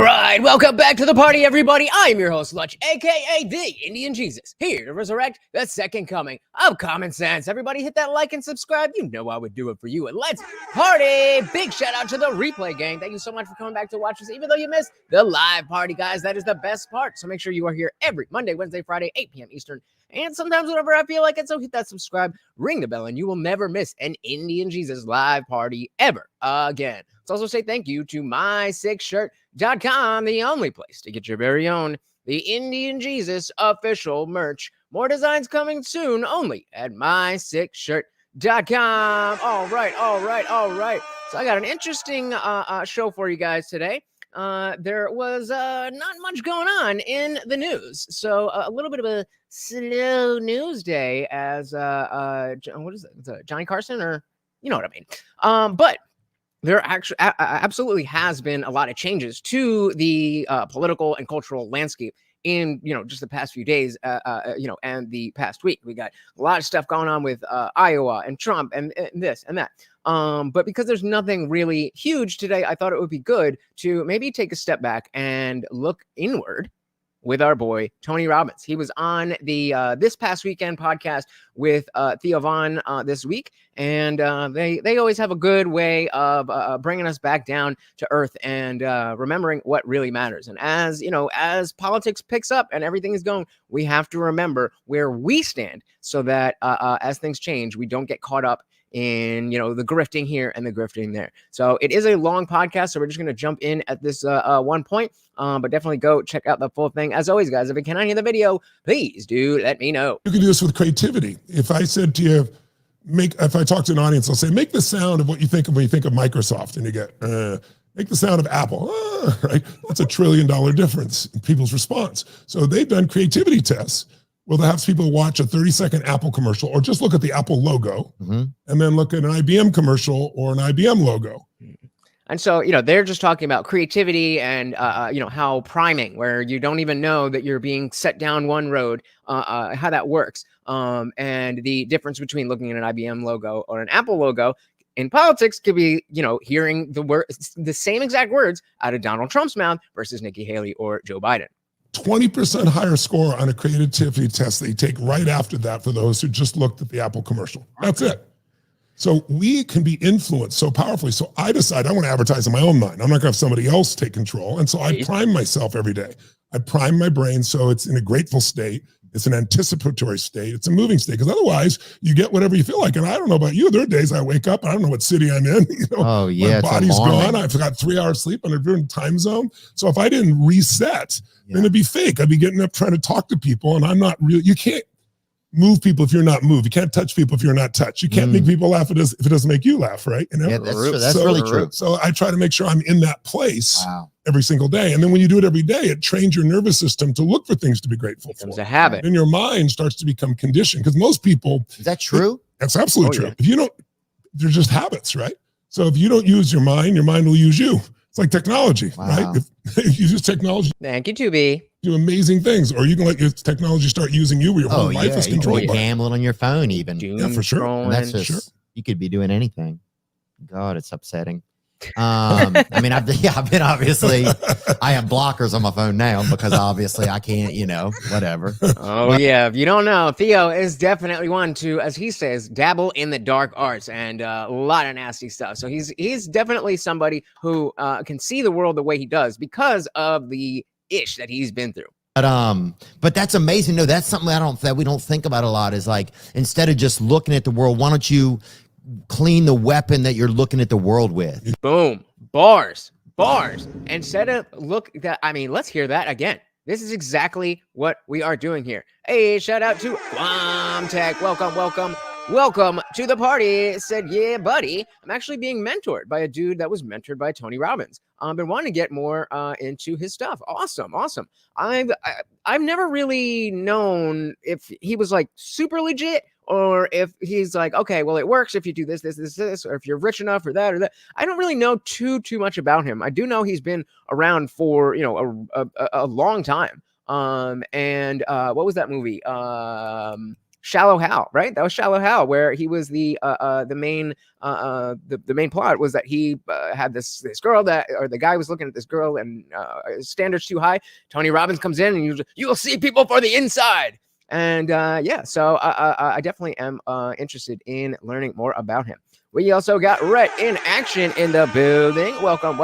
right, welcome back to the party, everybody. I'm your host, Lutch, aka the Indian Jesus, here to resurrect the second coming of common sense. Everybody hit that like and subscribe. You know I would do it for you, and let's party. Big shout out to the replay gang. Thank you so much for coming back to watch us, even though you missed the live party, guys. That is the best part. So make sure you are here every Monday, Wednesday, Friday, 8 p.m. Eastern, and sometimes whenever I feel like it. So hit that subscribe, ring the bell, and you will never miss an Indian Jesus live party ever again. Let's also say thank you to my6shirt.com, the only place to get your very own The Indian Jesus official merch. More designs coming soon only at my6shirt.com. All right. So I got an interesting show for you guys today. There was not much going on in the news. So a little bit of a slow news day as, what is it? Johnny Carson, or you know what I mean? But there actually absolutely has been a lot of changes to the political and cultural landscape in, just the past few days, and the past week. We got a lot of stuff going on with Iowa and Trump and this and that. But because there's nothing really huge today, I thought it would be good to maybe take a step back and look inward with our boy Tony Robbins. He was on the this past weekend podcast with Theo this week, and they always have a good way of bringing us back down to earth and remembering what really matters. And as politics picks up and everything is going, we have to remember where we stand, so that as things change, we don't get caught up in the grifting here and the grifting there. So it is a long podcast, so we're just going to jump in at this one point, but definitely go check out the full thing. As always, guys, if you cannot hear the video, please do let me know. You can do this with creativity. If I said to you, if I talk to an audience, I'll say, make the sound of what you think of when you think of Microsoft, and you get, make the sound of Apple, right? That's $1 trillion difference in people's response. So they've done creativity tests. Well, they'll have people watch a 30-second Apple commercial, or just look at the Apple logo, and then look at an IBM commercial or an IBM logo. And so, they're just talking about creativity and, how priming, where you don't even know that you're being set down one road, how that works. And the difference between looking at an IBM logo or an Apple logo in politics could be, hearing the same exact words out of Donald Trump's mouth versus Nikki Haley or Joe Biden. 20% higher score on a creativity test that you take right after that for those who just looked at the Apple commercial. That's it. So we can be influenced so powerfully. So I decide I want to advertise in my own mind. I'm not going to have somebody else take control. And so I prime myself every day. I prime my brain so it's in a grateful state. It's an anticipatory state. It's a moving state, because otherwise you get whatever you feel like. And I don't know about you. There are days I wake up, I don't know what city I'm in. Oh yeah, my body's gone. I've got 3 hours sleep on a different time zone. So if I didn't reset, then it'd be fake. I'd be getting up trying to talk to people, and I'm not real. You can't move people if you're not moved. You can't touch people if you're not touched. You can't make people laugh if it doesn't make you laugh, right? Yeah, that's true. That's really true. So I try to make sure I'm in that place every single day. And then when you do it every day, it trains your nervous system to look for things to be grateful for. It's a habit. And your mind starts to become conditioned, because most people... Is that true? That's absolutely true. Yeah. If you don't, they're just habits, right? So if you don't use your mind will use you. It's like technology, right? If you use technology... Thank you, 2B. Do amazing things, or you can let your technology start using you, where your whole life is controlled. You can be gambling on your phone, even. Yeah, for sure. That's just, you could be doing anything. God, it's upsetting. I mean, I've been obviously, I have blockers on my phone now, because obviously I can't, whatever. Yeah. If you don't know, Theo is definitely one to, as he says, dabble in the dark arts and a lot of nasty stuff. So he's definitely somebody who can see the world the way he does because of the ish that he's been through. But that's amazing. No, that's something that we don't think about a lot, is like, instead of just looking at the world, why don't you clean the weapon that you're looking at the world with? Boom. Bars. Instead of let's hear that again. This is exactly what we are doing here. Hey, shout out to Guam Tech. Welcome to the party. Said, yeah, buddy. I'm actually being mentored by a dude that was mentored by Tony Robbins. I've been wanting to get more into his stuff. Awesome. I've never really known if he was like super legit, or if he's like, okay, well, it works if you do this, or if you're rich enough or that or that. I don't really know too much about him. I do know he's been around for, a long time. And what was that movie? Shallow Hal, right? That was Shallow Hal, where he was the main plot was that he had this girl or the guy was looking at this girl and his standards too high. Tony Robbins comes in and you'll see people for the inside. And so I definitely am interested in learning more about him. We also got Rhett in action in the building. Welcome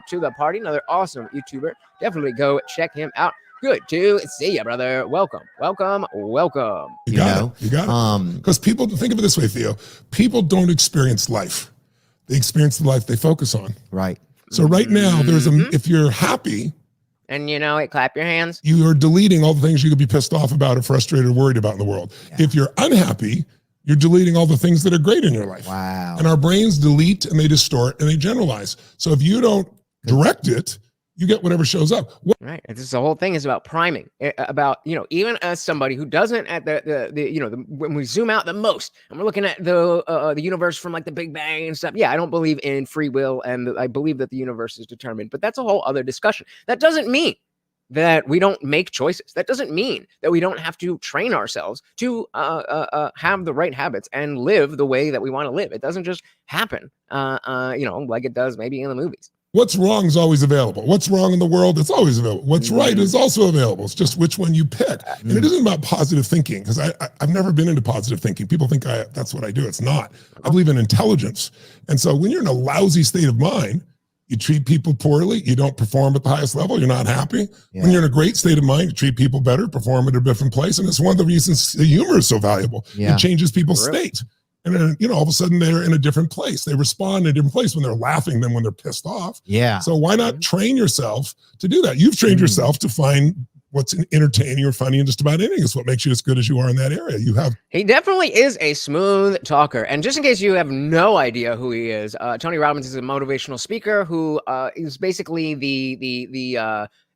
to the party. Another awesome YouTuber. Definitely go check him out. Good to see you, brother. Welcome. You got it. Because people, think of it this way, Theo. People don't experience life. They experience the life they focus on. Right. So right now, if you're happy, and clap your hands. You are deleting all the things you could be pissed off about or frustrated or worried about in the world. Yeah. If you're unhappy, you're deleting all the things that are great in your life. Wow. And our brains delete and they distort and they generalize. So if you don't direct it, you get whatever shows up. Right. And this the whole thing is about priming, about, even as somebody who doesn't at when we zoom out the most and we're looking at the universe from like the Big Bang and stuff. Yeah, I don't believe in free will and I believe that the universe is determined, but that's a whole other discussion. That doesn't mean that we don't make choices. That doesn't mean that we don't have to train ourselves to have the right habits and live the way that we want to live. It doesn't just happen, like it does maybe in the movies. What's wrong is always available. What's wrong in the world, it's always available. What's right is also available. It's just which one you pick. And it isn't about positive thinking, because I've never been into positive thinking. People think that's what I do. It's not. I believe in intelligence. And so when you're in a lousy state of mind, you treat people poorly, you don't perform at the highest level, you're not happy. Yeah. When you're in a great state of mind, you treat people better, perform at a different place. And it's one of the reasons the humor is so valuable. Yeah. It changes people's state. And then, all of a sudden they're in a different place. They respond in a different place when they're laughing than when they're pissed off. Yeah. So why not train yourself to do that? You've trained yourself to find what's entertaining or funny in just about anything. It's what makes you as good as you are in that area. He definitely is a smooth talker. And just in case you have no idea who he is, Tony Robbins is a motivational speaker who is basically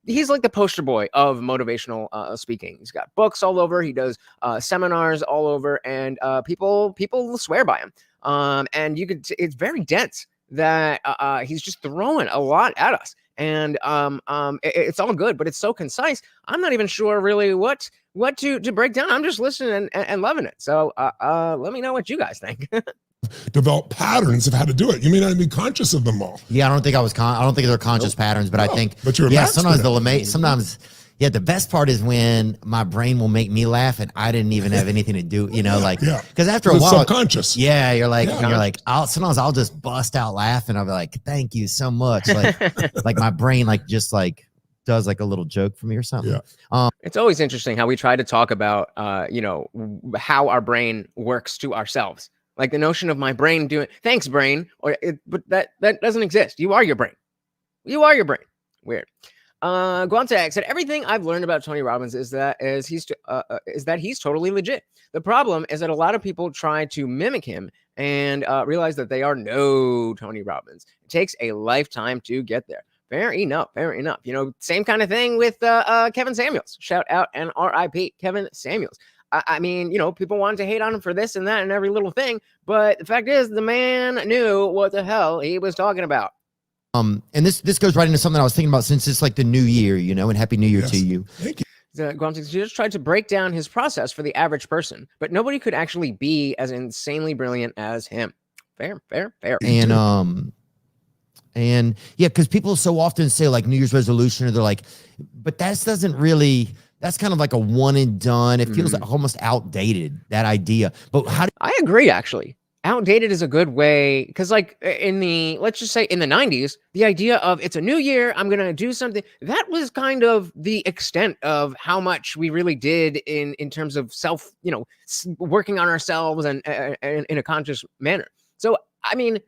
he's like the poster boy of motivational speaking. He's got books all over. He does seminars all over, and people swear by him. And it's very dense that he's just throwing a lot at us. And it's all good, but it's so concise. I'm not even sure really what to break down. I'm just listening and loving it. So let me know what you guys think. Develop patterns of how to do it. You may not be conscious of them all. Yeah, I don't think I don't think they're conscious patterns, but I think. But you're sometimes the best part is when my brain will make me laugh and I didn't even have anything to do. Because after a while, subconscious. Yeah, you're like, sometimes I'll just bust out laughing. I'll be like, thank you so much. Like my brain just does like a little joke for me or something. Yeah. It's always interesting how we try to talk about how our brain works to ourselves. Like the notion of my brain doing, thanks brain, but that doesn't exist. You are your brain. Weird. Guantac said, everything I've learned about Tony Robbins is that he's totally legit. The problem is that a lot of people try to mimic him and realize that they are no Tony Robbins. It takes a lifetime to get there. Fair enough. Same kind of thing with Kevin Samuels. Shout out and RIP Kevin Samuels. I mean, people wanted to hate on him for this and that and every little thing, but the fact is the man knew what the hell he was talking about. And this goes right into something I was thinking about since it's like the new year, and Happy New Year to you. Thank you. He just tried to break down his process for the average person, but nobody could actually be as insanely brilliant as him. Fair. And yeah, because people so often say like New Year's resolution, or they're like, but that doesn't really. That's kind of like a one and done. It feels like almost outdated, that idea. But I agree, actually. Outdated is a good way, because like let's just say in the 90s, the idea of it's a new year, I'm going to do something, that was kind of the extent of how much we really did in terms of self, working on ourselves and in a conscious manner. So, I mean,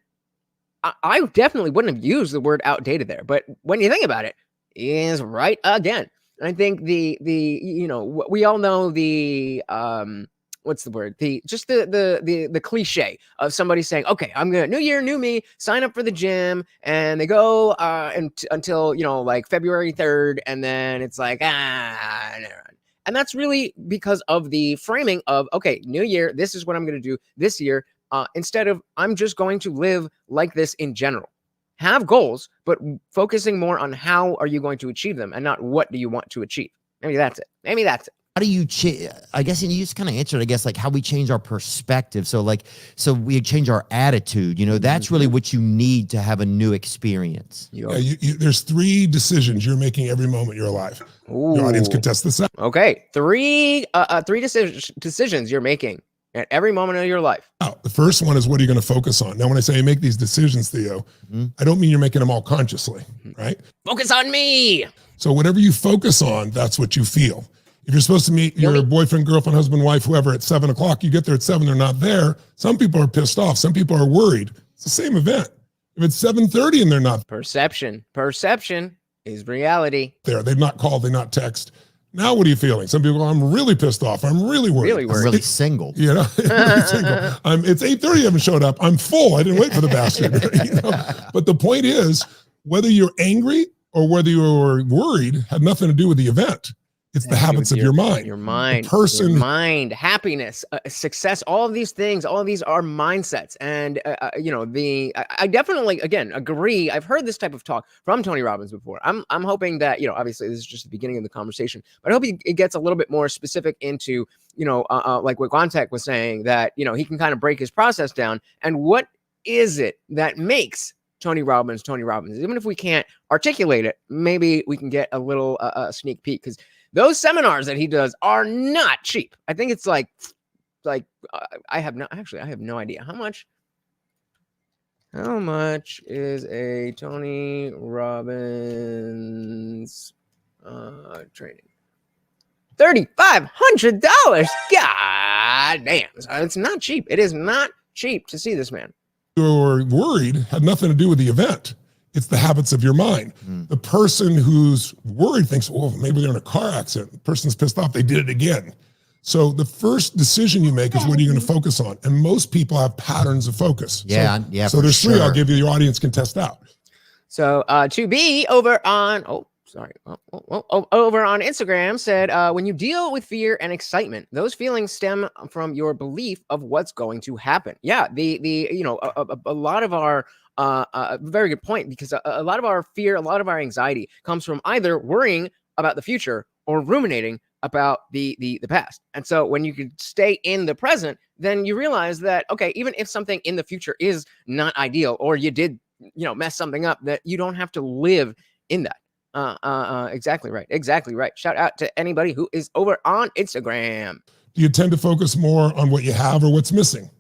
I definitely wouldn't have used the word outdated there, but when you think about it, is right again. I think we all know the what's the word? The cliche of somebody saying, okay, I'm gonna new year, new me, sign up for the gym, and they go until like February 3rd, and then it's like and that's really because of the framing of, okay, new year, this is what I'm gonna do this year, instead of I'm just going to live like this in general. Have goals, but focusing more on how are you going to achieve them and not what do you want to achieve. Maybe that's it. how do you I guess, and you just kind of answered, I guess, like how we change our perspective. So we change our attitude, that's really what you need to have a new experience. Yeah, there's 3 decisions you're making every moment you're alive. Ooh. Your audience can test this out. Okay. 3 decisions you're making at every moment of your life. The first one is, what are you going to focus on? Now, when I say make these decisions, Theo, I don't mean you're making them all consciously, right? Focus on me. So whatever you focus on, that's what you feel. If you're supposed to meet your boyfriend, girlfriend, husband, wife, whoever at 7 o'clock, you get there at 7, they're not there. Some people are pissed off. Some people are worried. It's the same event. If it's 7:30 and they're not Perception is reality. there, they've not called, they not text. Now, what are you feeling? Some people go, I'm really pissed off. I'm really worried. Really worried. I'm really single. Really single. It's 8:30, I haven't showed up. I'm full. I didn't wait for the bastard. But the point is, whether you're angry or whether you're worried had nothing to do with the event. It's the habits of your mind. Your mind, the person, your mind, happiness, success, all of these things, all of these are mindsets. And, I definitely, again, agree. I've heard this type of talk from Tony Robbins before. I'm hoping that, obviously this is just the beginning of the conversation, but I hope it gets a little bit more specific into, like what Gontek was saying, that, he can kind of break his process down. And what is it that makes Tony Robbins? Even if we can't articulate it, maybe we can get a little sneak peek, because those seminars that he does are not cheap. I think it's like I have no idea how much is a Tony Robbins training? $3,500. God damn. It's not cheap. It is not cheap to see this man. you're worried had nothing to do with the event. It's the habits of your mind. The person who's worried thinks, well, maybe they're in a car accident. The person's pissed off, they did it again. So the first decision you make is, what are you going to focus on? And most people have patterns of focus. So there's 3 I'll give you, your audience can test out. So to be over on, over on Instagram said, when you deal with fear and excitement, those feelings stem from your belief of what's going to happen. Yeah, a lot of our very good point, because a lot of our fear, a lot of our anxiety comes from either worrying about the future or ruminating about the past. And so when you could stay in the present, then you realize that, okay, even if something in the future is not ideal, or you did, mess something up, that you don't have to live in that. Exactly right. Shout out to anybody who is over on Instagram. Do you tend to focus more on what you have or what's missing?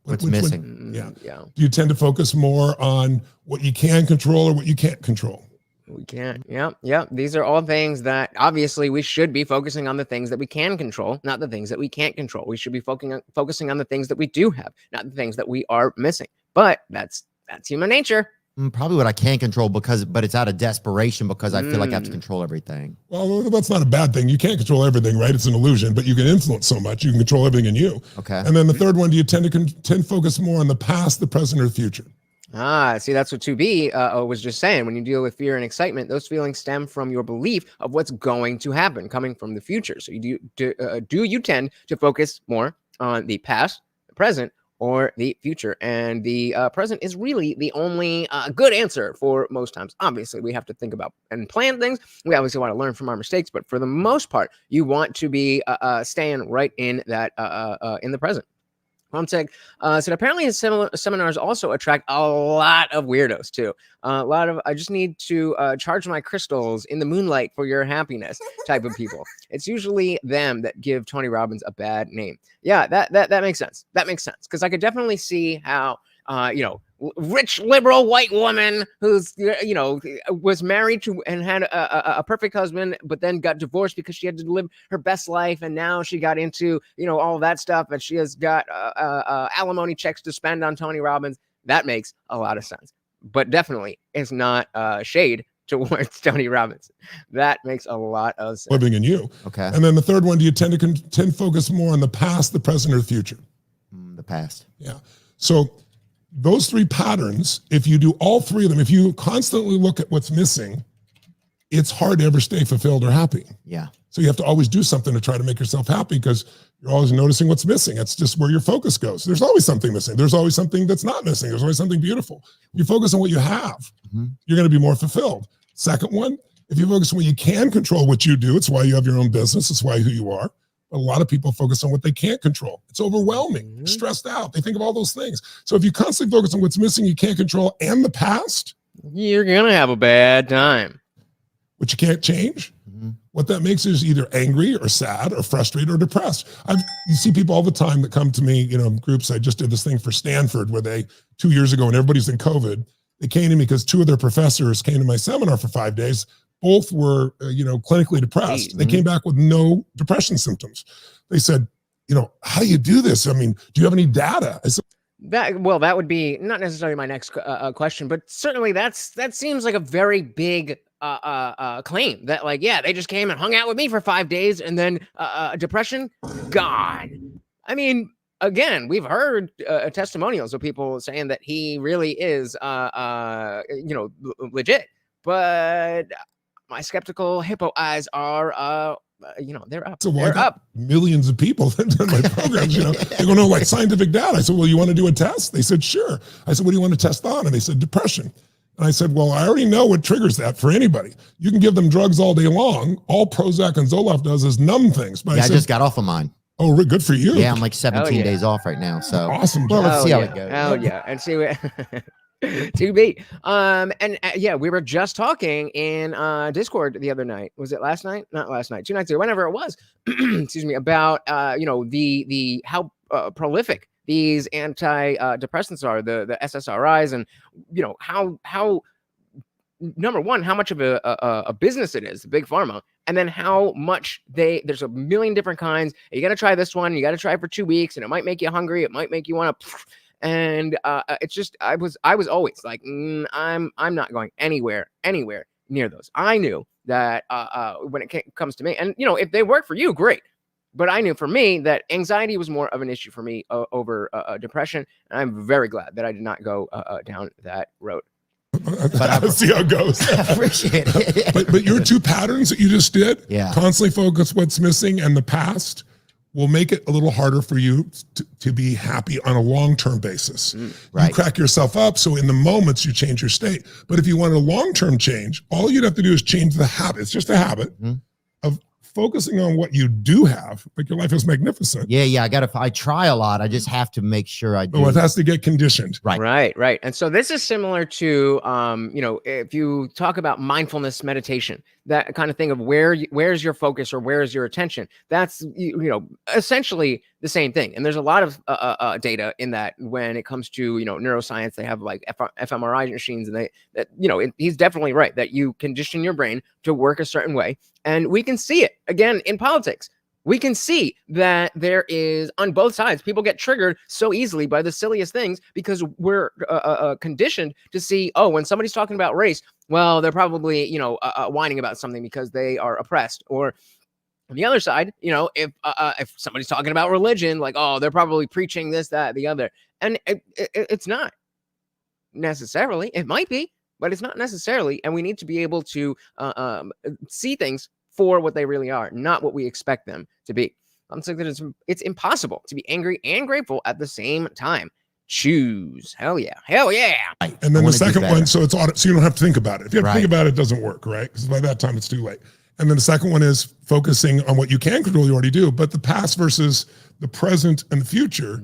What's missing? Yeah. Do you tend to focus more on what you can control or what you can't control? We can. Yeah. These are all things that obviously we should be focusing on, the things that we can control, not the things that we can't control. We should be focusing on the things that we do have, not the things that we are missing. But that's human nature. Probably what I can control, but it's out of desperation, because I feel like I have to control everything. Well, that's not a bad thing. You can't control everything, right? It's an illusion, but you can influence so much. You can control everything in you. Okay. And then the third one, do you tend to focus more on the past, the present, or the future? See, that's what 2B was just saying. When you deal with fear and excitement, those feelings stem from your belief of what's going to happen, coming from the future. So do you tend to focus more on the past, the present, or the future? And the present is really the only good answer for most times. Obviously, we have to think about and plan things. We obviously want to learn from our mistakes, but for the most part, you want to be staying right in that in the present. Said apparently his seminars also attract a lot of weirdos too. I just need to charge my crystals in the moonlight for your happiness type of people. It's usually them that give Tony Robbins a bad name. Yeah, that makes sense. That makes sense, because I could definitely see how rich liberal white woman who's was married to and had a perfect husband, but then got divorced because she had to live her best life, and now she got into all that stuff, and she has got alimony checks to spend on Tony Robbins. That makes a lot of sense, but definitely it's not shade towards Tony Robbins. That makes a lot of sense. Living in you. Okay. And then the third one, do you tend to focus more on the past, the present, or the future? The past. Yeah. So those 3 patterns, if you do all 3 of them, if you constantly look at what's missing, it's hard to ever stay fulfilled or happy. Yeah. So you have to always do something to try to make yourself happy, because you're always noticing what's missing. That's just where your focus goes. There's always something missing. There's always something that's not missing. There's always something beautiful. You focus on what you have, you're going to be more fulfilled. Second one, If you focus on what you can control, what you do, it's why you have your own business. It's why who you are. A lot of people focus on what they can't control. It's overwhelming, stressed out. They think of all those things. So if you constantly focus on what's missing, you can't control, and the past, you're going to have a bad time. Which you can't change. What that makes is either angry or sad or frustrated or depressed. You see people all the time that come to me, groups. I just did this thing for Stanford where 2 years ago, and everybody's in COVID, they came to me because 2 of their professors came to my seminar for 5 days. Both were, clinically depressed. They came back with no depression symptoms. They said, how do you do this? I mean, do you have any data? I said, that would be not necessarily my next question, but certainly that seems like a very big claim that they just came and hung out with me for 5 days and then depression gone. I mean, again, we've heard testimonials of people saying that he really is legit, but my skeptical hippo eyes are they're up. So they're up. Millions of people that done my programs, they go, no, like scientific data. I said, well, you want to do a test? They said, sure. I said, what do you want to test on? And they said, depression. And I said, well, I already know what triggers that for anybody. You can give them drugs all day long. All Prozac and Zoloft does is numb things. But I just got off of mine. Oh, good for you. Yeah, I'm like 17 days off right now. So awesome. Well, let's see how it goes. Oh yeah, and see what to be. We were just talking in Discord the other night. Was it last night? Not last night. 2 nights ago. Whenever it was. Excuse me. About the how prolific these antidepressants are, the SSRIs, and how number one, how much of a business it is, big pharma, and then how much there's a million different kinds. You got to try this one. You got to try it for 2 weeks, and it might make you hungry. It might make you want to. And it's just I was always like, I'm not going anywhere near those. I knew that when it comes to me, and if they work for you, great. But I knew for me that anxiety was more of an issue for me over depression. And I'm very glad that I did not go down that road. Let's see how it goes. I appreciate it. but your 2 patterns that you just did, yeah, constantly focus what's missing and the past, will make it a little harder for you to be happy on a long-term basis. Right. You crack yourself up, so in the moments you change your state. But if you want a long-term change, all you'd have to do is change the habit. It's just a habit of focusing on what you do have. Like your life is magnificent. Yeah. I try a lot. I just have to make sure I do. Well, it has to get conditioned. Right. And so this is similar to, if you talk about mindfulness meditation, that kind of thing of where's your focus or where's your attention. That's, essentially the same thing. And there's a lot of data in that when it comes to, neuroscience. They have like fMRI machines, and he's definitely right that you condition your brain to work a certain way. And we can see it again in politics. We can see that there is on both sides. People get triggered so easily by the silliest things because we're conditioned to see, when somebody's talking about race, well, they're probably, whining about something because they are oppressed. Or on the other side, if somebody's talking about religion, like, they're probably preaching this, that, the other. And it's not necessarily. It might be, but it's not necessarily. And we need to be able to see things for what they really are, not what we expect them to be. I'm saying that it's impossible to be angry and grateful at the same time. Choose. Hell yeah. And then the second one, so it's audit, so you don't have to think about it. If you have to think about it, it doesn't work, right? Because by that time it's too late. And then the second one is focusing on what you can control, you already do, but the past versus the present and the future,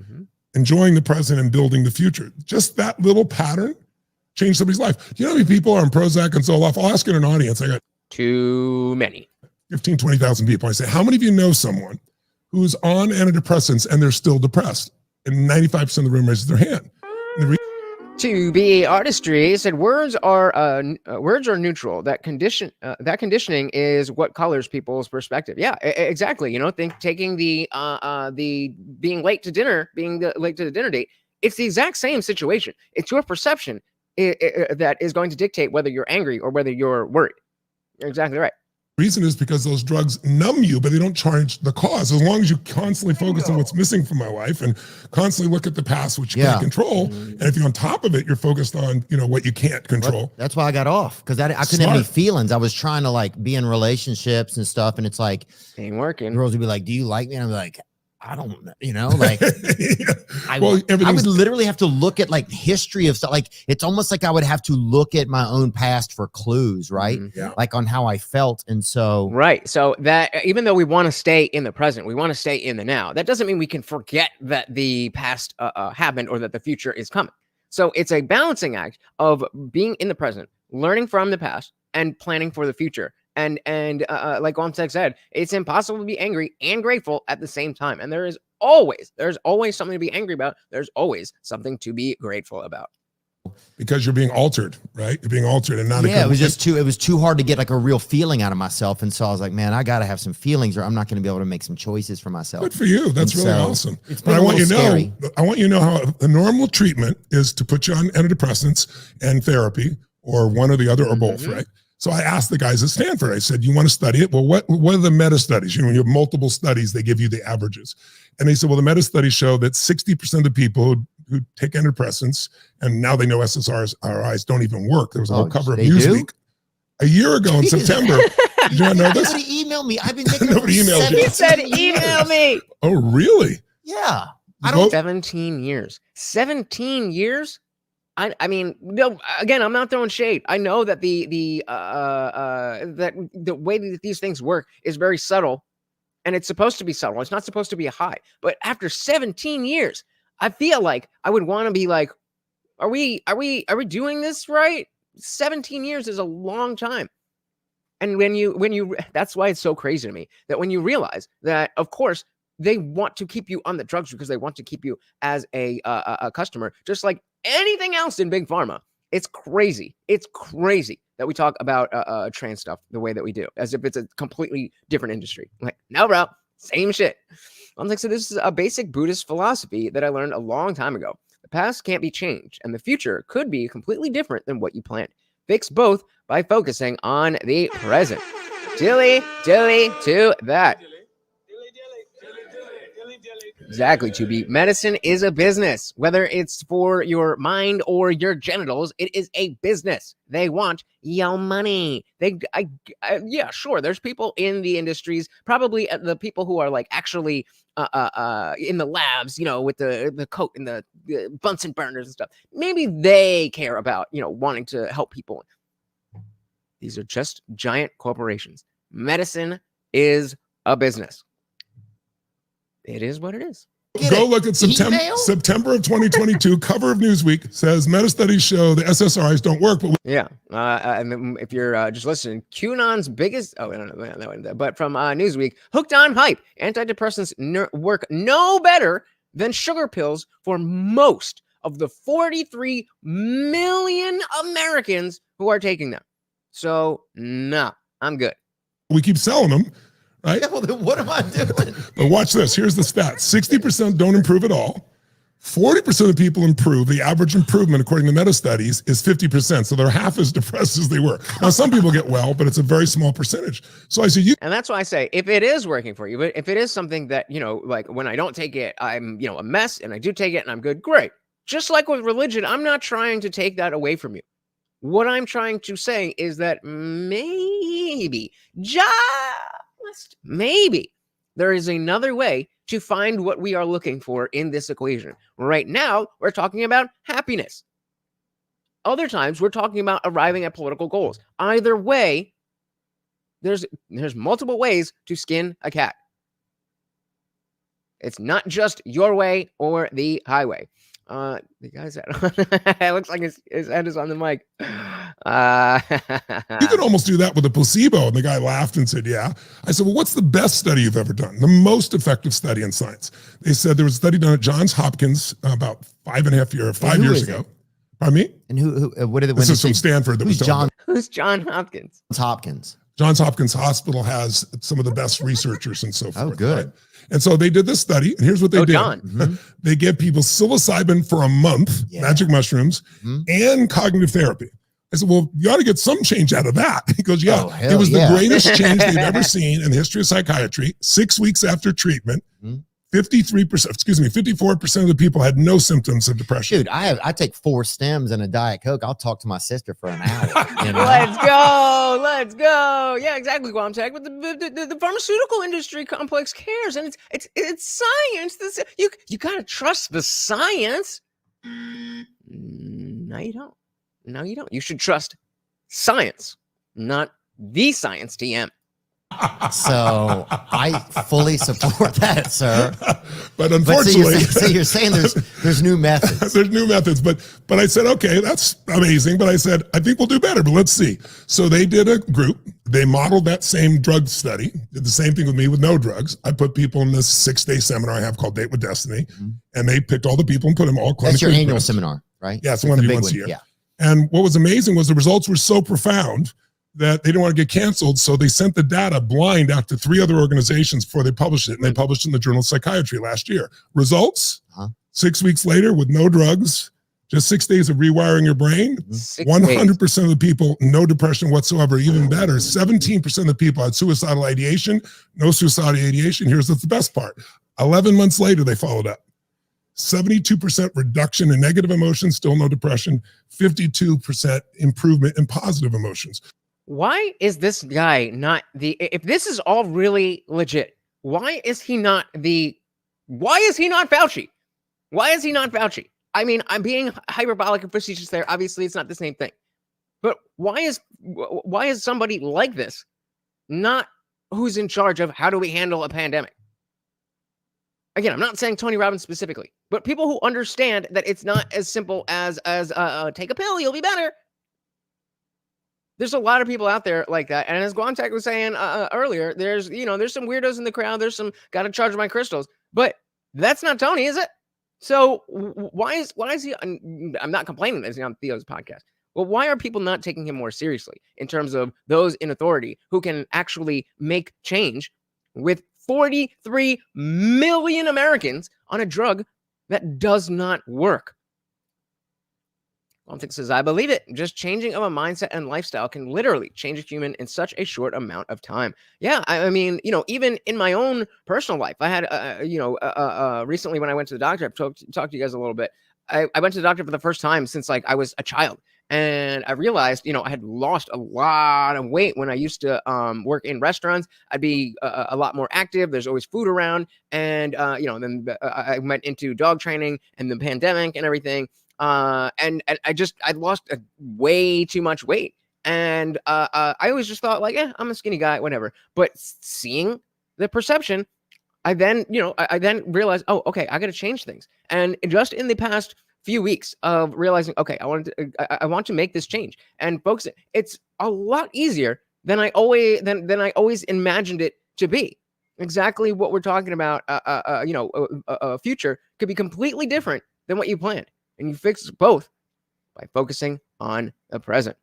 enjoying the present and building the future. Just that little pattern changed somebody's life. You know how many people are on Prozac and Zoloft? I'll ask in an audience. I got too many. 15, 20,000 people. I say, how many of you know someone who's on antidepressants and they're still depressed? And 95% of the room raises their hand. To be artistry said words are neutral. That conditioning is what colors people's perspective. Yeah, exactly. Taking the being late to dinner, late to the dinner date. It's the exact same situation. It's your perception that is going to dictate whether you're angry or whether you're worried. You're exactly right. Reason is because those drugs numb you, but they don't change the cause. As long as you constantly focus on what's missing from my life and constantly look at the past, which you can't control. And if you're on top of it, you're focused on, what you can't control. Well, that's why I got off, because I couldn't have any feelings. I was trying to be in relationships and stuff. And it's like, ain't working. Girls would be like, do you like me? And I'm like, I don't know, you know, like I would literally have to look at like history of stuff. Like it's almost like I would have to look at my own past for clues, right? Yeah. Like on how I felt. And so, right. So that even though we want to stay in the present, we want to stay in the now. That doesn't mean we can forget that the past happened or that the future is coming. So it's a balancing act of being in the present, learning from the past, and planning for the future. And like Womtech said, it's impossible to be angry and grateful at the same time. And there's always something to be angry about. There's always something to be grateful about. Because you're being altered, right? You're being altered and not. Yeah, it was too hard to get like a real feeling out of myself. And so I was like, man, I got to have some feelings or I'm not going to be able to make some choices for myself. Good for you. That's really awesome. But I want you to know how the normal treatment is to put you on antidepressants and therapy or one or the other or both, right? So I asked the guys at Stanford, I said, you want to study it? Well, what are the meta studies? You know, when you have multiple studies, they give you the averages. And they said, well, the meta studies show that 60% of people who take antidepressants, and now they know SSRIs don't even work. There was a whole cover of Newsweek a year ago in September. Did you not know this? Nobody emailed me. I've been taking Nobody emailed you. He said, email me. Oh, really? Yeah. 17 years. 17 years? I mean, no. Again, I'm not throwing shade. I know that the way that these things work is very subtle, and it's supposed to be subtle. It's not supposed to be a high. But after 17 years, I feel like I would want to be like, are we doing this right? 17 years is a long time. And when you that's why it's so crazy to me that when you realize that, of course, they want to keep you on the drugs because they want to keep you as a customer, just like anything else in big pharma. It's crazy. It's crazy that we talk about trans stuff the way that we do, as if it's a completely different industry. Like, no, bro, same shit. I'm like, so this is a basic Buddhist philosophy that I learned a long time ago. The past can't be changed, and the future could be completely different than what you planned. Fix both by focusing on the present. Dilly to that. Exactly, Chuby. Medicine is a business. Whether it's for your mind or your genitals, it is a business. They want your money. Yeah, sure. There's people in the industries, probably the people who are like actually in the labs, you know, with the coat and the Bunsen burners and stuff. Maybe they care about, you know, wanting to help people. These are just giant corporations. Medicine is a business. It is what it is. Go look at September of 2022 cover of Newsweek says meta studies show the SSRIs don't work. But yeah, and if you're just listening, QAnon's biggest but from Newsweek, hooked on hype, antidepressants work no better than sugar pills for most of the 43 million Americans who are taking them. So nah, I'm good. We keep selling them. Right? Yeah, well, then what am I doing? But watch this. Here's the stat. 60% don't improve at all. 40% of people improve. The average improvement, according to meta studies, is 50%. So they're half as depressed as they were. Now, some people get well, but it's a very small percentage. So I say and that's why I say, if it is working for you, but if it is something that, you know, like when I don't take it, I'm, you know, a mess, and I do take it and I'm good, great. Just like with religion, I'm not trying to take that away from you. What I'm trying to say is that maybe, maybe there is another way to find what we are looking for in this equation. Right now, we're talking about happiness. Other times, we're talking about arriving at political goals. Either way, there's multiple ways to skin a cat. It's not just your way or the highway. The guy's head it looks like his head is on the mic. You could almost do that with a placebo. And the guy laughed and said, yeah. I said, well, what's the best study you've ever done? The most effective study in science? They said there was a study done at Johns Hopkins about 5 years ago. Pardon me? And what this is from Stanford. Who's John Hopkins? Hopkins. Johns Hopkins Hospital has some of the best researchers and so forth. Oh, good. Right? And so they did this study, and here's what they did. Mm-hmm. They gave people psilocybin for a month, magic mushrooms, and cognitive therapy. I said, well, you ought to get some change out of that. He goes, yeah, the greatest change they've ever seen in the history of psychiatry. 6 weeks after treatment, 54% of the people had no symptoms of depression. Dude, I take 4 stems and a Diet Coke. I'll talk to my sister for an hour. You know? Let's go. Yeah, exactly, Guamtech. But the pharmaceutical industry complex cares, and it's science. You gotta trust the science. No, you don't. No, you don't. You should trust science, not the science, TM. So I fully support that, sir. But unfortunately, so you're saying there's new methods. There's new methods, but I said, okay, that's amazing. But I said, I think we'll do better, but let's see. So they did a group. They modeled that same drug study, did the same thing with me with no drugs. I put people in this 6-day seminar I have called Date with Destiny, and they picked all the people and put them all clinically. That's your annual seminar, right? Yeah, it's the one we do once a year. Yeah. And what was amazing was the results were so profound that they didn't want to get canceled. So they sent the data blind out to 3 other organizations before they published it. And they published in the Journal of Psychiatry last year. Results, 6 weeks later with no drugs, just 6 days of rewiring your brain, 100% of the people, no depression whatsoever. Even better, 17% of the people had suicidal ideation, no suicidal ideation. Here's the best part. 11 months later, they followed up. 72% reduction in negative emotions, still no depression, 52% improvement in positive emotions. Why is this guy not if this is all really legit, why is he not Fauci? Why is he not Fauci? I mean, I'm being hyperbolic and facetious there. Obviously, it's not the same thing. But why is somebody like this not who's in charge of how do we handle a pandemic? Again, I'm not saying Tony Robbins specifically, but people who understand that it's not as simple as take a pill, you'll be better. There's a lot of people out there like that. And as Guamtech was saying earlier, there's some weirdos in the crowd. There's some got to charge my crystals, but that's not Tony, is it? So why is he? I'm not complaining that he's on Theo's podcast. Well, why are people not taking him more seriously in terms of those in authority who can actually make change with 43 million Americans on a drug that does not work? Guamtech says, I believe it. Just changing of a mindset and lifestyle can literally change a human in such a short amount of time. Yeah, I mean, even in my own personal life, I had, recently when I went to the doctor, I've talked to you guys a little bit. I went to the doctor for the first time since I was a child. And I realized, I had lost a lot of weight when I used to work in restaurants. I'd be a lot more active. There's always food around. And, then I went into dog training and the pandemic and everything. And I lost way too much weight. And I always just thought I'm a skinny guy, whatever. But seeing the perception, I then realized, oh, okay, I got to change things. And just in the past few weeks of realizing, okay, I want to make this change. And folks, it's a lot easier than I always imagined it to be. Exactly what we're talking about, a future could be completely different than what you planned. And you fix both by focusing on the present.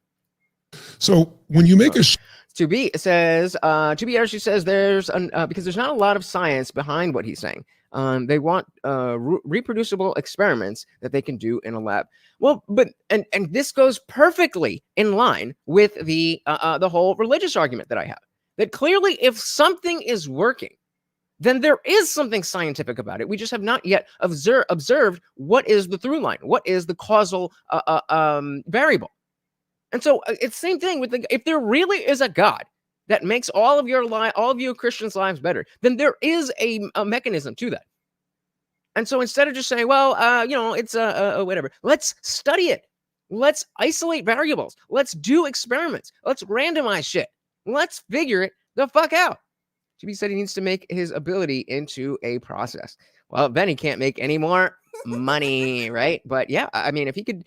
So when you make To be actually says there's because there's not a lot of science behind what he's saying. They want reproducible experiments that they can do in a lab. Well, but and this goes perfectly in line with the whole religious argument that I have. That clearly, if something is working, then there is something scientific about it. We just have not yet observed what is the through line, what is the causal variable. And so it's the same thing with if there really is a God that makes all of you Christians' lives better, then there is a mechanism to that. And so instead of just saying, well, it's whatever, let's study it. Let's isolate variables. Let's do experiments. Let's randomize shit. Let's figure it the fuck out. Jimmy said he needs to make his ability into a process. Well, then he can't make any more money, right? But yeah, I mean, if he could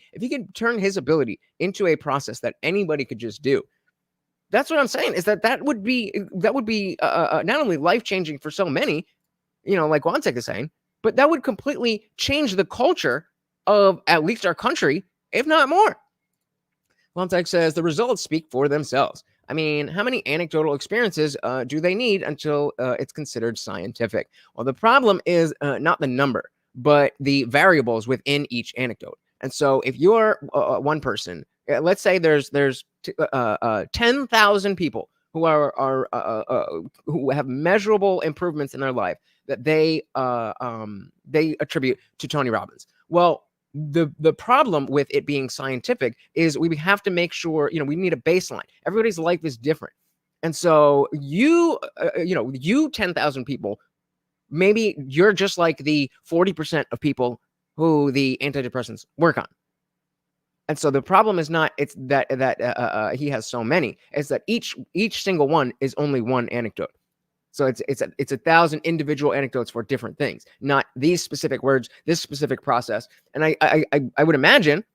turn his ability into a process that anybody could just do, that's what I'm saying. Is that would be not only life changing for so many, like Guamtech is saying, but that would completely change the culture of at least our country, if not more. Guamtech says the results speak for themselves. I mean, how many anecdotal experiences do they need until it's considered scientific? Well, the problem is not the number, but the variables within each anecdote. And so if you're one person, let's say there's 10,000 people who have measurable improvements in their life that they attribute to Tony Robbins. Well, the problem with it being scientific is we have to make sure, we need a baseline. Everybody's life is different. And so you 10,000 people, maybe you're just like the 40% of people who the antidepressants work on. And so the problem is not it's that he has so many. It's that each single one is only one anecdote. So it's 1,000 individual anecdotes for different things, not these specific words, this specific process. And I would imagine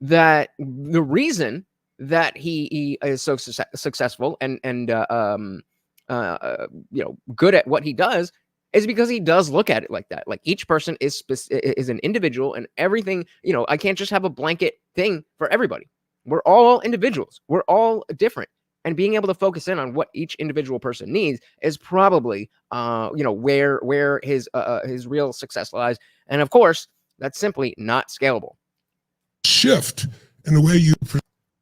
that the reason that he is so successful and good at what he does is because he does look at it like that. Like each person is an individual, and everything, I can't just have a blanket thing for everybody. We're all individuals. We're all different. And being able to focus in on what each individual person needs is probably, where his real success lies. And of course, that's simply not scalable. Shift in the way you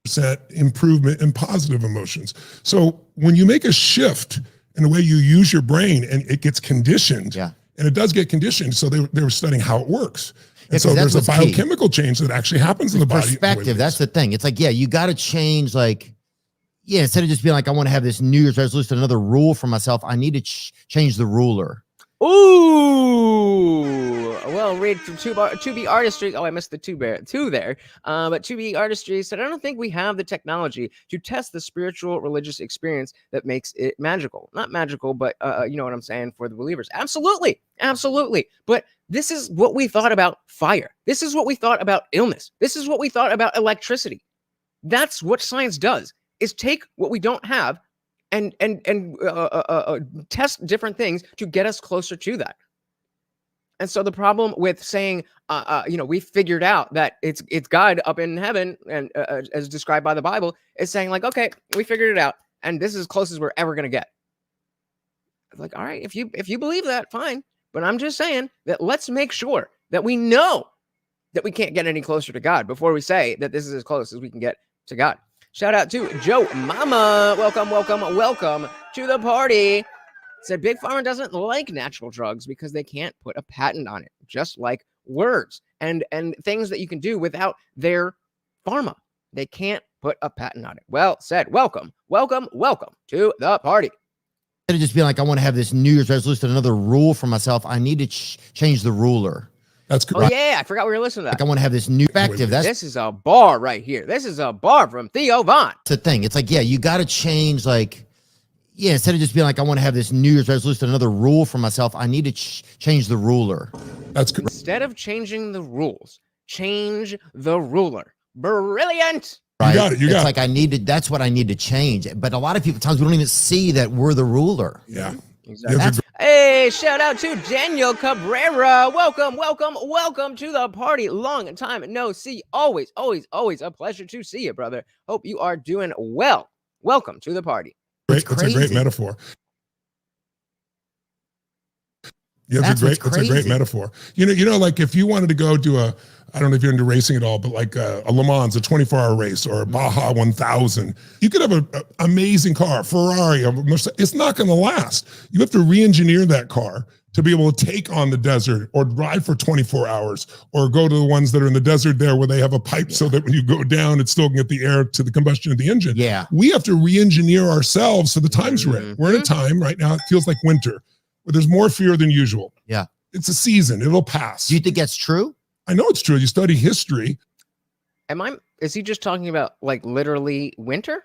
present improvement in positive emotions. So when you make a shift in the way you use your brain, and it gets conditioned, and it does get conditioned. So they were studying how it works. And so there's a biochemical change that actually happens in the body. Perspective, that's the thing. It's like, you got to change, instead of just being like, I want to have this New Year's resolution, another rule for myself, I need to change the ruler. Ooh, well, read from 2B Artistry. Oh, I missed the two there. But 2B Artistry said, I don't think we have the technology to test the spiritual religious experience that makes it magical. Not magical, but you know what I'm saying, for the believers. Absolutely. But this is what we thought about fire. This is what we thought about illness. This is what we thought about electricity. That's what science does, is take what we don't have and test different things to get us closer to that. And so the problem with saying, we figured out that it's God up in heaven, and as described by the Bible, is saying like, okay, we figured it out, and this is as close as we're ever going to get. Like, all right, if you believe that, fine. But I'm just saying that let's make sure that we know that we can't get any closer to God before we say that this is as close as we can get to God. Shout out to Joe Mama. Welcome to the party. Said Big Pharma doesn't like natural drugs because they can't put a patent on it, just like words and things that you can do without their pharma. They can't put a patent on it. Well said. Welcome to the party. Instead of just being like, I want to have this New Year's resolution, another rule for myself, I need to change the ruler. That's good. Oh yeah, I forgot we were listening to that. Like, I want to have this new perspective. This is a bar right here. This is a bar from Theo Von. That's the thing. It's like, you got to change, instead of just being like, I want to have this New Year's resolution, another rule for myself, I need to change the ruler. That's good. Instead of changing the rules, change the ruler. Brilliant. Right? You got it. It's like, that's what I need to change. But a lot of people, times we don't even see that we're the ruler. Yeah. Exactly. Hey, shout out to Daniel Cabrera. Welcome to the party. Long time no see. Always a pleasure to see you, brother. Hope you are doing well. Welcome to the party. It's a great metaphor. Yeah, it's a great metaphor. Like if you wanted to go do I don't know if you're into racing at all, but like a Le Mans, a 24-hour race, or a Baja 1000, you could have an amazing car, Ferrari, it's not going to last. You have to re-engineer that car to be able to take on the desert or drive for 24 hours or go to the ones that are in the desert there where they have a pipe so that when you go down, it still can get the air to the combustion of the engine. Yeah. We have to re-engineer ourselves so the times we're in. We're in a time right now, it feels like winter, where there's more fear than usual. Yeah. It's a season. It'll pass. Do you think that's true? I know it's true. You study history. Is he just talking about like literally winter?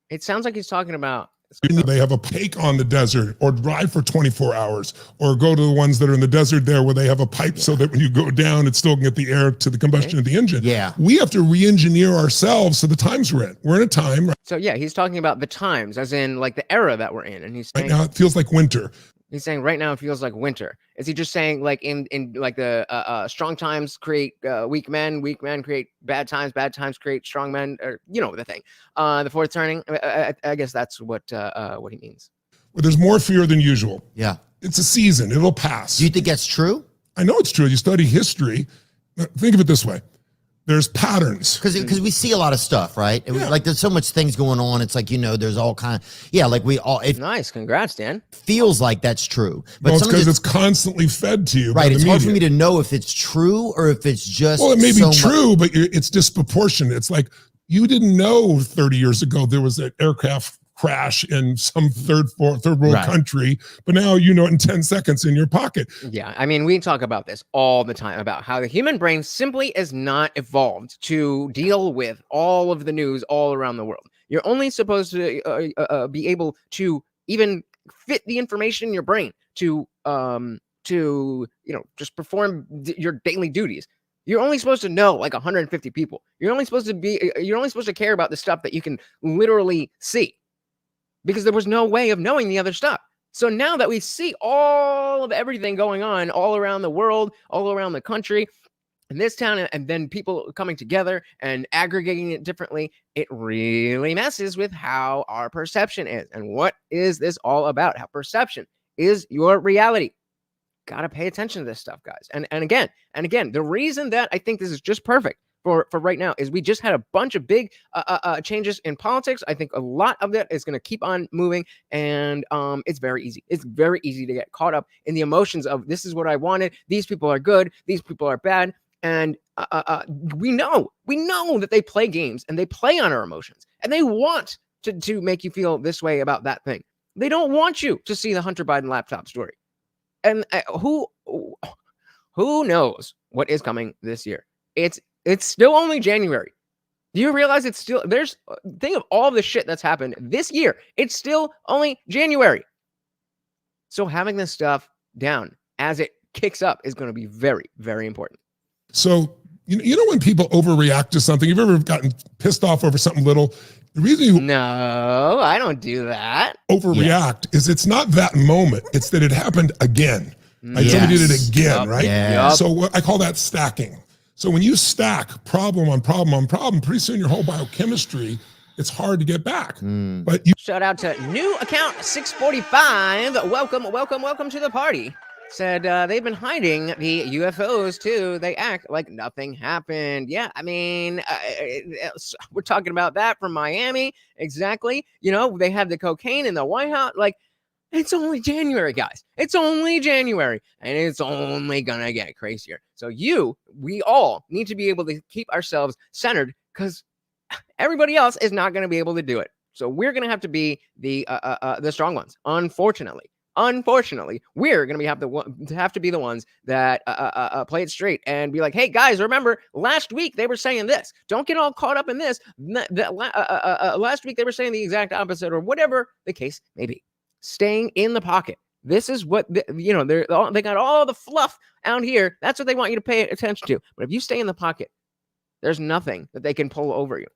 It sounds like he's talking about. They have a take on the desert or drive for 24 hours or go to the ones that are in the desert there where they have a pipe so that when you go down, it still can get the air to the combustion of the engine. Yeah. We have to re-engineer ourselves so the times we're in. We're in a time. Right? So yeah, he's talking about the times as in like the era that we're in. And he's saying, right now it feels like winter. He's saying right now it feels like winter. Is he just saying like in like the strong times create weak men create bad times create strong men, or the thing, the fourth turning? I guess that's what he means. Well, there's more fear than usual. Yeah. It's a season. It'll pass. Do you think that's true? I know it's true. You study history. Think of it this way. There's patterns. Because we see a lot of stuff, right? Like there's so much things going on. It's like, there's all kind of, like we all, it Nice. Congrats, Dan. feels like that's true. But it's because it's constantly fed to you. Right. It's hard for media. me to know if it's true or if it's just. Well, it may be true, but it's disproportionate. It's like you didn't know 30 years ago there was an aircraft crash in some third world country, but now you know it in 10 seconds in your pocket. Yeah, I mean, we talk about this all the time about how the human brain simply is not evolved to deal with all of the news all around the world. You're only supposed to be able to even fit the information in your brain to just perform your daily duties. You're only supposed to know like 150 people. You're only supposed to care about the stuff that you can literally see, because there was no way of knowing the other stuff. So now that we see all of everything going on all around the world, all around the country, in this town, and then people coming together and aggregating it differently, it really messes with how our perception is. And what is this all about? How perception is your reality. Got to pay attention to this stuff, guys. And again, the reason that I think this is just perfect for right now is we just had a bunch of big changes in politics. I think a lot of that is going to keep on moving, and it's very easy. It's very easy to get caught up in the emotions of this is what I wanted. These people are good. These people are bad. And we know that they play games and they play on our emotions, and they want to make you feel this way about that thing. They don't want you to see the Hunter Biden laptop story. And who knows what is coming this year? It's still only January. Do you realize think of all the shit that's happened this year. It's still only January. So having this stuff down as it kicks up is going to be very, very important. So, you know when people overreact to something, you've ever gotten pissed off over something little? The reason you No, I don't do that. overreact is it's not that moment. It's that it happened again. Like somebody did it again, right? Yep. So I call that stacking. So when you stack problem on problem on problem, pretty soon your whole biochemistry, it's hard to get back. But you Shout out to new account 645. Welcome to the party. Said they've been hiding the UFOs too. They act like nothing happened. Yeah, I mean, we're talking about that from Miami. Exactly. They have the cocaine in the White House. Like, it's only January, guys. It's only January, and it's only gonna get crazier. So we all need to be able to keep ourselves centered, because everybody else is not going to be able to do it. So we're going to have to be the strong ones. Unfortunately, we're going to have to be the ones that play it straight and be like, hey, guys, remember last week they were saying this. Don't get all caught up in this. Last week they were saying the exact opposite, or whatever the case may be. Staying in the pocket. This is what, they got all the fluff out here. That's what they want you to pay attention to. But if you stay in the pocket, there's nothing that they can pull over you.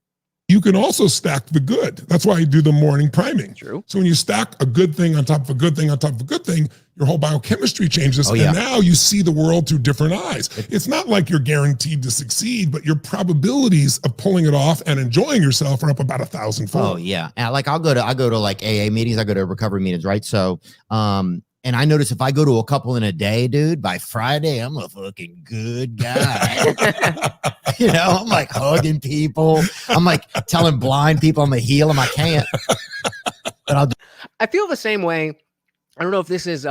You can also stack the good. That's why I do the morning priming. True. So when you stack a good thing on top of a good thing on top of a good thing, your whole biochemistry changes. And now you see the world through different eyes. It's not like you're guaranteed to succeed, but your probabilities of pulling it off and enjoying yourself are up about 1,000-fold. Oh yeah. And like I go to like AA meetings, I go to recovery meetings, right? So and I notice if I go to a couple in a day, dude, by Friday, I'm a fucking good guy. I'm like hugging people. I'm like telling blind people I'm a heal them. I can't. But I feel the same way. I don't know if this is,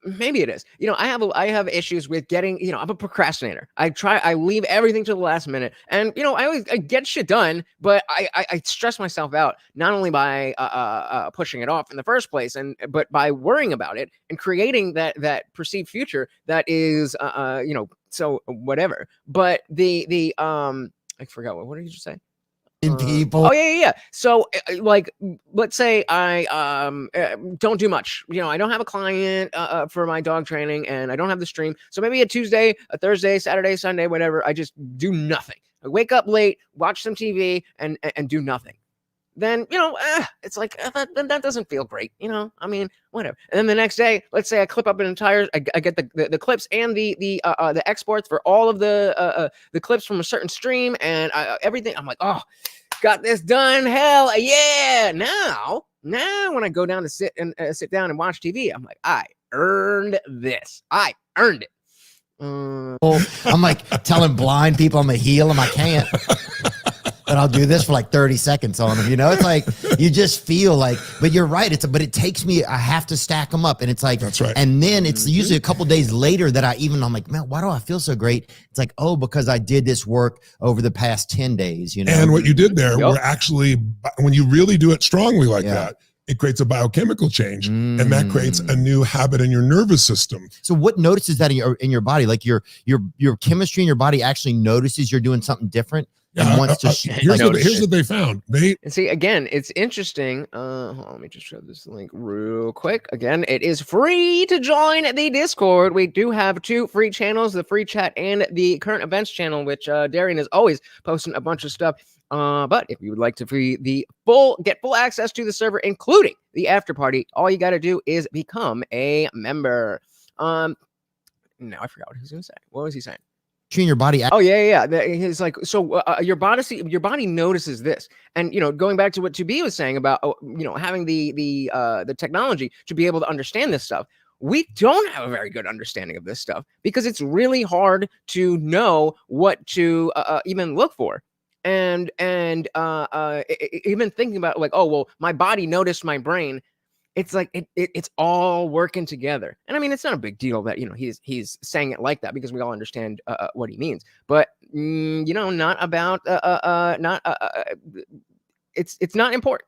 maybe it is. I have issues with getting, I'm a procrastinator. I leave everything to the last minute, and I get shit done, but I stress myself out, not only by pushing it off in the first place, but by worrying about it and creating that perceived future that is, so whatever. But I forgot what did you just say? People. Oh yeah. So like, let's say I don't do much. I don't have a client for my dog training, and I don't have the stream. So maybe a Tuesday, a Thursday, Saturday, Sunday, whatever. I just do nothing. I wake up late, watch some TV, and do nothing. Then it's like that doesn't feel great. I mean, whatever. And then the next day, let's say I clip up an entire. I get the clips and the exports for all of the clips from a certain stream and everything. I'm like, oh, got this done. Hell yeah! Now when I go down to sit down and watch TV, I'm like, I earned this. I earned it. I'm like telling blind people I'm a heal them. I can't. And I'll do this for like 30 seconds on them. You know, it's like, you just feel like, but you're right. But it takes me, I have to stack them up. And it's like, that's right. And then it's usually a couple days later that I'm like, man, why do I feel so great? It's like, oh, because I did this work over the past 10 days, you know? And what you did there were actually, when you really do it strongly like that, it creates a biochemical change, and that creates a new habit in your nervous system. So what notices that in your body? Like your chemistry in your body actually notices you're doing something different. Yeah, here's what they found. And see, again, it's interesting. Hold on, let me just show this link real quick. Again, it is free to join the Discord. We do have 2 free channels, the free chat and the current events channel, which Darian is always posting a bunch of stuff. But if you would like to get full access to the server, including the after party, all you got to do is become a member. Now I forgot what he was going to say. What was he saying? In your body. Oh yeah. He's like, so your body notices this, and going back to what 2B was saying about having the technology to be able to understand this stuff. We don't have a very good understanding of this stuff because it's really hard to know what to even look for. And even thinking about like, oh well, my body noticed my brain. It's like it's all working together, and I mean it's not a big deal that he's saying it like that because we all understand what he means. But not about it's not important.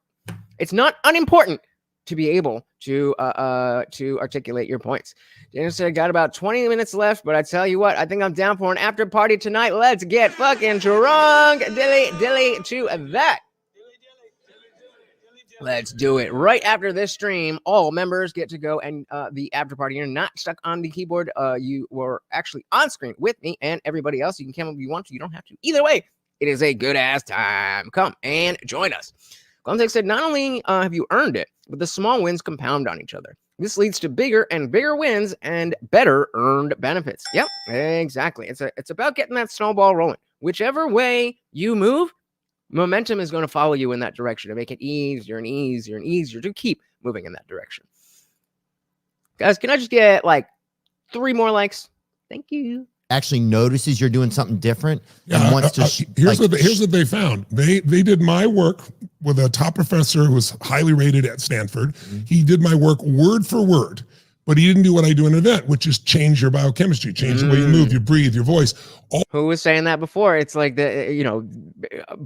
It's not unimportant to be able to articulate your points. Daniel said, got about 20 minutes left, but I tell you what, I think I'm down for an after party tonight. Let's get fucking drunk. Dilly to that. Let's do it. Right after this stream, all members get to go and the after party. You're not stuck on the keyboard. You were actually on screen with me and everybody else. You can come if you want to. You don't have to. Either way, it is a good ass time. Come and join us. Glumtech said, not only have you earned it, but the small wins compound on each other. This leads to bigger and bigger wins and better earned benefits. Yep, exactly. It's about getting that snowball rolling. Whichever way you move, momentum is going to follow you in that direction to make it easier and easier and easier to keep moving in that direction. Guys, can I just get like 3 more likes? Thank you. Actually notices you're doing something different and wants to here's what they found. They did my work with a top professor who was highly rated at Stanford. He did my work word for word, but he didn't do what I do in an event, which is change your biochemistry, change the way you move, you breathe, your voice. Who was saying that before? It's like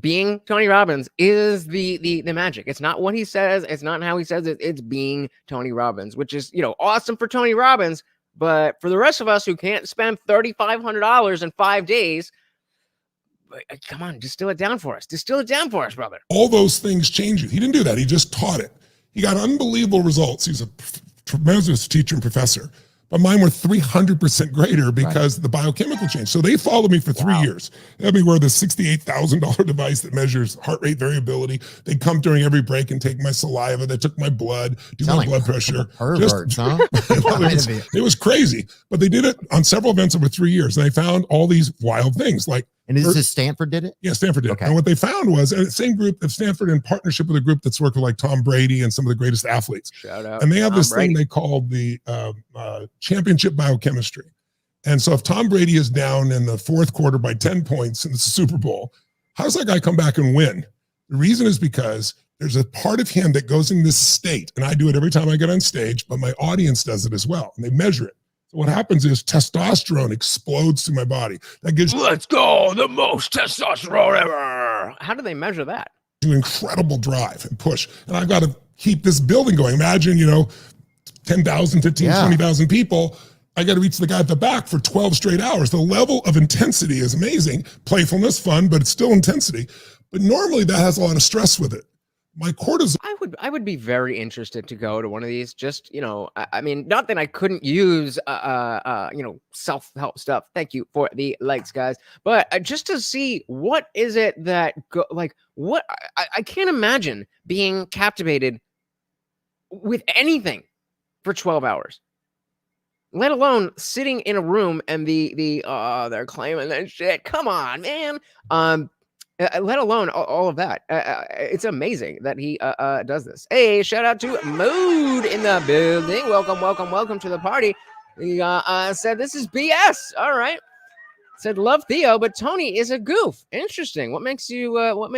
being Tony Robbins is the magic. It's not what he says. It's not how he says it. It's being Tony Robbins, which is, awesome for Tony Robbins. But for the rest of us who can't spend $3,500 in 5 days, come on, distill it down for us. Distill it down for us, brother. All those things change you. He didn't do that. He just taught it. He got unbelievable results. He's a tremendous teacher and professor. But mine were 300% greater because the biochemical change. So they followed me for 3 years. They had me wear the $68,000 device that measures heart rate variability. They'd come during every break and take my saliva. They took my blood, do my blood pressure. Perverts, huh? It was crazy. But they did it on several events over 3 years. And they found all these wild things like, and is this Stanford did it? Yeah, Stanford did. Okay. And what they found was the same group at Stanford in partnership with a group that's worked with like Tom Brady and some of the greatest athletes. Shout out. And they have Tom this Brady. thing they call the championship biochemistry. And so if Tom Brady is down in the 4th quarter by 10 points in the Super Bowl, how does that guy come back and win? The reason is because there's a part of him that goes in this state. And I do it every time I get on stage, but my audience does it as well. And they measure it. What happens is testosterone explodes through my body. That gives let's go, the most testosterone ever. How do they measure that? you incredible drive and push. And I've got to keep this building going. Imagine, 10,000, 15, 20,000 people. I got to reach the guy at the back for 12 straight hours. The level of intensity is amazing. Playfulness, fun, but it's still intensity. But normally that has a lot of stress with it. My cortisol. I would be very interested to go to one of these. Just I mean, not that I couldn't use self-help stuff. Thank you for the likes, guys. But just to see what is it that what I can't imagine being captivated with anything for 12 hours. Let alone sitting in a room and they're claiming that shit. Come on, man. Let alone all of that. It's amazing that he does this. Hey, shout out to Mood in the building. Welcome to the party. He said, this is BS. All right. Said, love Theo, but Tony is a goof. Interesting. What makes you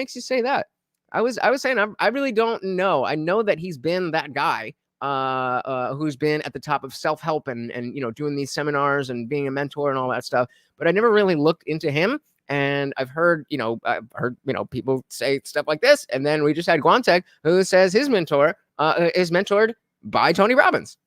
say that? I was saying, I really don't know. I know that he's been that guy who's been at the top of self-help and doing these seminars and being a mentor and all that stuff. But I never really looked into him. And I've heard people say stuff like this. And then we just had Guantek, who says his mentor is mentored by Tony Robbins.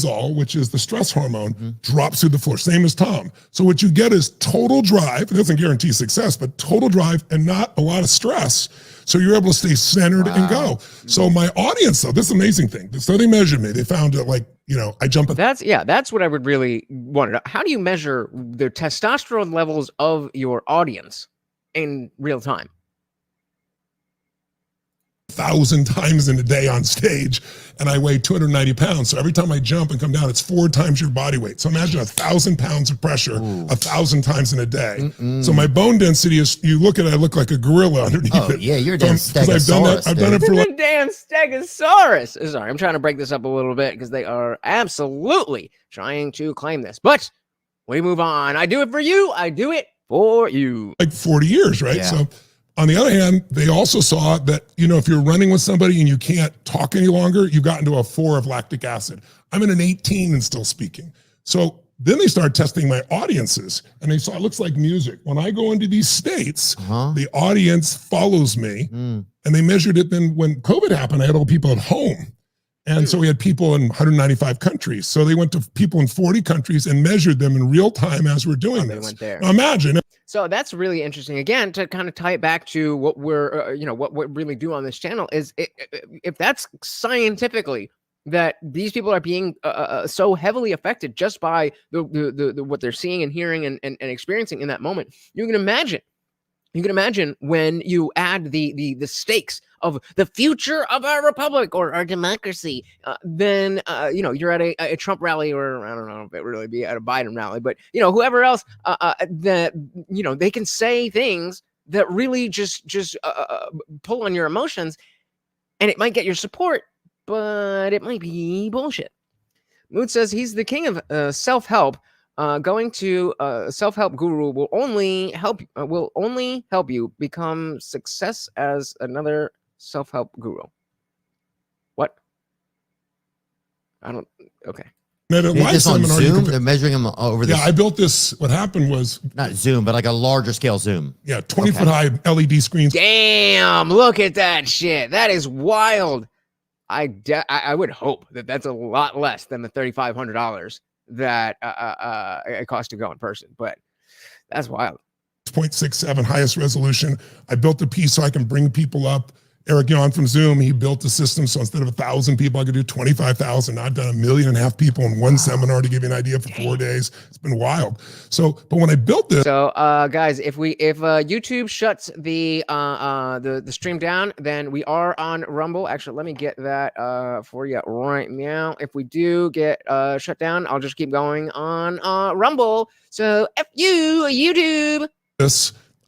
Which is the stress hormone, drops through the floor, same as Tom. So what you get is total drive. It doesn't guarantee success, but total drive and not a lot of stress. So you're able to stay centered and go. So my audience, though, this amazing thing. So they measured me. They found it I jump. That's what I would really want to know. How do you measure the testosterone levels of your audience in real time? 1,000 times in a day on stage, and I weigh 290 pounds. So every time I jump and come down, it's 4 times your body weight. So imagine 1,000 pounds of pressure 1,000 times in a day. So my bone density is, you look at it, I look like a gorilla underneath it. Yeah, you're a damn stegosaurus. I've done it for like damn stegosaurus. Sorry, I'm trying to break this up a little bit because they are absolutely trying to claim this. But we move on. I do it for you. I do it for you. Like 40 years, right? Yeah. So on the other hand, they also saw that, if you're running with somebody and you can't talk any longer, you've gotten to a 4 of lactic acid. I'm in an 18 and still speaking. So then they started testing my audiences and they saw it looks like music. When I go into these states, the audience follows me. And they measured it then when COVID happened, I had all people at home. And so we had people in 195 countries. So they went to people in 40 countries and measured them in real time as we're doing this. Went there. Now imagine. So that's really interesting. Again, to kind of tie it back to what we're, what we really do on this channel is if that's scientifically that these people are being so heavily affected just by the what they're seeing and hearing and experiencing in that moment, you can imagine when you add the stakes of the future of our republic or our democracy, then you're at a Trump rally, or I don't know if it really be at a Biden rally, but whoever else that they can say things that really just pull on your emotions, and it might get your support, but it might be bullshit. Mood says he's the king of self-help. Going to a self-help guru will only help you become success as another self-help guru. What? I don't. Okay. Just on Zoom, they're measuring them over this. Yeah, I built this. What happened was not Zoom, but like a larger scale Zoom. Yeah, 20-foot high LED screens. Damn! Look at that shit. That is wild. I would hope that that's a lot less than the $3,500 that it costs to go in person, but that's wild. 0.67 highest resolution. I built a piece so I can bring people up. Eric Yon from Zoom, he built a system so instead of 1,000 people, I could do 25,000. I've done 1.5 million people in one seminar to give you an idea for 4 days. It's been wild. So, but when I built this, so guys, if YouTube shuts the stream down, then we are on Rumble. Actually, let me get that for you right now. If we do get shut down, I'll just keep going on Rumble. So F you, YouTube.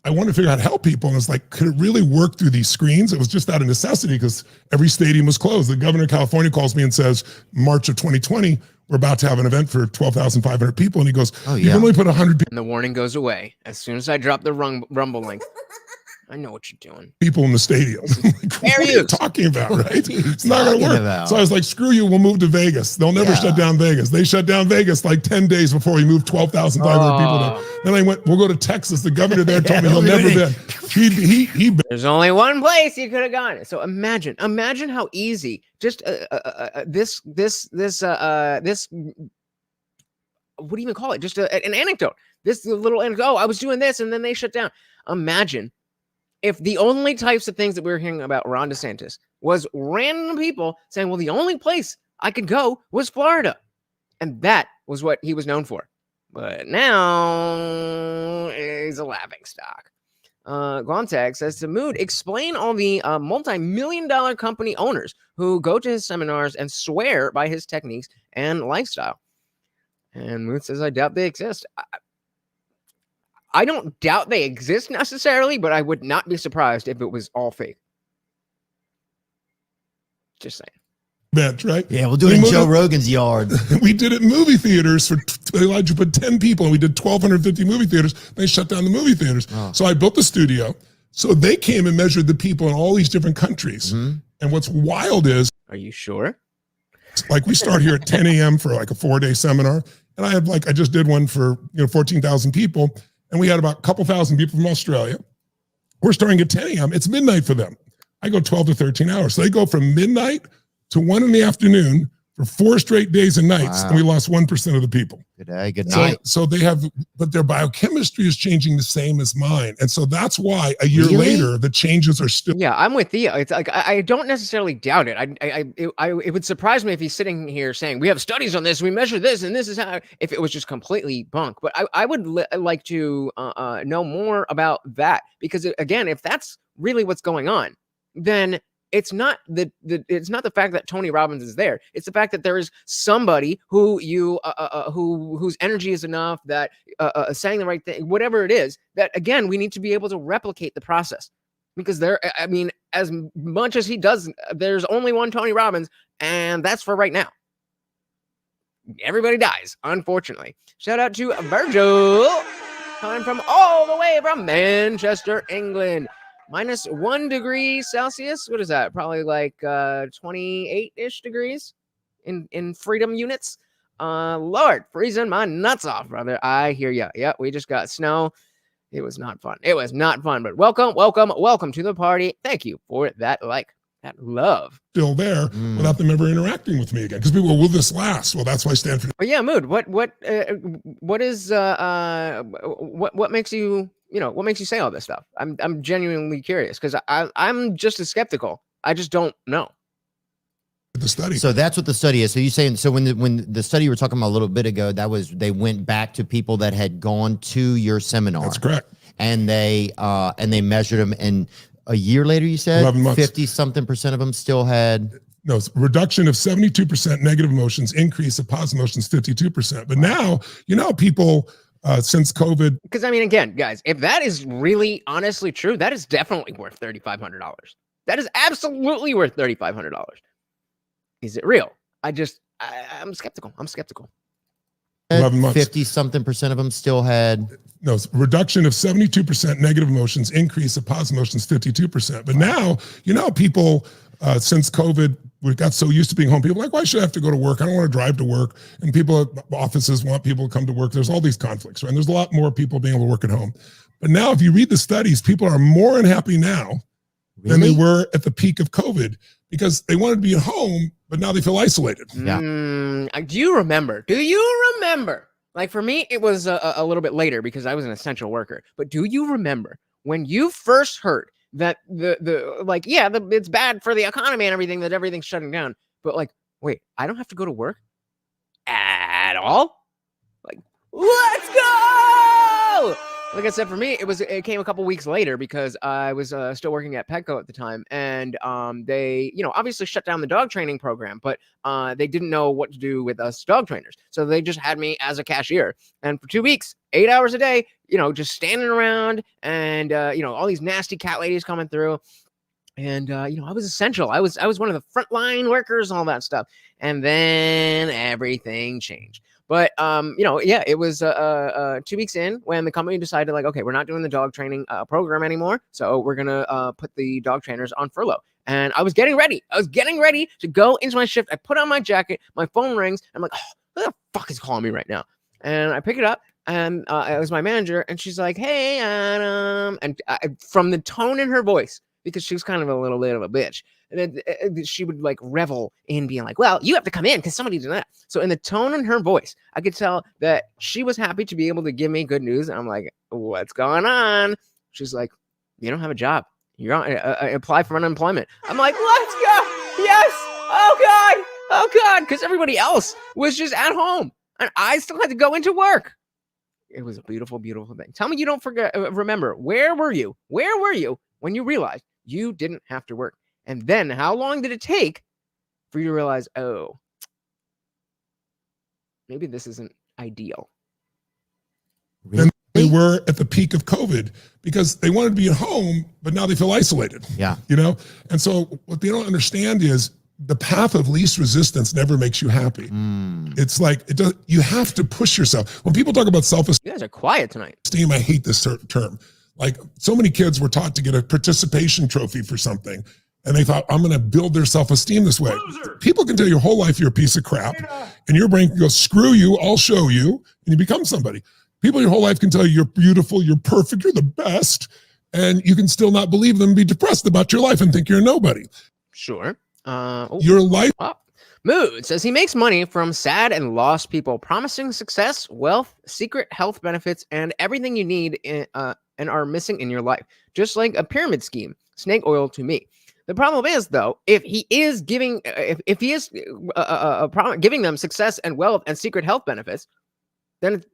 I wanted to figure out how to help people. And it's like, could it really work through these screens? It was just out of necessity because every stadium was closed. The governor of California calls me and says, March of 2020, we're about to have an event for 12,500 people. And he goes, you can only put 100 people. And the warning goes away as soon as I drop the Rumble link. I know what you're doing. People in the stadium. Like, what are you talking about, right? It's not going to work. So I was like, screw you, we'll move to Vegas. They'll never shut down Vegas. They shut down Vegas like 10 days before we moved 12,500 people there. Then I went, we'll go to Texas. The governor there told me he'll never been. There's only one place you could have gone. So imagine how easy just this what do you even call it? Just an anecdote. This little anecdote. Oh, I was doing this and then they shut down. Imagine if the only types of things that we were hearing about Ron DeSantis was random people saying, well, the only place I could go was Florida. And that was what he was known for. But now he's a laughingstock. Guantag says to Mood, explain all the multi-million-dollar company owners who go to his seminars and swear by his techniques and lifestyle. And Mood says, I doubt they exist. I don't doubt they exist necessarily, but I would not be surprised if it was all fake. Just saying. event, right? Yeah, we'll do it in Joe Rogan's yard. We did it in movie theaters they allowed you to put 10 people, and we did 1,250 movie theaters. They shut down the movie theaters. Oh. So I built the studio. So they came and measured the people in all these different countries. And what's wild is, Are you sure? like, we start here at 10 a.m. for like a 4-day seminar. And I just did one for 14,000 people. And we had about a couple thousand people from Australia. We're starting at 10 a.m. It's midnight for them. I go 12 to 13 hours. So they go from midnight to 1 in the afternoon for 4 straight days and nights. Wow. And we lost 1% of the people. Good day, good night. So they have, but their biochemistry is changing the same as mine. And so that's why a year Really? later, the changes are still. Yeah, I'm with Theo. It's like I don't necessarily doubt it. It would surprise me if he's sitting here saying we have studies on this, we measure this, and this is how. If it was just completely bunk, but I would like to know more about that, because again, if that's really what's going on, then it's not it's not the fact that Tony Robbins is there. It's the fact that there is somebody who whose energy is enough, that saying the right thing, whatever it is, that again, we need to be able to replicate the process, because I mean, as much as he does, there's only one Tony Robbins, and that's for right now. Everybody dies, unfortunately. Shout out to Virgil, coming from all the way from Manchester, England. -1 degree Celsius. What is that? Probably like 28-ish degrees in freedom units. Lord, freezing my nuts off, brother. I hear ya. Yeah, we just got snow. It was not fun. It was not fun, but welcome to the party. Thank you for that that love. Still there without them ever interacting with me again. Because people, will this last? Well, that's why Stanford. But yeah, Mood, what is what makes you, what makes you say all this stuff? I'm genuinely curious, because I'm just as skeptical. I just don't know. The study. So that's what the study is. So you're saying, so when the study you were talking about a little bit ago, that was, they went back to people that had gone to your seminar. That's correct. And they measured them, and a year later, you said 11 months. 50-something% of them still had. No, reduction of 72% negative emotions, increase of positive emotions 52%. But now, people since COVID. Because I mean, again, guys, if that is really honestly true, that is definitely worth $3,500. That is absolutely worth $3,500. Is it real? I'm skeptical. 11 months. 50-something% of them still had. No, reduction of 72% negative emotions, increase of positive emotions 52%. But now, people since COVID, we got so used to being home. People are like, why should I have to go to work? I don't want to drive to work. And people at offices want people to come to work. There's all these conflicts, right? And there's a lot more people being able to work at home. But now, if you read the studies, people are more unhappy now than they were at the peak of COVID, because they wanted to be at home, but now they feel isolated. Yeah. Do you remember? Like, for me, it was a little bit later, because I was an essential worker. But do you remember when you first heard that it's bad for the economy and everything, that everything's shutting down? But like, wait, I don't have to go to work at all? Like, let's go! Like I said, for me, it came a couple weeks later, because I was still working at Petco at the time, and they, obviously shut down the dog training program, but they didn't know what to do with us dog trainers, so they just had me as a cashier. And for 2 weeks, 8 hours a day, just standing around, and all these nasty cat ladies coming through. And I was essential. I was one of the frontline workers, all that stuff. And then everything changed. But it was 2 weeks in when the company decided, like, okay, we're not doing the dog training program anymore, so we're gonna put the dog trainers on furlough. And I was getting ready. To go into my shift. I put on my jacket. My phone rings. I'm like, oh, who the fuck is calling me right now? And I pick it up, and it was my manager. And she's like, hey, Adam. And from the tone in her voice, because she was kind of a little bit of a bitch, and then she would like revel in being like, well, you have to come in because somebody did that. So in the tone in her voice, I could tell that she was happy to be able to give me good news. And I'm like, what's going on? She's like, you don't have a job. You're on apply for unemployment. I'm like, let's go. Yes. Oh God. Because everybody else was just at home, and I still had to go into work. It was a beautiful, beautiful thing. Tell me you don't remember. Where were you when you realized you didn't have to work? And then how long did it take for you to realize, oh, maybe this isn't ideal? And they were at the peak of COVID, because they wanted to be at home, but now they feel isolated. Yeah. And so what they don't understand is, the path of least resistance never makes you happy. It's like, you have to push yourself. When people talk about self-esteem, You guys are quiet tonight. I hate this term. Like, so many kids were taught to get a participation trophy for something, and they thought, I'm going to build their self-esteem this way. People can tell you your whole life you're a piece of crap, and your brain can go, screw you, I'll show you, and you become somebody. People your whole life can tell you you're beautiful, you're perfect, you're the best, and you can still not believe them, be depressed about your life and think you're nobody. Sure. Your life. Mood says he makes money from sad and lost people, promising success, wealth, secret health benefits, and everything you need and are missing in your life. Just like a pyramid scheme, snake oil to me. The problem is, though, if he is giving, giving them success and wealth and secret health benefits, then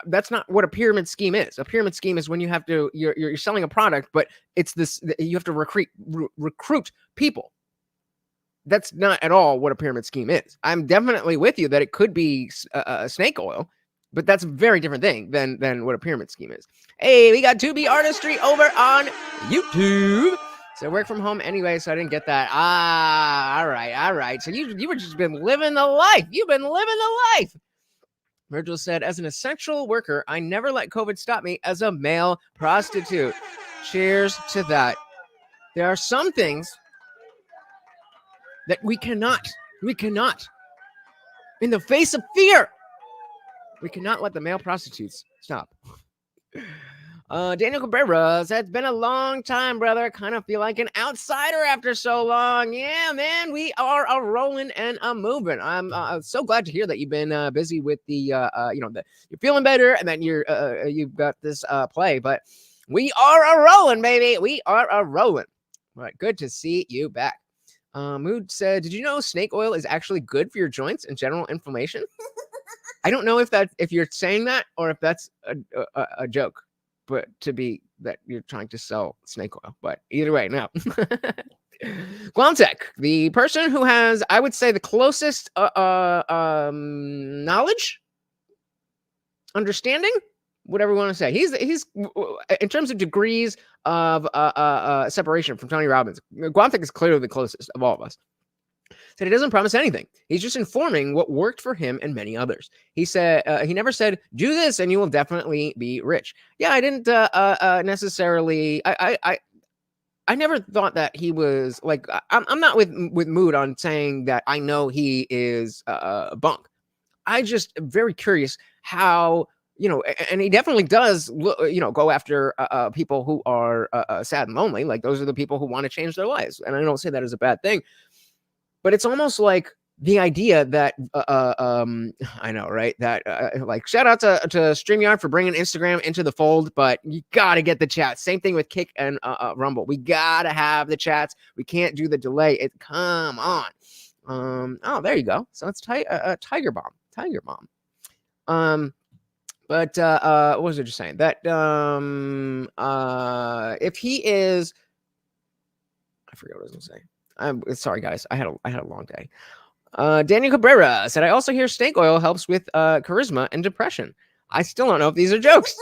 that's not what a pyramid scheme is. A pyramid scheme is when you have to, you're selling a product, but it's this, you have to recruit people. That's not at all what a pyramid scheme is. I'm definitely with you that it could be snake oil, but that's a very different thing than what a pyramid scheme is. Hey, we got 2B Artistry over on YouTube. So work from home anyway, so I didn't get that. All right. So you were just been living the life. You've been living the life. Virgil said, as an essential worker, I never let COVID stop me as a male prostitute. Cheers to that. There are some things that we cannot, in the face of fear, we cannot let the male prostitutes stop. Daniel Cabrera said, it's been a long time, brother. Kind of feel like an outsider after so long. Yeah, man, we are a rolling and a moving. I'm so glad to hear that you've been busy with the, you're feeling better and that you've got this play. But we are a rolling, baby. We are a rolling. All right, good to see you back. Mood said, did you know snake oil is actually good for your joints and general inflammation? I don't know if you're saying that or if that's a joke, but to be that you're trying to sell snake oil. But either way, no. Guamtech, the person who has, I would say, the closest knowledge, understanding, whatever you want to say. He's in terms of degrees of separation from Tony Robbins. Guamtech is clearly the closest of all of us. Said he doesn't promise anything. He's just informing what worked for him and many others. He said he never said, do this and you will definitely be rich. Yeah, I didn't necessarily. I never thought that he was like. I'm not with Mood on saying that I know he is bunk. I just am very curious how. And he definitely does, go after people who are sad and lonely. Like those are the people who want to change their lives. And I don't say that as a bad thing, but it's almost like the idea that, I know, right? That like shout out to StreamYard for bringing Instagram into the fold, but you got to get the chat. Same thing with Kick and Rumble. We got to have the chats. We can't do the delay. Come on. Oh, there you go. So it's Tiger Bomb. But what was I just saying? That if he is, I forget what I was gonna say. I'm sorry, guys. I had a long day. Daniel Cabrera said, I also hear snake oil helps with charisma and depression. I still don't know if these are jokes.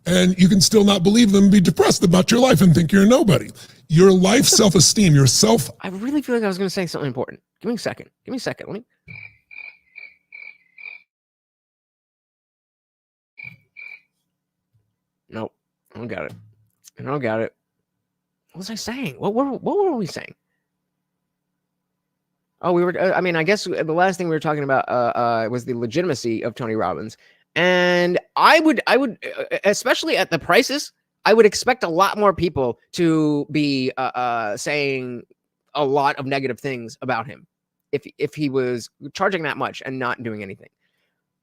And you can still not believe them, be depressed about your life and think you're nobody. Your life self-esteem, yourself. I really feel like I was going to say something important. Give me a second. Let me. Nope. I don't got it. What was I saying? What were we saying? Oh, we were, I guess the last thing we were talking about was the legitimacy of Tony Robbins. And I would, especially at the prices, I would expect a lot more people to be saying a lot of negative things about him if he was charging that much and not doing anything.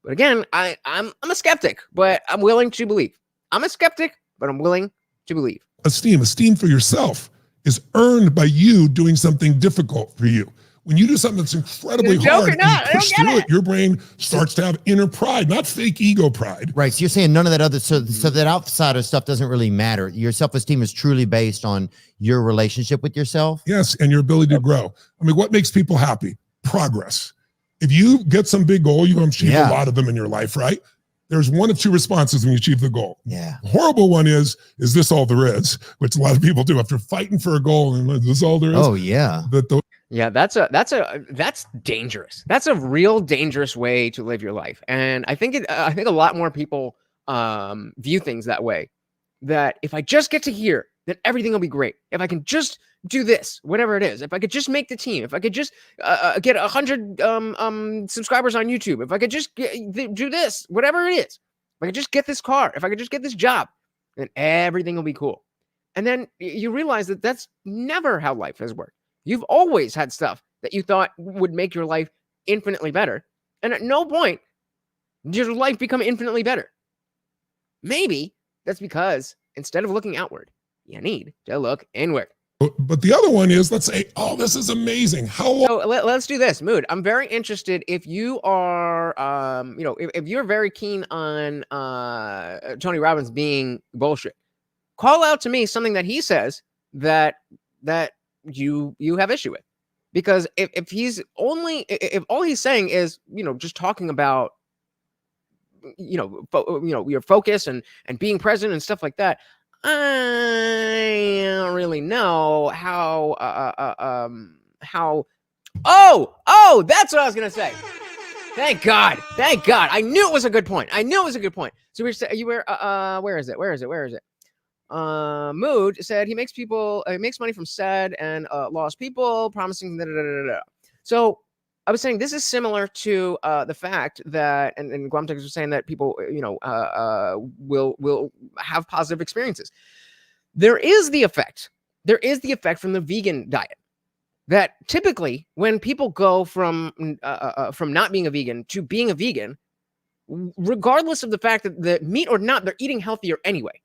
But again, I'm a skeptic, but I'm willing to believe. I'm a skeptic, but I'm willing to believe. Esteem for yourself is earned by you doing something difficult for you. When you do something that's incredibly hard and you push through it, your brain starts to have inner pride, not fake ego pride. Right. So you're saying none of that other, so that outsider stuff doesn't really matter. Your self-esteem is truly based on your relationship with yourself. Yes. And your ability to grow. I mean, what makes people happy? Progress. If you get some big goal, you achieve a lot of them in your life, right? there's one of two responses when you achieve the goal. Yeah. The horrible one is this all there is? Which a lot of people do after fighting for a goal. And is this all there is? Oh yeah. Yeah, that's dangerous. That's a real dangerous way to live your life. And I think a lot more people view things that way. That if I just get to here, then everything will be great. If I can just do this, whatever it is, if I could just make the team, if I could just get 100 subscribers on YouTube, if I could just do this, whatever it is, if I could just get this car, if I could just get this job, then everything will be cool. And then you realize that that's never how life has worked. You've always had stuff that you thought would make your life infinitely better. And at no point did your life become infinitely better. Maybe that's because instead of looking outward, you need to look inward. But the other one is, let's say, oh, this is amazing. How long? So let's do this, Mood. I'm very interested if you are, if you're very keen on Tony Robbins being bullshit. Call out to me something that he says that you have issue with, because if all he's saying is just talking about your focus and being present and stuff like that, I don't really know how that's what I was gonna say. Thank God. I knew it was a good point. So where is it? Mood said he makes money from sad and lost people, promising da. So I was saying this is similar to the fact that, and Guamtex was saying that people, will have positive experiences. There is the effect from the vegan diet that typically when people go from not being a vegan to being a vegan, regardless of the fact that the meat or not, they're eating healthier anyway,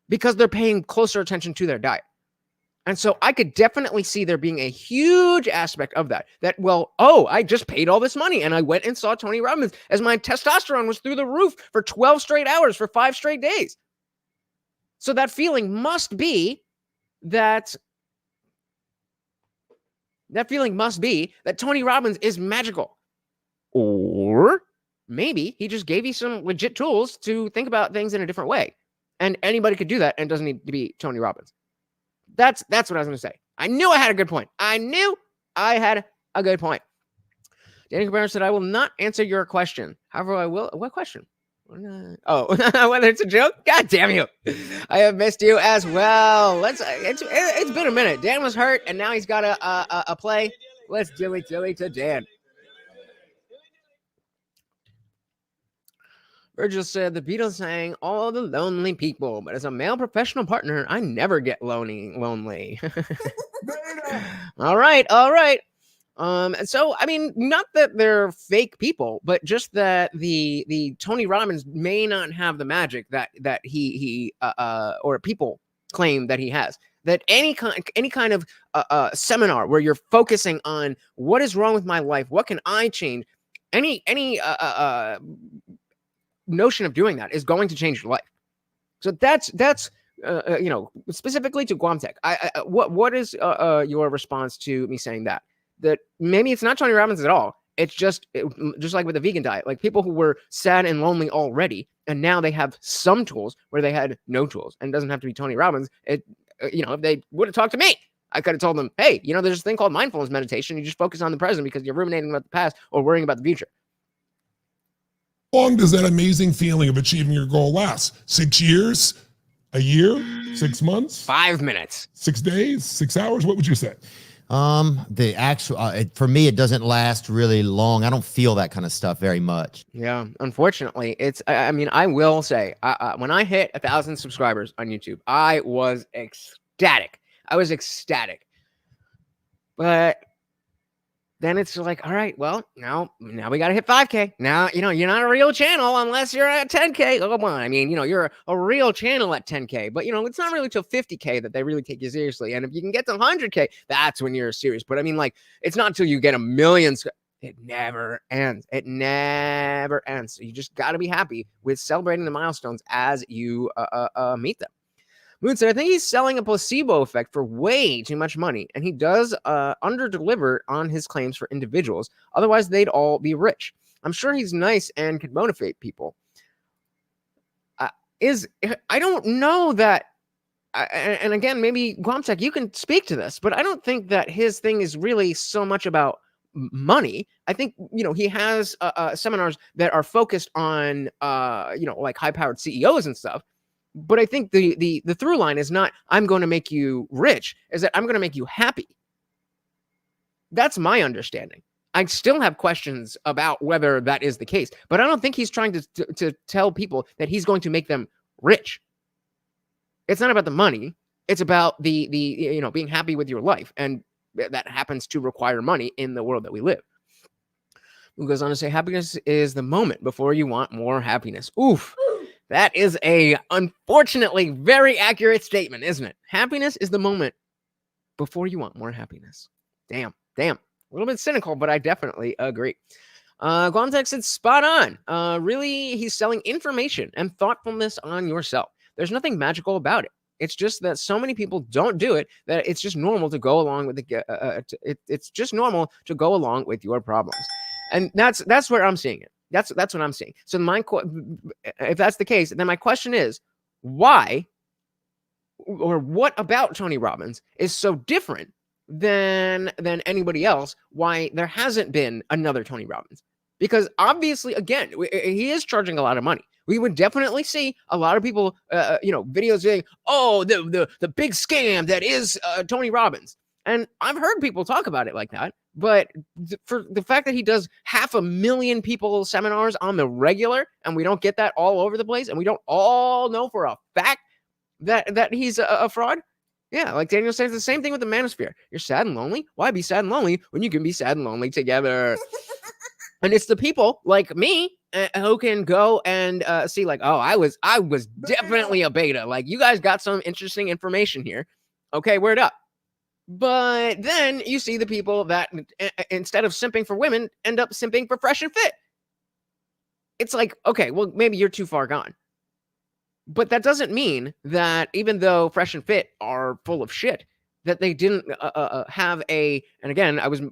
because they're paying closer attention to their diet. And so I could definitely see there being a huge aspect of that, I just paid all this money and I went and saw Tony Robbins as my testosterone was through the roof for 12 straight hours for 5 straight days. So that feeling must be that Tony Robbins is magical. Or maybe he just gave you some legit tools to think about things in a different way. And anybody could do that, and it doesn't need to be Tony Robbins. That's what I was going to say. I knew I had a good point. Danny Cabrera said, I will not answer your question. However, I will. What question? Whether it's a joke? God damn you. I have missed you as well. It's been a minute. Dan was hurt, and now he's got a play. Let's dilly to Dan. Virgil said, the Beatles sang all the lonely people, but as a male professional partner, I never get lonely. All right. And so, I mean, not that they're fake people, but just that the Tony Robbins may not have the magic that he or people claim that he has. That any kind of seminar where you're focusing on what is wrong with my life, what can I change, any notion of doing that is going to change your life. So that's specifically to Guamtech. What is your response to me saying that maybe it's not Tony Robbins at all? It's just like with the vegan diet, like people who were sad and lonely already, and now they have some tools where they had no tools, and it doesn't have to be Tony Robbins. If they would have talked to me, I could have told them, hey, there's this thing called mindfulness meditation. You just focus on the present because you're ruminating about the past or worrying about the future. How long does that amazing feeling of achieving your goal last? 6 years? A year? 6 months? 5 minutes? 6 days? 6 hours? What would you say? The actual, for me, it doesn't last really long. I don't feel that kind of stuff very much. Yeah, unfortunately, I will say, when I hit 1,000 subscribers on YouTube, I was ecstatic. But then it's like, all right, well, now we got to hit 5K. Now, you're not a real channel unless you're at 10K. Oh, come on. I mean, you're a real channel at 10K, but, it's not really till 50K that they really take you seriously. And if you can get to 100K, that's when you're serious. But I mean, like, it's not until you get 1 million. It never ends. So you just got to be happy with celebrating the milestones as you meet them. Moon said, I think he's selling a placebo effect for way too much money, and he does under-deliver on his claims for individuals. Otherwise, they'd all be rich. I'm sure he's nice and could motivate people. is I don't know that. And again, maybe Guamsek, you can speak to this, but I don't think that his thing is really so much about money. I think, he has seminars that are focused on, like high-powered CEOs and stuff. But I think the through line is not, I'm going to make you rich, is that I'm going to make you happy. That's my understanding. I still have questions about whether that is the case, but I don't think he's trying to tell people that he's going to make them rich. It's not about the money. It's about the being happy with your life. And that happens to require money in the world that we live. Who goes on to say, happiness is the moment before you want more happiness. Oof. That is a, unfortunately, very accurate statement, isn't it? Happiness is the moment before you want more happiness. Damn. A little bit cynical, but I definitely agree. Guamtek said, spot on. Really, he's selling information and thoughtfulness on yourself. There's nothing magical about it. It's just that so many people don't do it that it's just normal to go along with it's just normal to go along with your problems, and that's where I'm seeing it. That's what I'm seeing. So if that's the case, then my question is, why or what about Tony Robbins is so different than anybody else? Why there hasn't been another Tony Robbins? Because obviously, again, he is charging a lot of money. We would definitely see a lot of people, videos saying, "Oh, the big scam that is Tony Robbins." And I've heard people talk about it like that. But for the fact that he does 500,000 people seminars on the regular, and we don't get that all over the place, and we don't all know for a fact that he's a fraud. Yeah, like Daniel says, the same thing with the manosphere. You're sad and lonely. Why be sad and lonely when you can be sad and lonely together? And it's the people like me who can go and see, like, oh, I was definitely a beta. Like, you guys got some interesting information here. Okay, word up. But then you see the people that instead of simping for women end up simping for Fresh and Fit. It's like, okay, well, maybe you're too far gone. But that doesn't mean that even though Fresh and Fit are full of shit, that they didn't have and again, I was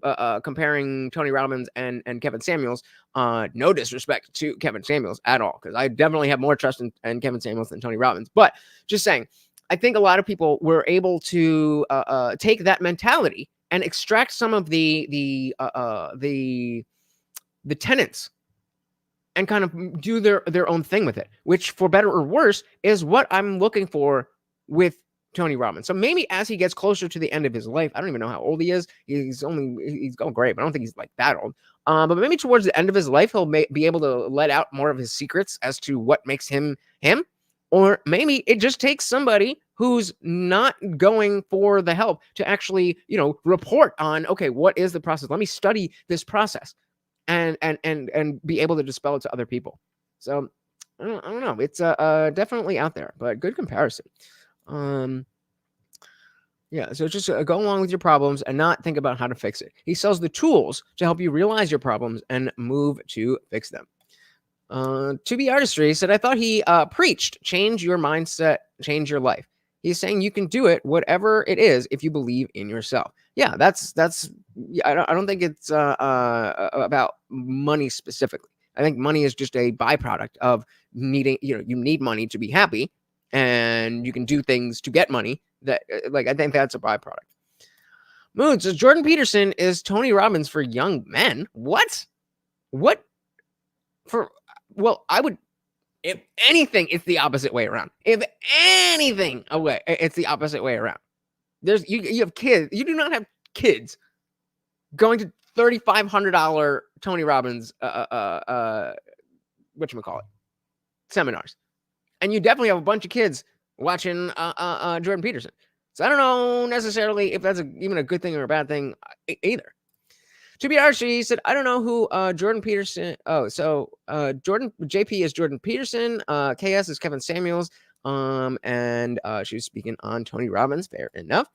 comparing Tony Robbins and Kevin Samuels. No disrespect to Kevin Samuels at all, because I definitely have more trust in Kevin Samuels than Tony Robbins. But just saying, I think a lot of people were able to take that mentality and extract some of the tenets and kind of do their own thing with it, which, for better or worse, is what I'm looking for with Tony Robbins. So maybe as he gets closer to the end of his life, I don't even know how old he is. He's going great, but I don't think he's like that old. But maybe towards the end of his life, he'll be able to let out more of his secrets as to what makes him him. Or maybe it just takes somebody who's not going for the help to actually, report on, okay, what is the process? Let me study this process and be able to dispel it to other people. So I don't know. It's definitely out there, but good comparison. Yeah, so just go along with your problems and not think about how to fix it. He sells the tools to help you realize your problems and move to fix them. To Be Artistry said, I thought he preached, change your mindset, change your life. He's saying you can do it, whatever it is, if you believe in yourself. Yeah, that's. I don't think it's about money specifically. I think money is just a byproduct of needing. You need money to be happy, and you can do things to get money. That, I think that's a byproduct. Moon says Jordan Peterson is Tony Robbins for young men. What? Well, I would. If anything, it's the opposite way around. If anything, it's the opposite way around. You have kids. You do not have kids going to $3,500 Tony Robbins whatchamacallit, seminars, and you definitely have a bunch of kids watching Jordan Peterson. So I don't know necessarily if that's even a good thing or a bad thing either. To Be Archie said, I don't know who Jordan Peterson. Oh, so Jordan JP is Jordan Peterson. KS is Kevin Samuels. And she was speaking on Tony Robbins. Fair enough.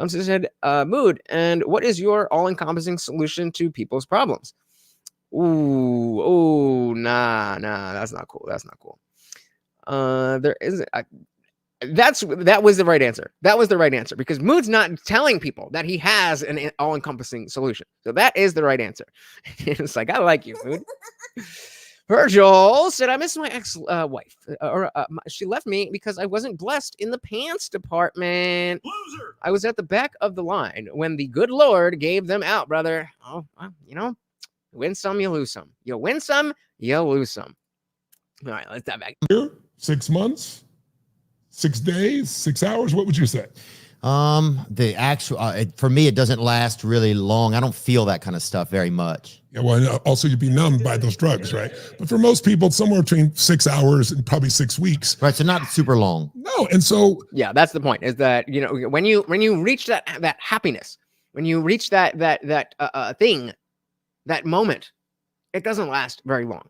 She said, mood. And what is your all-encompassing solution to people's problems? Nah. That's not cool. There isn't. That was the right answer. That was the right answer, because Mood's not telling people that he has an all-encompassing solution. So that is the right answer. It's like, I like you, Mood. Virgil said, I miss my ex-wife. She left me because I wasn't blessed in the pants department. Loser. I was at the back of the line when the good Lord gave them out, brother. Oh, well, you know, win some, you lose some. You win some, you lose some. All right, let's dive back. 6 months, 6 days, 6 hours? What would you say? The actual, for me, it doesn't last really long. I don't feel that kind of stuff very much. Yeah, well, also you'd be numbed by those drugs, right? But for most people, it's somewhere between 6 hours and probably 6 weeks. Right. So not super long. No, and so Yeah, that's the point. Is that, you know, when you reach that happiness, when you reach that thing, that moment, it doesn't last very long.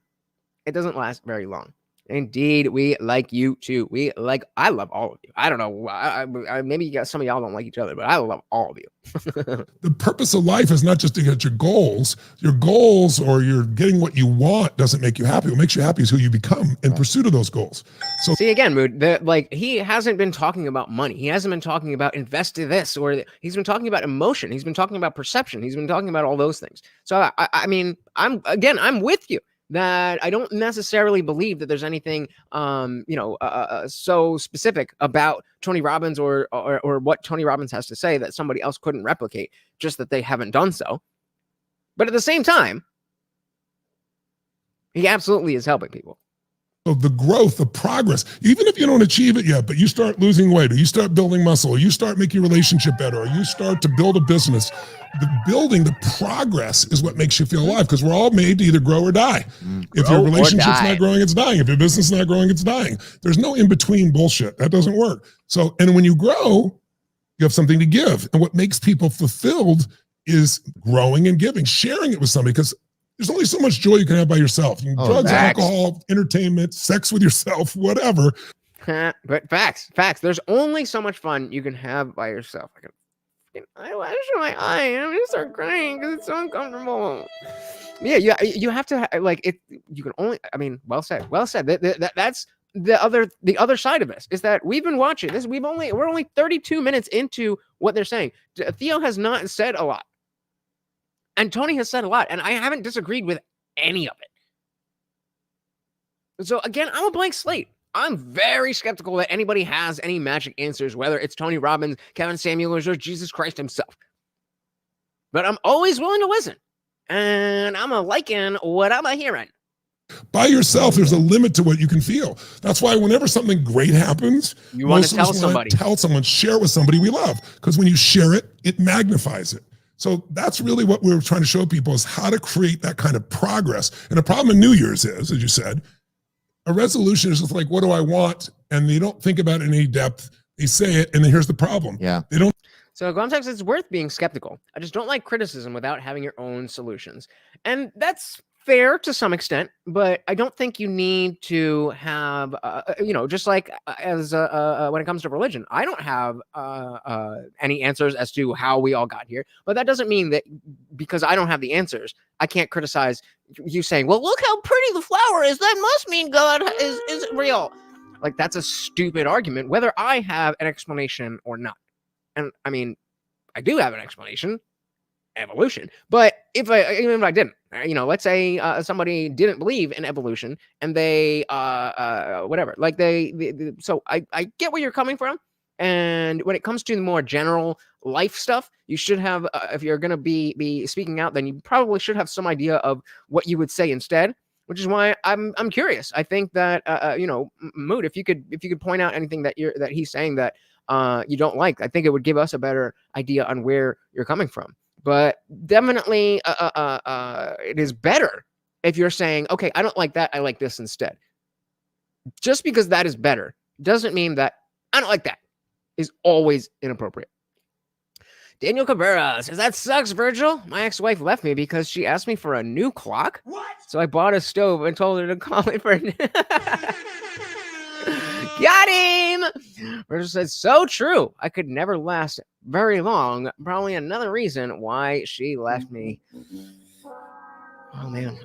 It doesn't last very long. Indeed, we like you too. I love all of you. I don't know. Maybe some of y'all don't like each other, but I love all of you. the purpose of life is not just to get your goals. Your goals or you're getting what you want doesn't make you happy. What makes you happy is who you become in pursuit of those goals. So see, again, Mood, he hasn't been talking about money. He hasn't been talking about invest in this, or he's been talking about emotion. He's been talking about perception. He's been talking about all those things. So I mean, I'm with you. That I don't necessarily believe that there's anything, so specific about Tony Robbins or what Tony Robbins has to say that somebody else couldn't replicate, just that they haven't done so. But at the same time, he absolutely is helping people. So the growth, the progress, even if you don't achieve it yet, but you start losing weight, or you start building muscle, or you start making your relationship better, or you start to build a business, the progress is what makes you feel alive, because we're all made to either grow or die. If your relationship's not growing, it's dying. If your business is not growing, it's dying. There's no in-between bullshit. That doesn't work. So, and when you grow, you have something to give. And what makes people fulfilled is growing and giving, sharing it with somebody, because there's only so much joy you can have by yourself. Drugs, alcohol, entertainment, sex with yourself, whatever. But facts. There's only so much fun you can have by yourself. I lash my eye. I'm gonna start crying because it's so uncomfortable. Yeah, you have to like it. You can only. I mean, well said. That's the other side of this is that we've been watching this. We're only 32 minutes into what they're saying. Theo has not said a lot. And Tony has said a lot, and I haven't disagreed with any of it. So again, I'm a blank slate. I'm very skeptical that anybody has any magic answers, whether it's Tony Robbins, Kevin Samuels, or Jesus Christ himself. But I'm always willing to listen. And I'm liking what I'm hearing. By yourself, there's a limit to what you can feel. That's why whenever something great happens, you want to tell somebody. Tell someone, share it with somebody we love. Because when you share it, it magnifies it. So that's really what we're trying to show people is how to create that kind of progress. And the problem in New Year's is, as you said, a resolution is just like, what do I want? And they don't think about it in any depth. They say it, and then here's the problem. Yeah. They don't. So Gonzaga, it's worth being skeptical. I just don't like criticism without having your own solutions. And that's fair to some extent, but I don't think you need to have, just like as when it comes to religion, I don't have any answers as to how we all got here. But that doesn't mean that because I don't have the answers, I can't criticize you saying, well, look how pretty the flower is. That must mean God is real. Like, that's a stupid argument, whether I have an explanation or not. And I mean, I do have an explanation. Evolution, but even if I didn't, let's say somebody didn't believe in evolution and they whatever, like so I get where you're coming from. And when it comes to the more general life stuff, you should have if you're going to be speaking out, then you probably should have some idea of what you would say instead, which is why I'm curious. I think that Mood, if you could point out anything that he's saying that you don't like, I think it would give us a better idea on where you're coming from. But definitely, it is better if you're saying, okay, I don't like that. I like this instead. Just because that is better doesn't mean that I don't like that is always inappropriate. Daniel Cabrera says, that sucks, Virgil. My ex-wife left me because she asked me for a new clock. What? So I bought a stove and told her to call it for Got him! Virgil says, so true. I could never last very long. Probably another reason why she left me. Oh, man.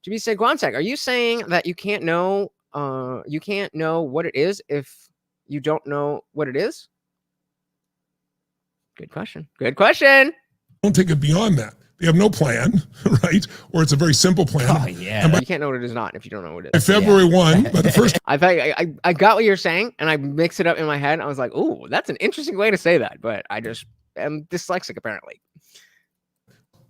GB said, Guantek, are you saying that you can't know what it is if you don't know what it is? Good question. Don't take it beyond that. They have no plan, right? Or it's a very simple plan. Oh, yeah. And by You can't know what it is not if you don't know what it is. February 1, by the first, I got what you're saying, and I mixed it up in my head. I was like, "Ooh, that's an interesting way to say that," but I just am dyslexic apparently.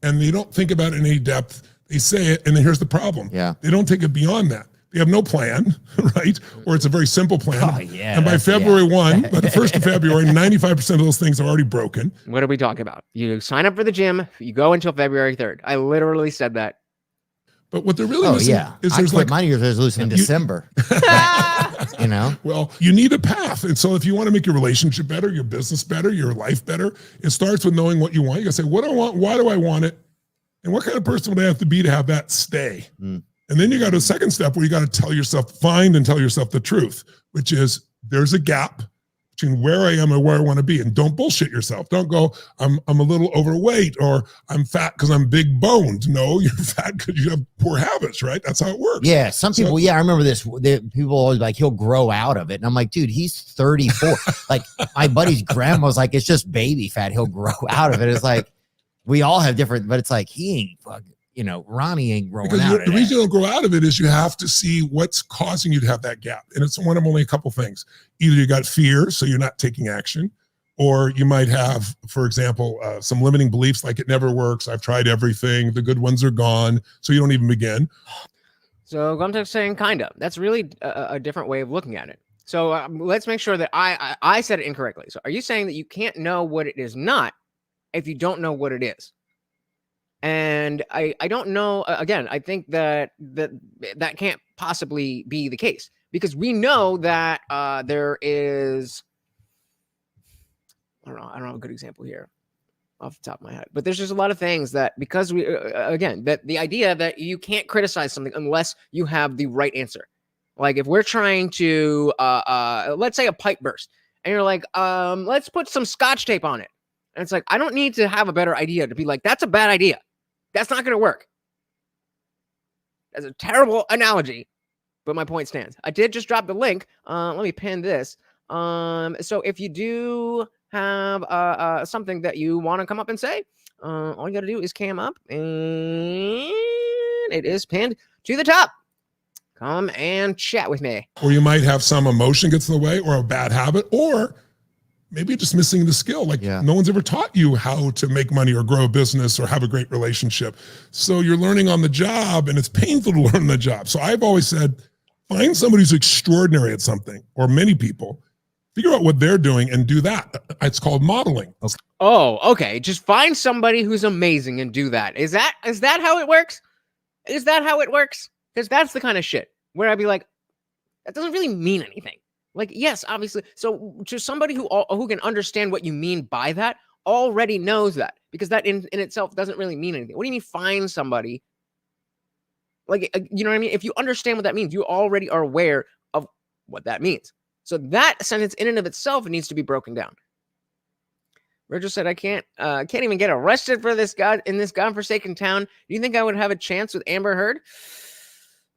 and they don't think about it in any depth. They say it, and then here's the problem. Yeah. They don't take it beyond that. They have no plan, right? Or it's a very simple plan. Oh, yeah. And by February 1, by the 1st of February, 95% of those things are already broken. What are we talking about? You sign up for the gym, you go until February 3rd. I literally said that. But what they're really Oh, missing yeah. is I there's quit like, my New Year's resolution in December. You know? well, you need a path. And so if you want to make your relationship better, your business better, your life better, it starts with knowing what you want. You gotta say, what do I want? Why do I want it? And what kind of person would I have to be to have that stay? Mm. And then you got a second step where you got to tell yourself, find and tell yourself the truth, which is there's a gap between where I am and where I want to be. And don't bullshit yourself. Don't go, I'm a little overweight, or I'm fat because I'm big boned. No, you're fat because you have poor habits, right? That's how it works. Yeah, some people, I remember this. People always like, he'll grow out of it. And I'm like, dude, he's 34. Like, my buddy's grandma was like, it's just baby fat. He'll grow out of it. It's like, we all have different, but it's like, he ain't fucking, you know, Ronnie ain't growing out of it. The reason you don't grow out of it is you have to see what's causing you to have that gap. And it's one of only a couple things. Either you got fear, so you're not taking action, or you might have, for example, some limiting beliefs like it never works. I've tried everything. The good ones are gone. So you don't even begin. So I'm saying kind of. That's really a different way of looking at it. So let's make sure that I said it incorrectly. So are you saying that you can't know what it is not if you don't know what it is? And I don't know. Again, I think that can't possibly be the case, because we know that there is. I don't know a good example here off the top of my head, but there's just a lot of things that, because we again, that the idea that you can't criticize something unless you have the right answer. Like if we're trying to let's say a pipe burst, and you're like, let's put some scotch tape on it, and it's like, I don't need to have a better idea to be like, that's a bad idea. That's not going to work. That's a terrible analogy, but my point stands. I did just drop the link. Let me pin this. So if you do have something that you want to come up and say, all you got to do is cam up, and it is pinned to the top. Come and chat with me. Or you might have some emotion gets in the way, or a bad habit, or maybe just missing the skill. Like no one's ever taught you how to make money or grow a business or have a great relationship. So you're learning on the job, and it's painful to learn on the job. So I've always said, find somebody who's extraordinary at something, or many people, figure out what they're doing and do that. It's called modeling. Oh, okay. Just find somebody who's amazing and do that. Is that how it works? Is that how it works? Because that's the kind of shit where I'd be like, that doesn't really mean anything. Like, yes, obviously. So to somebody who can understand what you mean by that already knows that, because that in itself doesn't really mean anything. What do you mean find somebody? Like, you know what I mean? If you understand what that means, you already are aware of what that means. So that sentence in and of itself needs to be broken down. Virgil said, I can't even get arrested for this in this godforsaken town. Do you think I would have a chance with Amber Heard?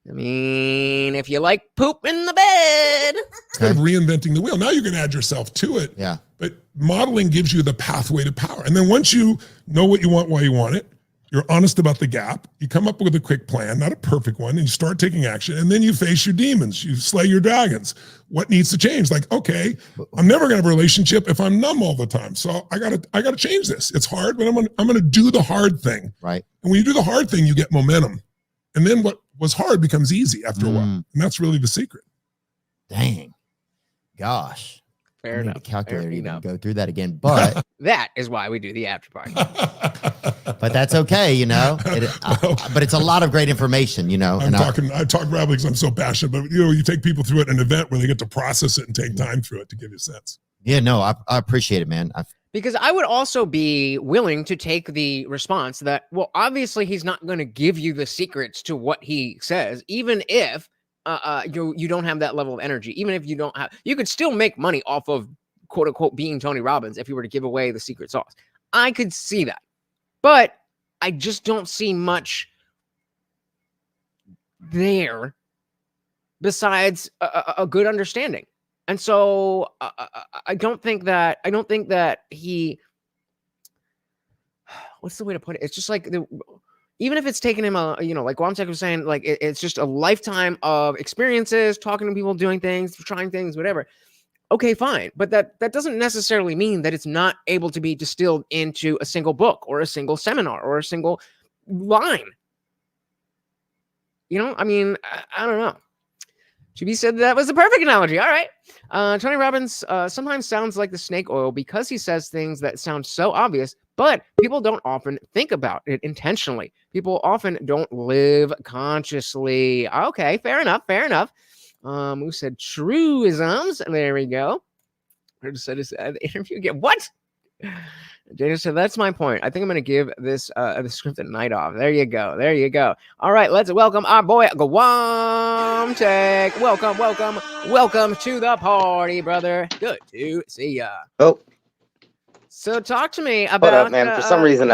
I mean, if you like poop in the bed. Instead of reinventing the wheel, now you can add yourself to it. Yeah. But modeling gives you the pathway to power. And then once you know what you want, why you want it, you're honest about the gap, you come up with a quick plan, not a perfect one, and you start taking action, and then you face your demons, you slay your dragons. What needs to change? Like, okay, I'm never gonna have a relationship if I'm numb all the time. So I gotta change this. It's hard, but I'm gonna do the hard thing. Right. And when you do the hard thing, you get momentum. And then what was hard becomes easy after a while. And that's really the secret. Dang. Gosh. Fair enough. The calculator even go through that again, but that is why we do the after party. But that's okay, you know. But it's a lot of great information, you know. I talk rapidly because I'm so passionate, but you know, you take people through it in an event where they get to process it and take time through it to give you a sense. Yeah, no, I appreciate it, man. Because I would also be willing to take the response that, well, obviously he's not going to give you the secrets to what he says, even if you don't have that level of energy. Even if you don't have, you could still make money off of quote unquote being Tony Robbins if you were to give away the secret sauce. I could see that, but I just don't see much there besides a good understanding. And so I don't think that he, what's the way to put it? It's just like even if it's taken him a, like Wamtek was saying, like it's just a lifetime of experiences, talking to people, doing things, trying things, whatever. Okay, fine. But that doesn't necessarily mean that it's not able to be distilled into a single book or a single seminar or a single line. I mean, I don't know. GB said that was the perfect analogy. All right. Tony Robbins sometimes sounds like the snake oil because he says things that sound so obvious, but people don't often think about it intentionally. People often don't live consciously. Okay, fair enough. Fair enough. Who said truisms? There we go. I just said the interview again. What? Jada said, that's my point. I think I'm going to give this the script a night off. There you go. There you go. All right, let's welcome our boy, Wamtek. Welcome to the party, brother. Good to see ya. Oh. So talk to me about... Hold up, man. For some reason,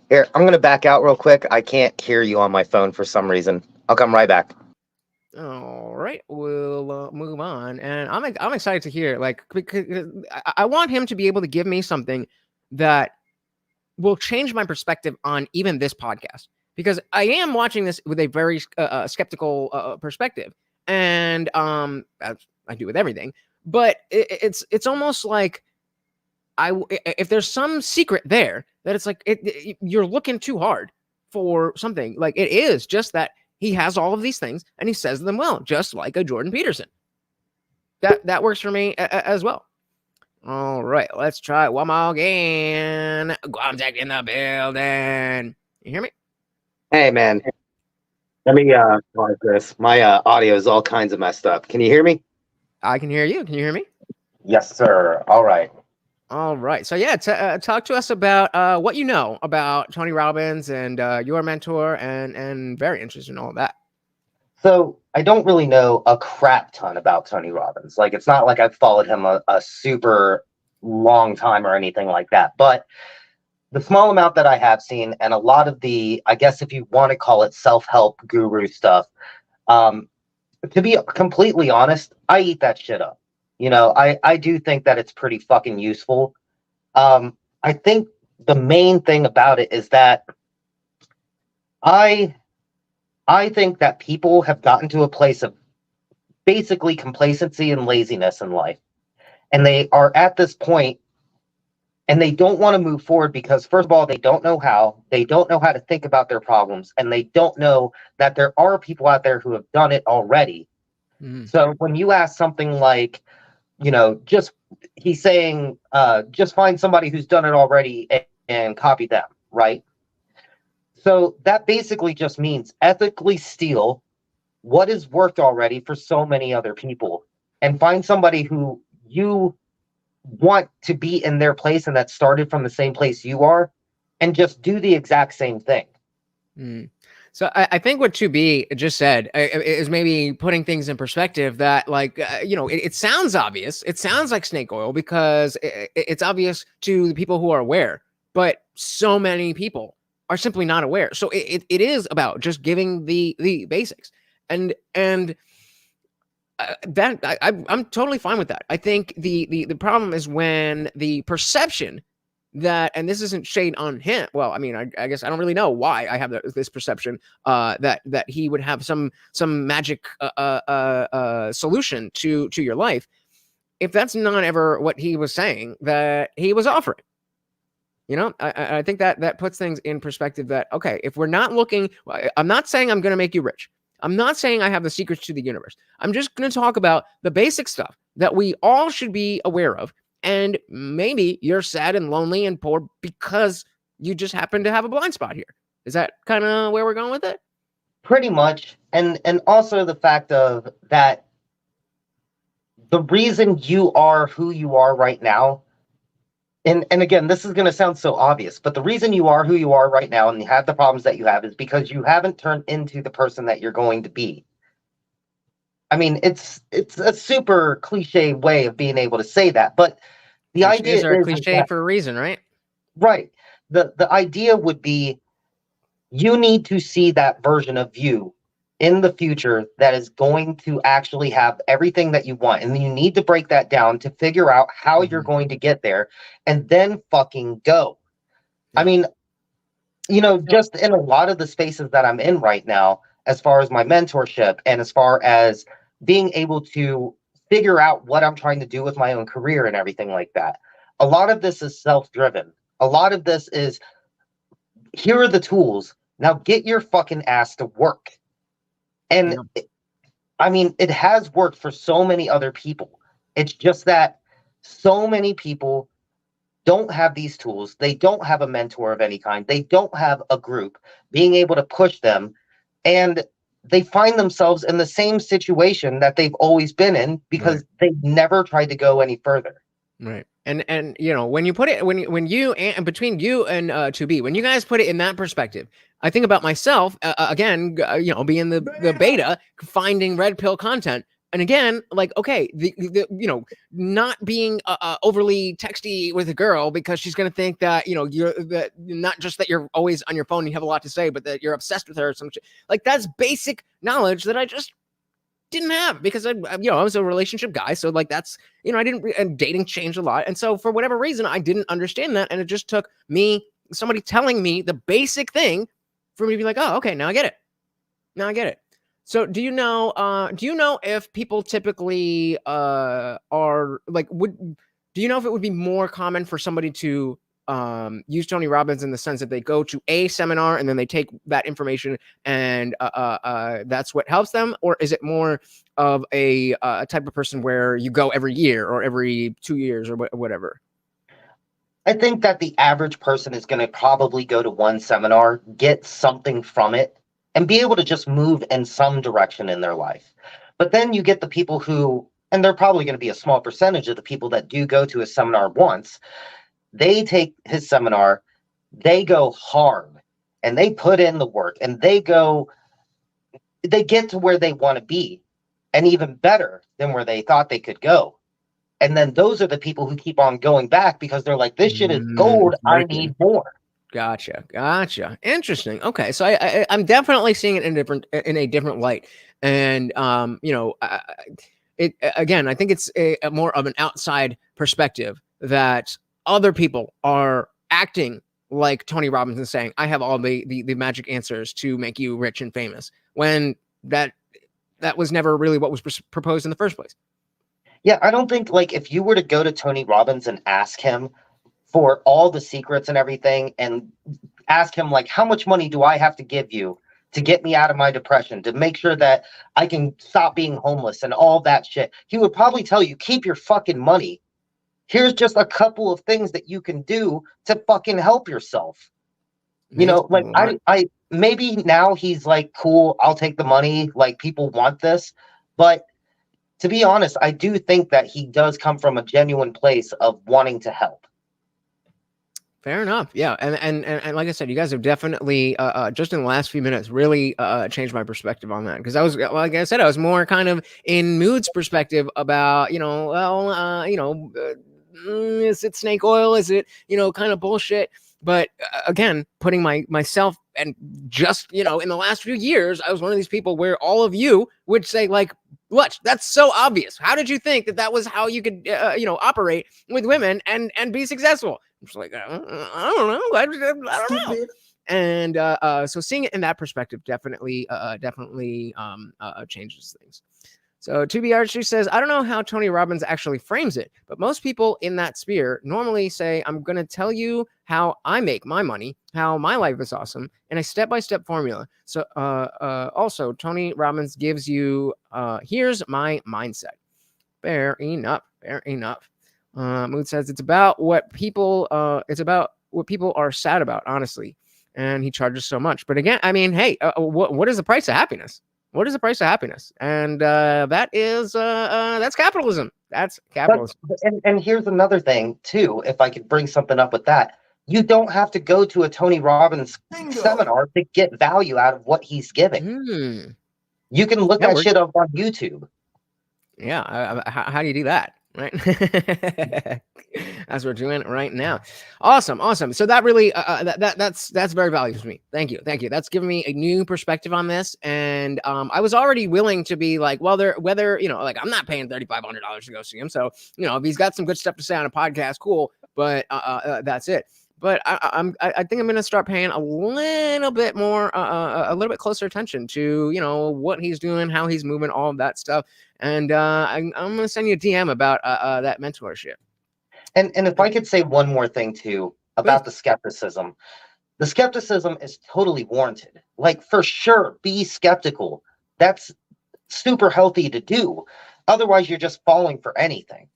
here, I'm going to back out real quick. I can't hear you on my phone for some reason. I'll come right back. All right, we'll move on, and I'm excited to hear, like, because I want him to be able to give me something that will change my perspective on even this podcast, because I am watching this with a very skeptical perspective, and as I do with everything, but it's almost like if there's some secret there that it's like you're looking too hard for something, like it is just that. He has all of these things, and he says them well, just like a Jordan Peterson. That works for me as well. All right, let's try it one more again. Guamtek in the building. You hear me? Hey, man. Let me like this. My audio is all kinds of messed up. Can you hear me? I can hear you. Can you hear me? Yes, sir. All right. All right. So yeah, talk to us about what you know about Tony Robbins and your mentor, and very interested in all of that. So I don't really know a crap ton about Tony Robbins. Like, it's not like I've followed him a super long time or anything like that. But the small amount that I have seen, and a lot of the, I guess if you want to call it self-help guru stuff, to be completely honest, I eat that shit up. I do think that it's pretty fucking useful. I think the main thing about it is that I think that people have gotten to a place of basically complacency and laziness in life. And they are at this point and they don't want to move forward because, first of all, they don't know how. They don't know how to think about their problems. And they don't know that there are people out there who have done it already. Mm. So when you ask something like, he's saying, just find somebody who's done it already and copy them, right? So that basically just means ethically steal what has worked already for so many other people and find somebody who you want to be in their place and that started from the same place you are and just do the exact same thing. Mm. So I think what 2B just said is maybe putting things in perspective that, like, it sounds obvious. It sounds like snake oil because it's obvious to the people who are aware, but so many people are simply not aware. So it is about just giving the basics, and that I'm totally fine with that. I think the problem is when the perception that, and this isn't shade on him. Well, I mean, I guess I don't really know why I have this perception that he would have some magic solution to your life, if that's not ever what he was saying that he was offering. I think that puts things in perspective that, okay, if we're not looking, I'm not saying I'm going to make you rich. I'm not saying I have the secrets to the universe. I'm just going to talk about the basic stuff that we all should be aware of. And maybe you're sad and lonely and poor because you just happen to have a blind spot here. Is that kind of where we're going with it? Pretty much. And also the fact of that the reason you are who you are right now, and again, this is going to sound so obvious, but the reason you are who you are right now and you have the problems that you have is because you haven't turned into the person that you're going to be. I mean, it's a super cliche way of being able to say that, but the idea is cliche for a reason, right? Right. The idea would be you need to see that version of you in the future that is going to actually have everything that you want. And you need to break that down to figure out how you're going to get there and then fucking go. Yeah. I mean, you know, just in a lot of the spaces that I'm in right now, as far as my mentorship and as far as being able to figure out what I'm trying to do with my own career and everything like that, a lot of this is self-driven. A lot of this is, here are the tools. Now get your fucking ass to work. And I mean, it has worked for so many other people. It's just that so many people don't have these tools. They don't have a mentor of any kind. They don't have a group being able to push them. And they find themselves in the same situation that they've always been in because they've never tried to go any further. Right. And you know, when you put it, when you and between you and 2B, when you guys put it in that perspective, I think about myself again, you know, being the beta, finding red pill content. And again, like, okay, the you know, not being overly texty with a girl because she's going to think that, you know, you're that not just that you're always on your phone, and you have a lot to say, but that you're obsessed with her or some shit. Like, that's basic knowledge that I just didn't have because I was a relationship guy. So like, that's, you know, and dating changed a lot. And so for whatever reason, I didn't understand that. And it just took somebody telling me the basic thing for me to be like, oh, okay, now I get it. Now I get it. So do you know if people typically are like, do you know if it would be more common for somebody to use Tony Robbins in the sense that they go to a seminar and then they take that information and that's what helps them? Or is it more of a type of person where you go every year or every 2 years or whatever? I think that the average person is going to probably go to one seminar, get something from it, and be able to just move in some direction in their life. But then you get the people who, and they're probably going to be a small percentage of the people that do go to a seminar once, they take his seminar, they go hard, and they put in the work, and they get to where they want to be, and even better than where they thought they could go. And then those are the people who keep on going back because they're like, this shit is gold. I need more. Gotcha. Interesting. Okay, so I'm definitely seeing it in a different light, and you know, it again. I think it's a more of an outside perspective that other people are acting like Tony Robbins and saying, "I have all the magic answers to make you rich and famous," when that was never really what was proposed in the first place. Yeah, I don't think, like, if you were to go to Tony Robbins and ask him for all the secrets and everything, and ask him, like, how much money do I have to give you to get me out of my depression, to make sure that I can stop being homeless and all that shit, he would probably tell you, keep your fucking money. Here's just a couple of things that you can do to fucking help yourself. You know, like, I maybe now he's like, cool, I'll take the money, like, people want this. But to be honest, I do think that he does come from a genuine place of wanting to help. Fair enough. Yeah. And like I said, you guys have definitely just in the last few minutes really changed my perspective on that. Because I was, like I said, I was more kind of in Mood's perspective about, you know, well, you know, is it snake oil? Is it, you know, kind of bullshit? But again, putting myself, and just, you know, in the last few years, I was one of these people where all of you would say, like, what? That's so obvious. How did you think that was how you could, you know, operate with women and be successful? I'm just like, I don't know. I don't know. And so seeing it in that perspective definitely changes things. So 2B Archie says, I don't know how Tony Robbins actually frames it, but most people in that sphere normally say, I'm going to tell you how I make my money, how my life is awesome, and a step-by-step formula. So also, Tony Robbins gives you, here's my mindset. Fair enough. Mood says it's about what people are sad about, honestly, and he charges so much. But again, I mean, hey, what is the price of happiness? What is the price of happiness? And that is that's capitalism. That's capitalism. And here's another thing too. If I could bring something up with that, you don't have to go to a Tony Robbins seminar to get value out of what he's giving. You can look that shit up on YouTube. Yeah. How do you do that? Right. As we're doing right now. Awesome. So that really that's very valuable to me. Thank you. That's given me a new perspective on this. And I was already willing to be like, well, whether, you know, like, I'm not paying $3,500 to go see him. So, you know, if he's got some good stuff to say on a podcast, cool. But that's it. But I think I'm going to start paying a little bit more, a little bit closer attention to, you know, what he's doing, how he's moving, all of that stuff. And I'm going to send you a DM about that mentorship. And if I could say one more thing too about the skepticism is totally warranted. Like, for sure, be skeptical. That's super healthy to do. Otherwise, you're just falling for anything.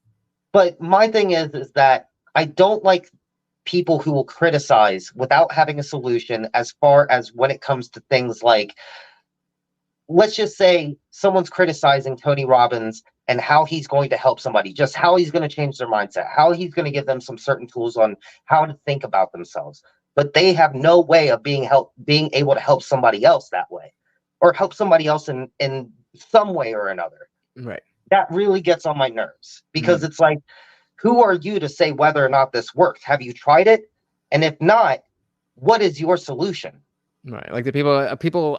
But my thing is that I don't like people who will criticize without having a solution, as far as when it comes to things like, let's just say someone's criticizing Tony Robbins and how he's going to help somebody, just how he's going to change their mindset, how he's going to give them some certain tools on how to think about themselves. But they have no way of being able to help somebody else that way, or help somebody else in some way or another. Right. That really gets on my nerves, because it's like, who are you to say whether or not this worked? Have you tried it? And if not, what is your solution? Right, like the people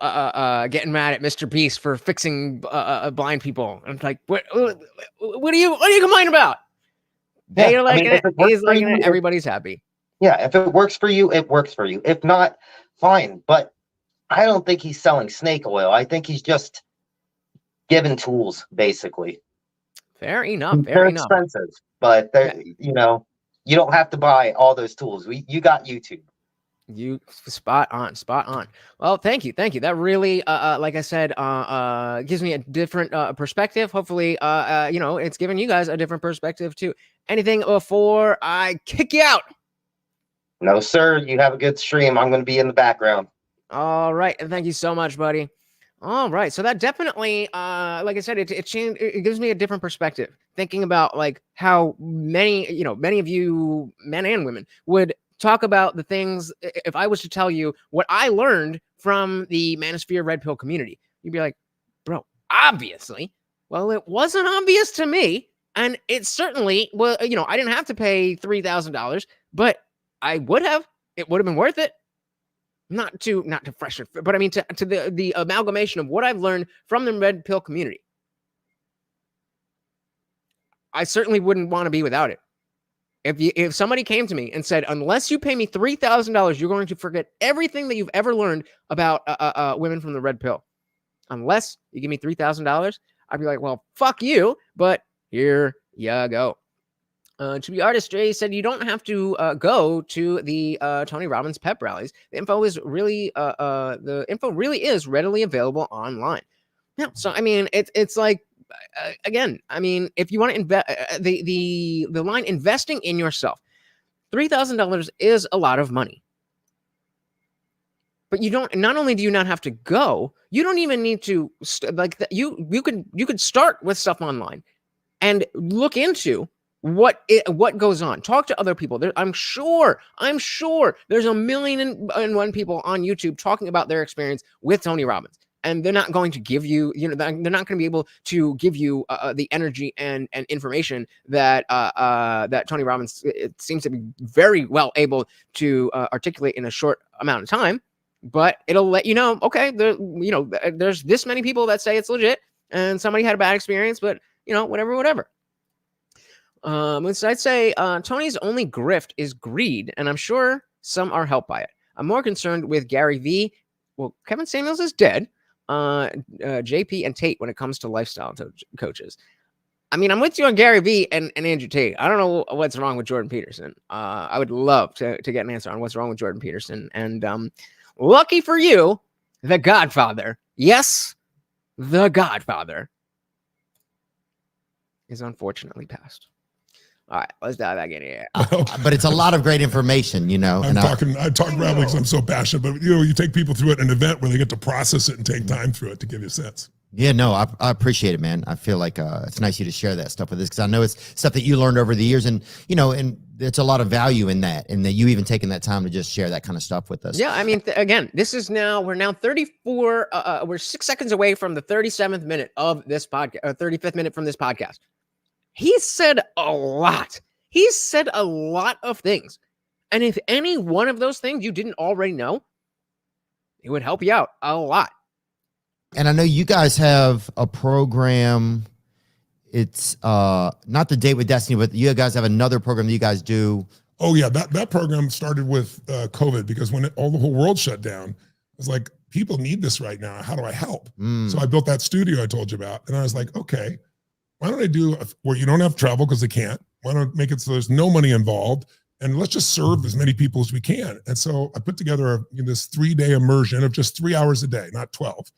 getting mad at Mr. Beast for fixing blind people. I'm like, what are you complaining about? Yeah, They're liking it. He's liking it. you, Everybody's happy. Yeah, if it works for you, it works for you. If not, fine. But I don't think he's selling snake oil. I think he's just giving tools, basically. Fair enough. They're expensive, but you know, you don't have to buy all those tools. You got YouTube. You spot on. Well, thank you. That really, like I said, gives me a different perspective. Hopefully, you know, it's giving you guys a different perspective too. Anything before I kick you out? No, sir. You have a good stream. I'm going to be in the background. All right, and thank you so much, buddy. All right, so that definitely, like I said, it changed. It gives me a different perspective, thinking about like how many of you, men and women, would talk about the things. If I was to tell you what I learned from the Manosphere Red Pill community, you'd be like, bro, obviously. Well, it wasn't obvious to me, and it certainly was. You know, I didn't have to pay $3,000, but I would have. It would have been worth it. Not to freshen, but I mean to the amalgamation of what I've learned from the Red Pill community. I certainly wouldn't want to be without it. If somebody came to me and said, unless you pay me $3,000, you're going to forget everything that you've ever learned about women from the Red Pill. Unless you give me $3,000, I'd be like, well, fuck you. But here you go. To be artistry said you don't have to go to the Tony Robbins pep rallies. The info is really is readily available online. Yeah, so I mean it's like again, I mean, if you want to invest, the line investing in yourself, $3,000 is a lot of money. But you don't. Not only do you not have to go, you don't even need to you could start with stuff online and look into what goes on. Talk to other people. I'm sure there's a million and one people on YouTube talking about their experience with Tony Robbins, and they're not going to give you, they're not going to be able to give you the energy and information that that Tony Robbins it seems to be very well able to articulate in a short amount of time. But it'll let you know, okay, there's this many people that say it's legit, and somebody had a bad experience, but whatever. I'd say Tony's only grift is greed, and I'm sure some are helped by it. I'm more concerned with Gary V. Well, Kevin Samuels is dead. JP and Tate when it comes to lifestyle coaches. I mean, I'm with you on Gary V and Andrew Tate. I don't know what's wrong with Jordan Peterson. I would love to get an answer on what's wrong with Jordan Peterson. And lucky for you, the Godfather. Yes, the Godfather is unfortunately passed. All right, let's dive back in here. But it's a lot of great information, I talk rambling because I'm so passionate, but you take people through it in an event where they get to process it and take time through it to give you a sense. Yeah, no, I appreciate it, man. I feel like it's nice of you to share that stuff with us because I know it's stuff that you learned over the years, and and it's a lot of value in that, and that you even taking that time to just share that kind of stuff with us. Yeah, I mean, again, we're now 34. We're 6 seconds away from the 37th minute of this podcast, or 35th minute from this podcast. He said a lot. He said a lot of things. And if any one of those things you didn't already know, it would help you out a lot. And I know you guys have a program. It's not the Date with Destiny, but you guys have another program that you guys do Oh yeah, that program started with COVID, because when the whole world shut down, I was like, people need this right now. How do I help? So I built that studio I told you about, and I was like, okay, why don't I do where you don't have travel because they can't? Why don't I make it so there's no money involved, and let's just serve as many people as we can? And so I put together this 3-day immersion of just 3 hours a day, not 12.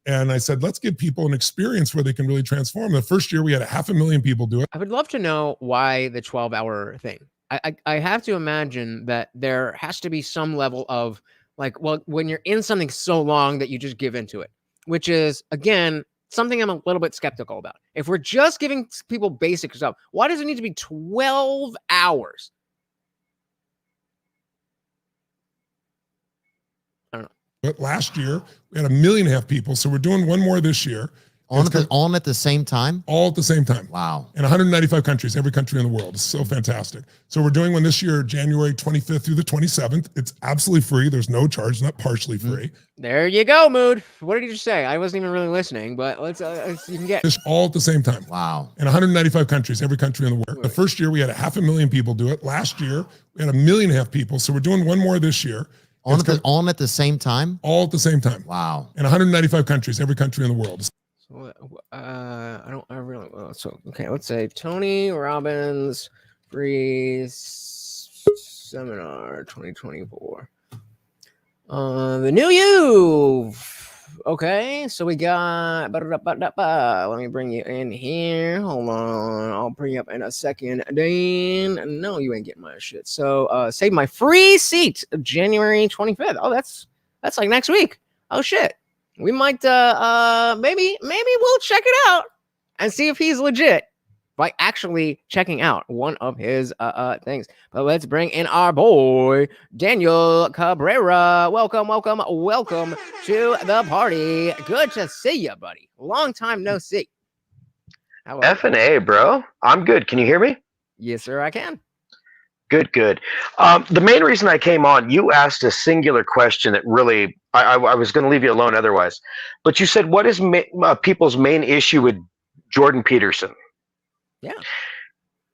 And I said, let's give people an experience where they can really transform. The first year we had 500,000 people do it. I would love to know why the 12-hour thing. I have to imagine that there has to be some level of like, well, when you're in something so long that you just give into it, which is, again, something I'm a little bit skeptical about. If we're just giving people basic stuff, why does it need to be 12 hours? I don't know. But last year we had 1.5 million people. So we're doing one more this year. All at the same time? All at the same time. Wow. In 195 countries, every country in the world. It's so fantastic. So we're doing one this year, January 25th through the 27th. It's absolutely free. There's no charge, not partially free. There you go, Mood. What did you just say? I wasn't even really listening, but let's you can get It's all at the same time. Wow. In 195 countries, every country in the world. The first year we had 500,000 people do it. Last year we had 1.5 million people. So we're doing one more this year. All at the same time? All at the same time. Wow. In 195 countries, every country in the world. Okay, let's say Tony Robbins free seminar 2024. The new you. Okay, so we got let me bring you in here. Hold on, I'll bring you up in a second. Dan, no, you ain't getting my shit. So save my free seat January 25th. Oh, that's like next week. Oh shit. We might maybe we'll check it out and see if he's legit by actually checking out one of his things. But let's bring in our boy Daniel Cabrera. Welcome to the party. Good to see you, buddy. Long time no see. F&A, bro. I'm good. Can you hear me? Yes, sir, I can. Good. The main reason I came on, you asked a singular question that really, I was going to leave you alone otherwise. But you said, what is people's main issue with Jordan Peterson? Yeah.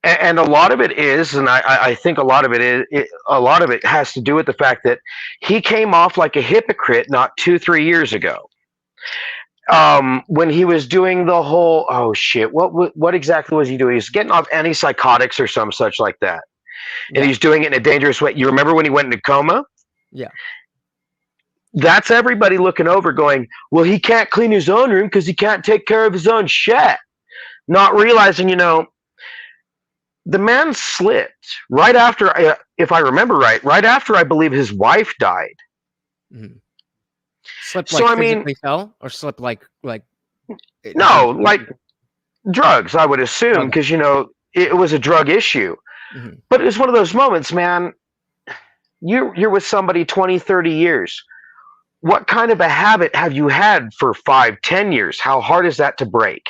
And a lot of it is, and I think a lot of it has to do with the fact that he came off like a hypocrite not 2-3 years ago. When he was doing the whole, oh shit, what exactly was he doing? He was getting off antipsychotics or some such like that. And he's doing it in a dangerous way. You remember when he went into coma? Yeah. That's everybody looking over going, well, he can't clean his own room because he can't take care of his own shit. Not realizing, the man slipped right after, if I remember right after I believe his wife died. Mm-hmm. Slipped so, like physically fell, or slipped like no, like drugs, I would assume, because, it was a drug issue. Mm-hmm. But it was one of those moments, man. You're with somebody 20, 30 years. What kind of a habit have you had for 5, 10 years? How hard is that to break?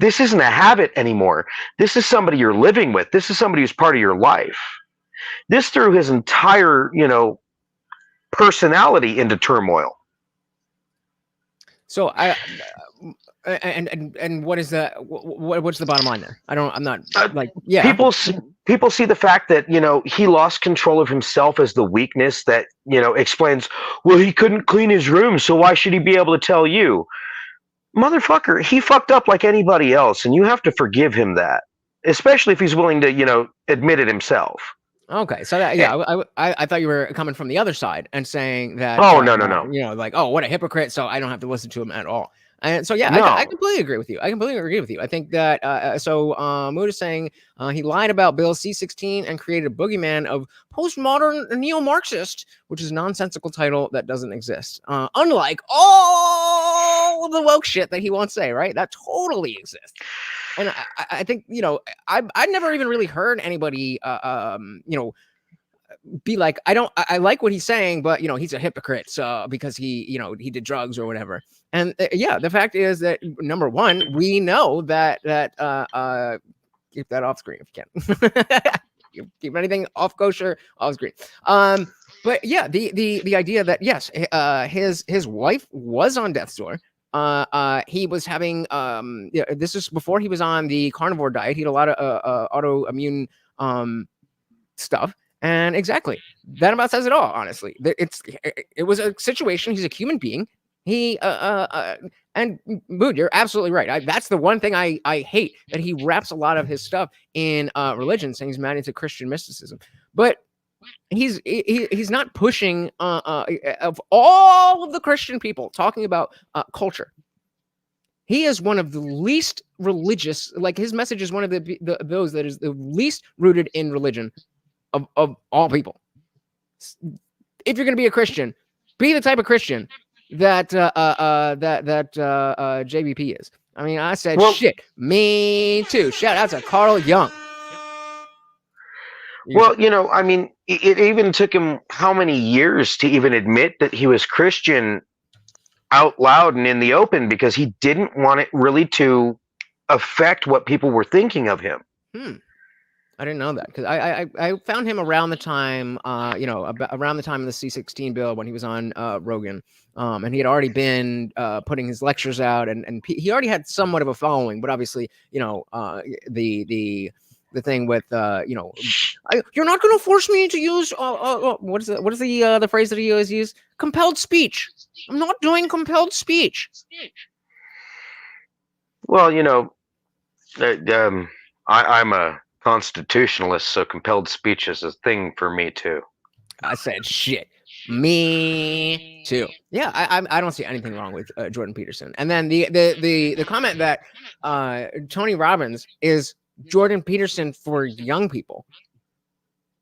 This isn't a habit anymore. This is somebody you're living with. This is somebody who's part of your life. This threw his entire, personality into turmoil. So and what is what's the bottom line there? I'm not yeah. People see the fact that, he lost control of himself as the weakness that, explains, well, he couldn't clean his room, so why should he be able to tell you? Motherfucker, he fucked up like anybody else, and you have to forgive him that, especially if he's willing to, admit it himself. Okay, so I thought you were coming from the other side and saying that. Oh, no. Like, oh, what a hypocrite! So I don't have to listen to him at all. And so, yeah, No. I completely agree with you. I think that, Mood is saying he lied about Bill C-16 and created a boogeyman of postmodern neo-Marxist, which is a nonsensical title that doesn't exist. Unlike all of the woke shit that he wants to say, right? That totally exists. And I think, I've never even really heard anybody, be like, I like what he's saying, but he's a hypocrite, so because he did drugs or whatever. And the fact is that, number one, we know that keep that off screen if you can. Keep anything off kosher off screen. But yeah, the idea that yes, his wife was on death's door. He was having this is before he was on the carnivore diet. He had a lot of autoimmune stuff. And exactly, that about says it all. Honestly, it was a situation. He's a human being. He and Mood, you're absolutely right. That's the one thing I hate, that he wraps a lot of his stuff in religion, saying he's mad into Christian mysticism, but he's not pushing of all of the Christian people talking about culture. He is one of the least religious. Like, his message is one of those that is the least rooted in religion of all people. If you're going to be a Christian, be the type of Christian that JBP is. I mean, I said, well, shit, me too. Shout out to Carl Jung. Well, you know, I mean, it even took him how many years to even admit that he was Christian out loud and in the open, because he didn't want it really to affect what people were thinking of him. I didn't know that, because I found him around the time, around the time of the C-16 bill, when he was on Rogan, and he had already been putting his lectures out, and he already had somewhat of a following, but obviously, the thing with you're not going to force me to use what is the phrase that he always used? Compelled speech. I'm not doing compelled speech. Well, I'm a constitutionalist, so compelled speech is a thing for me too. I said shit. Me too. Yeah, I don't see anything wrong with Jordan Peterson. And then the comment that Tony Robbins is Jordan Peterson for young people.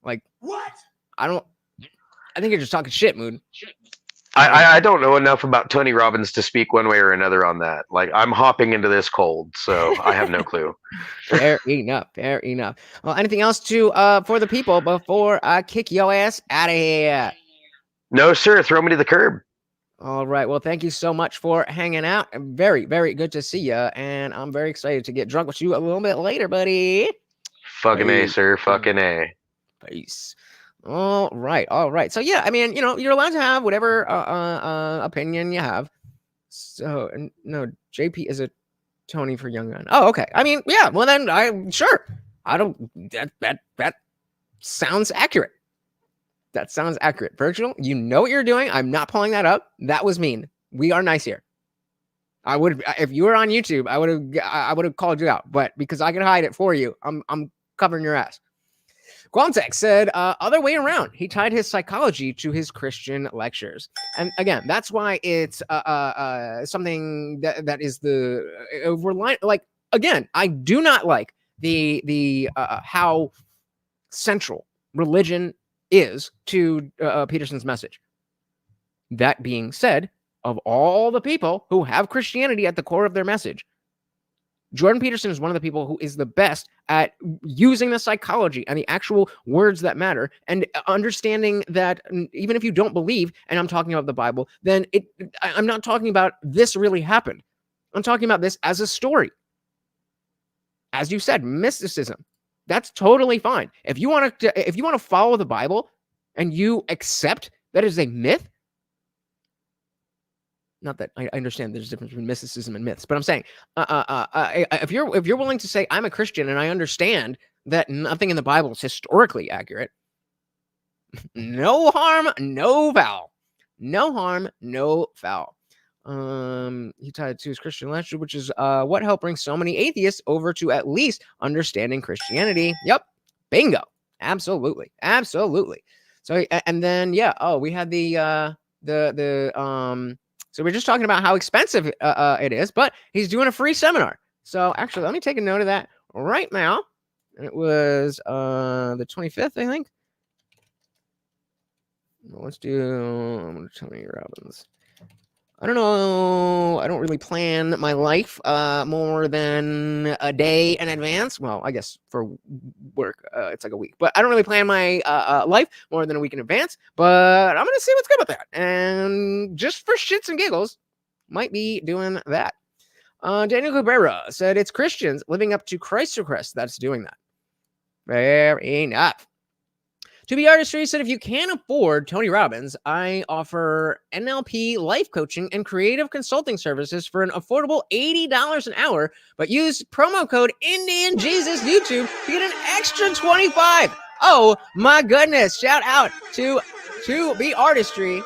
Like, what? I think you're just talking shit, Mood. I don't know enough about Tony Robbins to speak one way or another on that. Like, I'm hopping into this cold, so I have no clue. Fair enough. Well, anything else for the people before I kick your ass out of here? No, sir. Throw me to the curb. All right. Well, thank you so much for hanging out. Very, very good to see you. And I'm very excited to get drunk with you a little bit later, buddy. Fucking A, sir. Fucking A. Peace. All right. So, yeah, I mean, you're allowed to have whatever opinion you have. So, no, JP is a Tony for young men. Oh, okay. I mean, yeah, well, then I'm sure. That sounds accurate. That sounds accurate. Virgil, you know what you're doing. I'm not pulling that up. That was mean. We are nice here. I would, if you were on YouTube, I would have called you out, but because I can hide it for you, I'm covering your ass. Qualtech said, other way around. He tied his psychology to his Christian lectures. And again, that's why it's something that is like, again, I do not like the how central religion is to Peterson's message. That being said, of all the people who have Christianity at the core of their message, Jordan Peterson is one of the people who is the best at using the psychology and the actual words that matter, and understanding that even if you don't believe, and I'm talking about the Bible, then I'm not talking about this really happened. I'm talking about this as a story. As you said, mysticism. That's totally fine. If you want to follow the Bible and you accept that is a myth, not that I understand there's a difference between mysticism and myths, but I'm saying if you're willing to say I'm a Christian and I understand that nothing in the Bible is historically accurate, no harm, no foul. No harm, no foul. He tied it to his Christian lecture, which is what helped bring so many atheists over to at least understanding Christianity. Yep, bingo, absolutely. So and then we had so we're just talking about how expensive it is, but he's doing a free seminar. So actually, let me take a note of that right now. It was the 25th, I think. Let's do Tony Robbins. I don't know. I don't really plan my life more than a day in advance. Well, I guess for work, it's like a week. But I don't really plan my life more than a week in advance. But I'm going to see what's good with that. And just for shits and giggles, might be doing that. Daniel Cabrera said it's Christians living up to Christ's request that's doing that. Fair enough. To Be Artistry said, if you can't afford Tony Robbins, I offer NLP life coaching and creative consulting services for an affordable $80 an hour, but use promo code IndianJesusYouTube to get an extra $25. Oh my goodness. Shout out to Be Artistry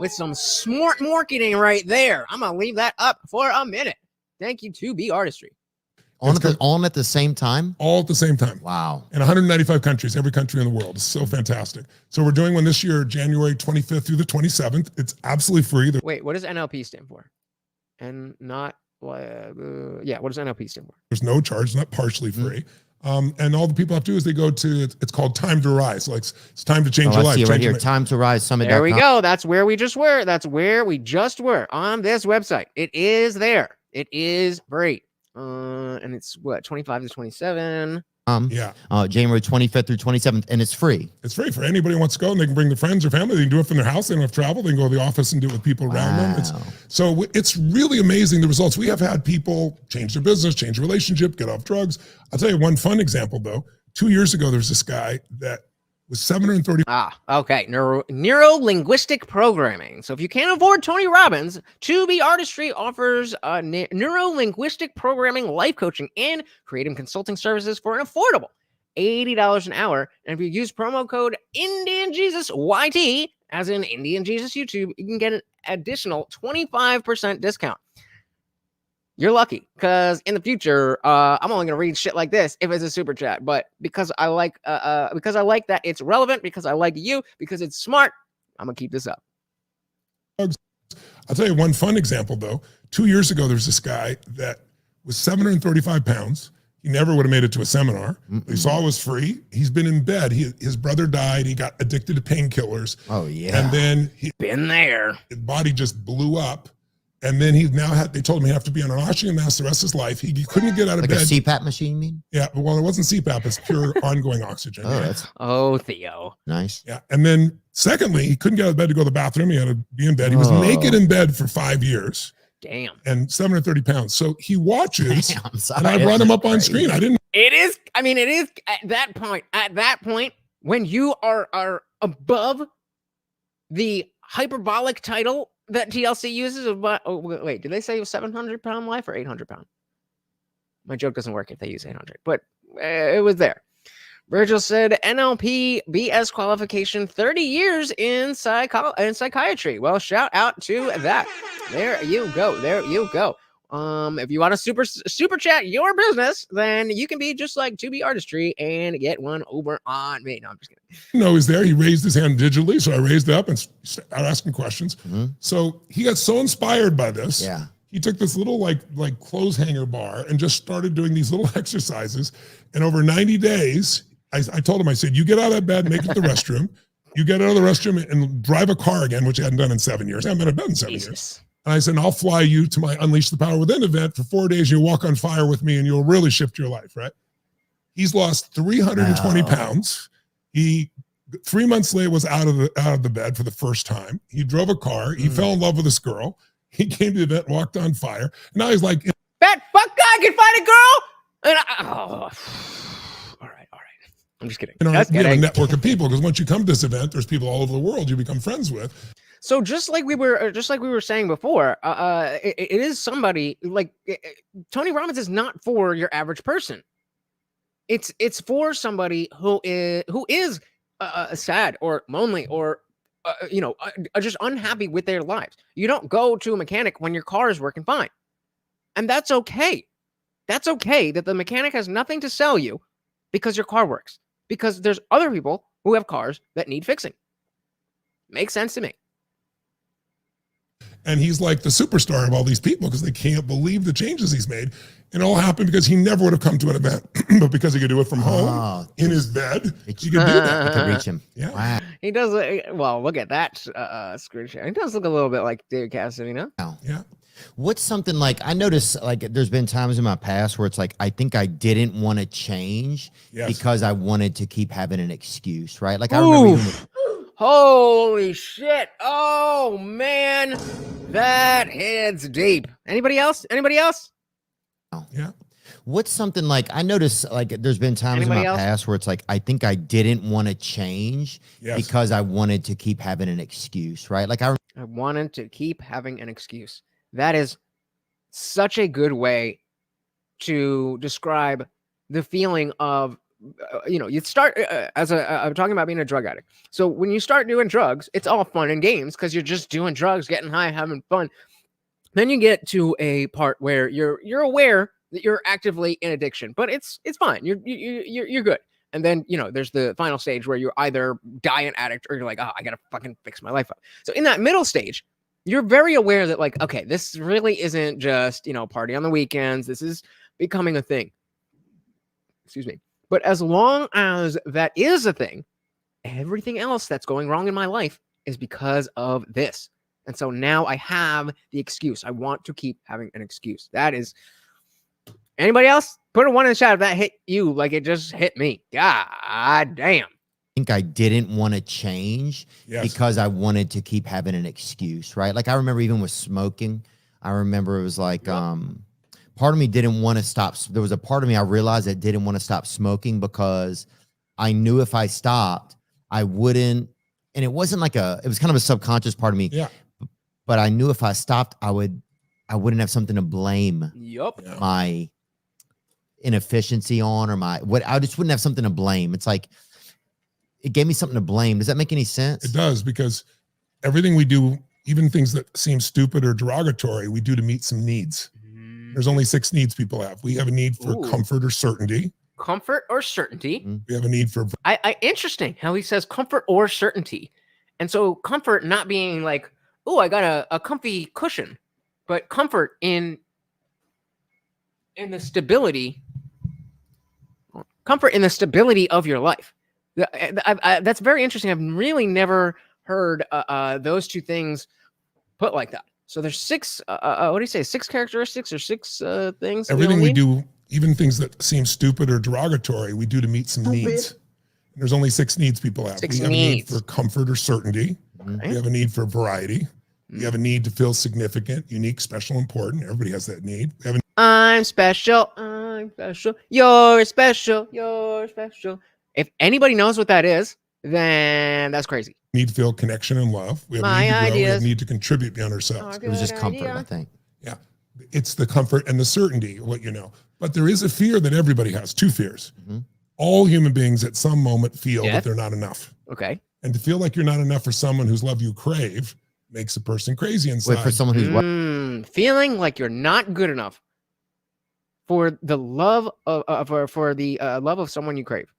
with some smart marketing right there. I'm going to leave that up for a minute. Thank you to Be Artistry. On at the same time? All at the same time. Wow. In 195 countries, every country in the world. It's so fantastic. So we're doing one this year, January 25th through the 27th. It's absolutely free. Wait, what does NLP stand for? And not, yeah, what does NLP stand for? There's no charge, not partially free. And all the people have to do is they go to, it's called Time to Rise. Like it's time to change your life. See it right here. Time to Rise Summit. There we go. That's where we just were. That's where we just were on this website. It is there. It is free. And it's what, 25 to 27. January 25th through 27th, and it's free. It's free for anybody who wants to go, and they can bring their friends or family. They can do it from their house. They don't have to travel. They can go to the office and do it with people around them. It's really amazing, the results. We have had people change their business, change relationship, get off drugs. I'll tell you one fun example, though. 2 years ago, there was this guy that was 730. Okay. Neuro-linguistic programming. So if you can't afford Tony Robbins, 2B Artistry offers neuro-linguistic programming, life coaching, and creative consulting services for an affordable $80 an hour. And if you use promo code IndianJesusYT, as in Indian Jesus YouTube, you can get an additional 25% discount. You're lucky, because in the future, I'm only gonna read shit like this if it's a super chat. But because I like that it's relevant, because I like you, because it's smart, I'm gonna keep this up. I'll tell you one fun example, though. 2 years ago, there was this guy that was 735 pounds. He never would have made it to a seminar. He saw it was free. He's been in bed. His brother died. He got addicted to painkillers. Oh yeah. And then Been there. His body just blew up. And then they told him he'd have to be on an oxygen mask the rest of his life. He couldn't get out of bed. Like a CPAP machine, you mean? Yeah, well, it wasn't CPAP. It's pure ongoing oxygen. Oh, Theo. Nice. Yeah, and then secondly, he couldn't get out of bed to go to the bathroom. He had to be in bed. He was naked in bed for 5 years. Damn. And 730 pounds. So he watches, Damn, sorry. and I brought him up on screen. I didn't. It is at that point, when you are above the hyperbolic title that TLC uses about, wait, did they say it was 700-pound life or 800-pound? My joke doesn't work if they use 800, but it was there. Virgil said NLP BS qualification, 30 years in psychiatry. Well, shout out to that. There you go. There you go. If you want to super chat your business, then you can be just like 2B Artistry and get one over on me. No, I'm just kidding. No, he's there. He raised his hand digitally, so I raised it up and started asking questions. So he got so inspired by this. Yeah. He took this little like clothes hanger bar and just started doing these little exercises. And over 90 days, I told him, I said, you get out of that bed, make it to the restroom. You get out of the restroom and drive a car again, which I hadn't done in 7 years. I haven't been in bed in 7 years. And I said, I'll fly you to my Unleash the Power Within event for 4 days. You'll walk on fire with me and you'll really shift your life, right? He's lost 320 pounds. He 3 months later was out of the bed for the first time. He drove a car. He fell in love with this girl. He came to the event, walked on fire. And now he's like, that fuck guy can find a girl. And all right. I'm just kidding. We have a network of people, because once you come to this event, there's people all over the world you become friends with. So just like we were saying before, it is somebody like Tony Robbins is not for your average person. It's for somebody who is sad or lonely or just unhappy with their lives. You don't go to a mechanic when your car is working fine, and that's okay. That's okay that the mechanic has nothing to sell you because your car works. Because there's other people who have cars that need fixing. Makes sense to me. And he's like the superstar of all these people because they can't believe the changes he's made. And it all happened because he never would have come to an event, but because he could do it from home in his bed, he could do that. You could reach him. Yeah. Wow. He does. Well, look at that screenshot. He does look a little bit like David Cassidy, no? Yeah. What's something like, I notice like there's been times in my past where it's like, I think I didn't want to change because I wanted to keep having an excuse, right? Like I remember holy shit. Oh man, that hits deep. Anybody else? Yeah. What's something like, I notice like there's been times in my past where it's like, I think I didn't want to change because I wanted to keep having an excuse, right? Like I wanted to keep having an excuse. That is such a good way to describe the feeling of, you start I'm talking about being a drug addict. So when you start doing drugs, it's all fun and games because you're just doing drugs, getting high, having fun. Then you get to a part where you're aware that you're actively in addiction, but it's fine. You're good. And then, there's the final stage where you either die an addict or you're like, oh, I got to fucking fix my life up. So in that middle stage, you're very aware that like, okay, this really isn't just, party on the weekends. This is becoming a thing. Excuse me. But as long as that is a thing, everything else that's going wrong in my life is because of this. And so now I have the excuse. I want to keep having an excuse. That is, anybody else? Put a 1 in the chat if that hit you like it just hit me. God damn. I think I didn't want to change because I wanted to keep having an excuse, right? Like I remember even with smoking, I remember it was like, part of me didn't want to stop. There was a part of me I realized that didn't want to stop smoking because I knew if I stopped, I wouldn't. And it wasn't like it was kind of a subconscious part of me. Yeah. But I knew if I stopped, I wouldn't have something to blame my inefficiency on or I just wouldn't have something to blame. It's like, it gave me something to blame. Does that make any sense? It does, because everything we do, even things that seem stupid or derogatory, we do to meet some needs. There's only 6 needs people have. We have a need for comfort or certainty. Comfort or certainty. We have a need for... Interesting how he says comfort or certainty. And so comfort not being like, oh, I got a comfy cushion, but comfort in the stability. Comfort in the stability of your life. That's very interesting. I've really never heard those two things put like that. So there's 6, what do you say? 6 characteristics or 6 things? Everything we do, even things that seem stupid or derogatory, we do to meet some needs. There's only 6 needs people have. We have a need for comfort or certainty. Okay. We have a need for variety. We have a need to feel significant, unique, special, important. Everybody has that need. We have I'm special. I'm special. You're special. You're special. If anybody knows what that is, then that's crazy. Need to feel connection and love. We have a need to grow. We have a need to contribute beyond ourselves. It was just comfort, I think. Yeah. It's the comfort and the certainty of what you know. But there is a fear that everybody has. 2 fears. All human beings at some moment feel that they're not enough. Okay. And to feel like you're not enough for someone whose love you crave makes a person crazy inside. Wait, for someone who's feeling like you're not good enough for the love of for the love of someone you crave.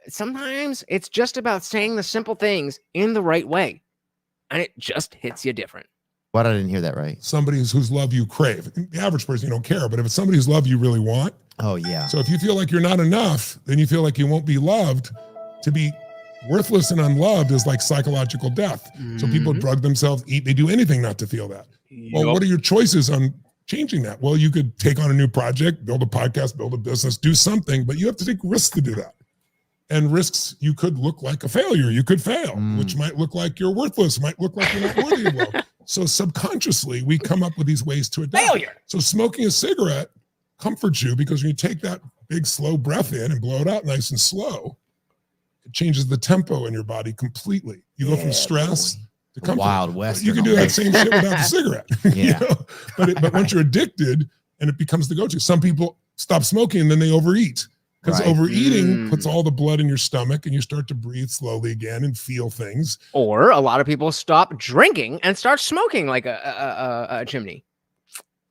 Sometimes it's just about saying the simple things in the right way, and it just hits you different. What? I didn't hear that right. Somebody whose love you crave. The average person, you don't care, but if it's somebody whose love you really want. Oh, yeah. So if you feel like you're not enough, then you feel like you won't be loved. To be worthless and unloved is like psychological death. So people drug themselves, eat, they do anything not to feel that. Well, what are your choices on changing that? Well, you could take on a new project, build a podcast, build a business, do something, but you have to take risks to do that. And risks, you could look like a failure. You could fail, which might look like you're worthless, might look like you're not worthy of love. So subconsciously, we come up with these ways to adapt. Failure. So smoking a cigarette comforts you because when you take that big, slow breath in and blow it out nice and slow, it changes the tempo in your body completely. You go from stress to comfort. Wild West. You can do that same shit without the cigarette. Yeah. You know? But once you're addicted and it becomes the go-to, some people stop smoking and then they overeat. Because overeating puts all the blood in your stomach and you start to breathe slowly again and feel things. Or a lot of people stop drinking and start smoking like a chimney.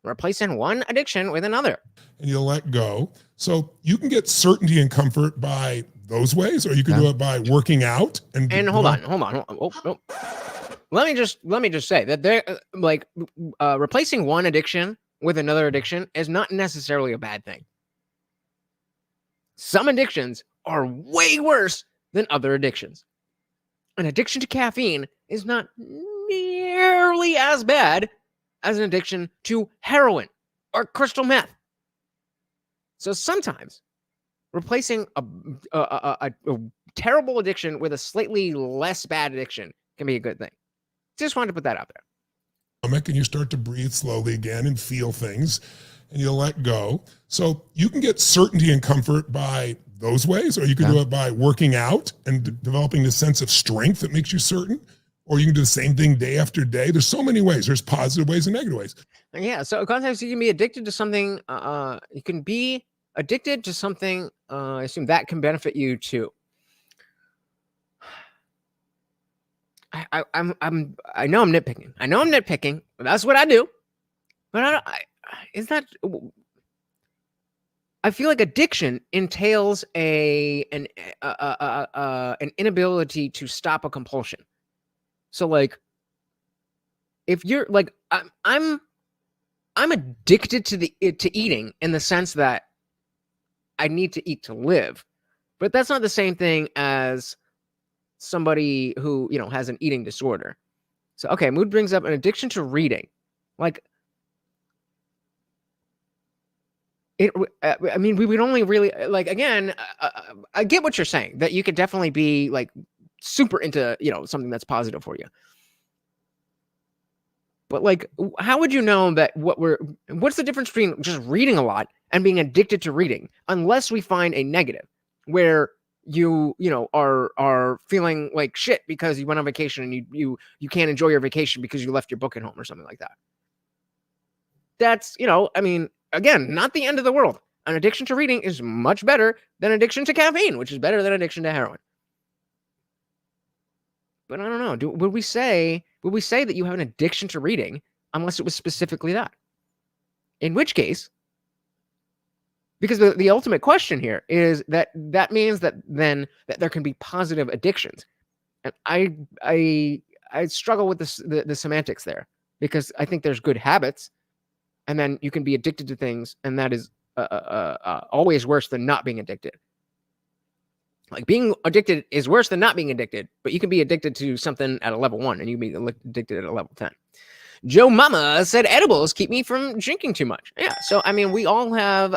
Replacing one addiction with another. And you'll let go. So you can get certainty and comfort by those ways, or you can do it by working out. And hold on. Oh. Let me just say that they're replacing one addiction with another addiction is not necessarily a bad thing. Some addictions are way worse than other addictions. An addiction to caffeine is not nearly as bad as an addiction to heroin or crystal meth. So sometimes replacing a terrible addiction with a slightly less bad addiction can be a good thing. Just wanted to put that out there. And you start to breathe slowly again and feel things. And you'll let go. So you can get certainty and comfort by those ways, or you can do it by working out and developing this sense of strength that makes you certain, or you can do the same thing day after day. There's so many ways. There's positive ways and negative ways. Yeah. So sometimes you can be addicted to something. You can be addicted to something. I assume that can benefit you too. I know I'm nitpicking. I know I'm nitpicking. That's what I do. But I feel like addiction entails an inability to stop a compulsion. So like, if you're like, I'm addicted to eating in the sense that I need to eat to live, but that's not the same thing as somebody who, you know, has an eating disorder. So, okay, Mood brings up an addiction to reading. Like, I mean, we would only really, like, again, I get what you're saying, that you could definitely be, like, super into, you know, something that's positive for you. But, like, how would you know that what's the difference between just reading a lot and being addicted to reading? Unless we find a negative where you know, are feeling like shit because you went on vacation and you can't enjoy your vacation because you left your book at home or something like that. That's, you know, I mean, again, not the end of the world. An addiction to reading is much better than addiction to caffeine, which is better than addiction to heroin. But I don't know. Would we say that you have an addiction to reading unless it was specifically that? In which case, because the ultimate question here is that means that then that there can be positive addictions. And I struggle with the semantics there, because I think there's good habits, and then you can be addicted to things, and that is always worse than not being addicted. Like, being addicted is worse than not being addicted, but you can be addicted to something at a level 1 and you can be addicted at a level 10. Joe Mama said edibles keep me from drinking too much. Yeah. So, I mean, we all have,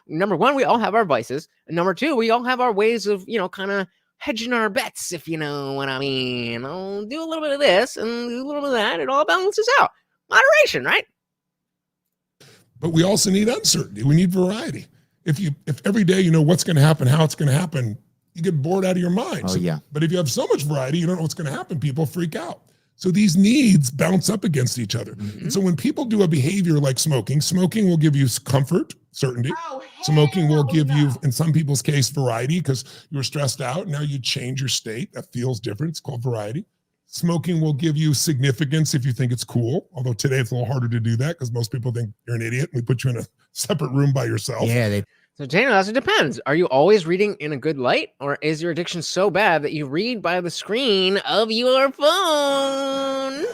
number one, we all have our vices. And number two, we all have our ways of, you know, kind of hedging our bets, if you know what I mean. I'll do a little bit of this and do a little bit of that. It all balances out. Moderation, right? But we also need uncertainty. We need variety. If every day you know what's going to happen, how it's going to happen, you get bored out of your mind. Oh, yeah. But if you have so much variety, you don't know what's going to happen. People freak out. So these needs bounce up against each other. Mm-hmm. And so when people do a behavior like smoking will give you comfort, certainty. Smoking will give you, in some people's case, variety, because you were stressed out. Now you change your state. That feels different. It's called variety. Smoking will give you significance if you think it's cool. Although today it's a little harder to do that because most people think you're an idiot. We put you in a separate room by yourself. Yeah. So Daniel, it depends. Are you always reading in a good light, or is your addiction so bad that you read by the screen of your phone?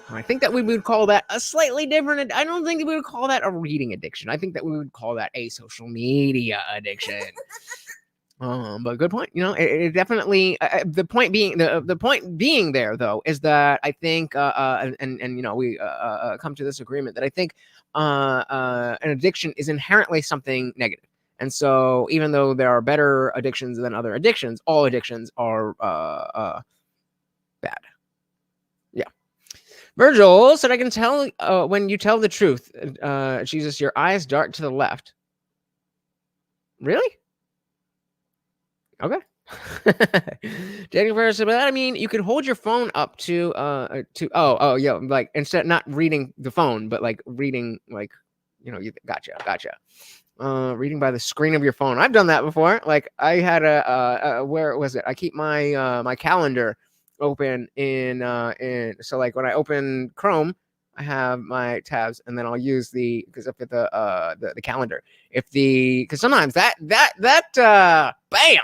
I think that we would call that a slightly different. I don't think that we would call that a reading addiction. I think that we would call that a social media addiction. But good point. You know, it definitely. The point being there, though, is that I think, and you know, we come to this agreement that I think an addiction is inherently something negative. And so, even though there are better addictions than other addictions, all addictions are bad. Yeah. Virgil said, "I can tell when you tell the truth, Jesus, your eyes dart to the left." Really? Okay. Jennifer said, "But I mean, you can hold your phone up to yeah, like instead not reading the phone, but like reading, like, you know, you gotcha. Reading by the screen of your phone. I've done that before. Like, I had where was it? I keep my my calendar open in so like when I open Chrome, I have my tabs, and then I'll use because I've got the calendar. Because sometimes that bam,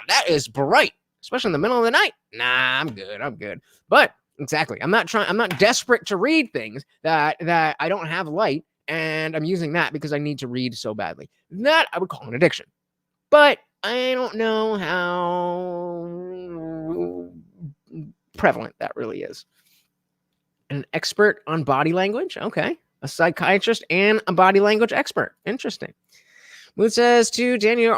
that is bright, especially in the middle of the night. Nah, I'm good. But exactly, I'm not desperate to read things that I don't have light, and I'm using that because I need to read so badly. That I would call an addiction. But I don't know how prevalent that really is. An expert on body language. Okay. A psychiatrist and a body language expert. Interesting. Mood says to Daniel,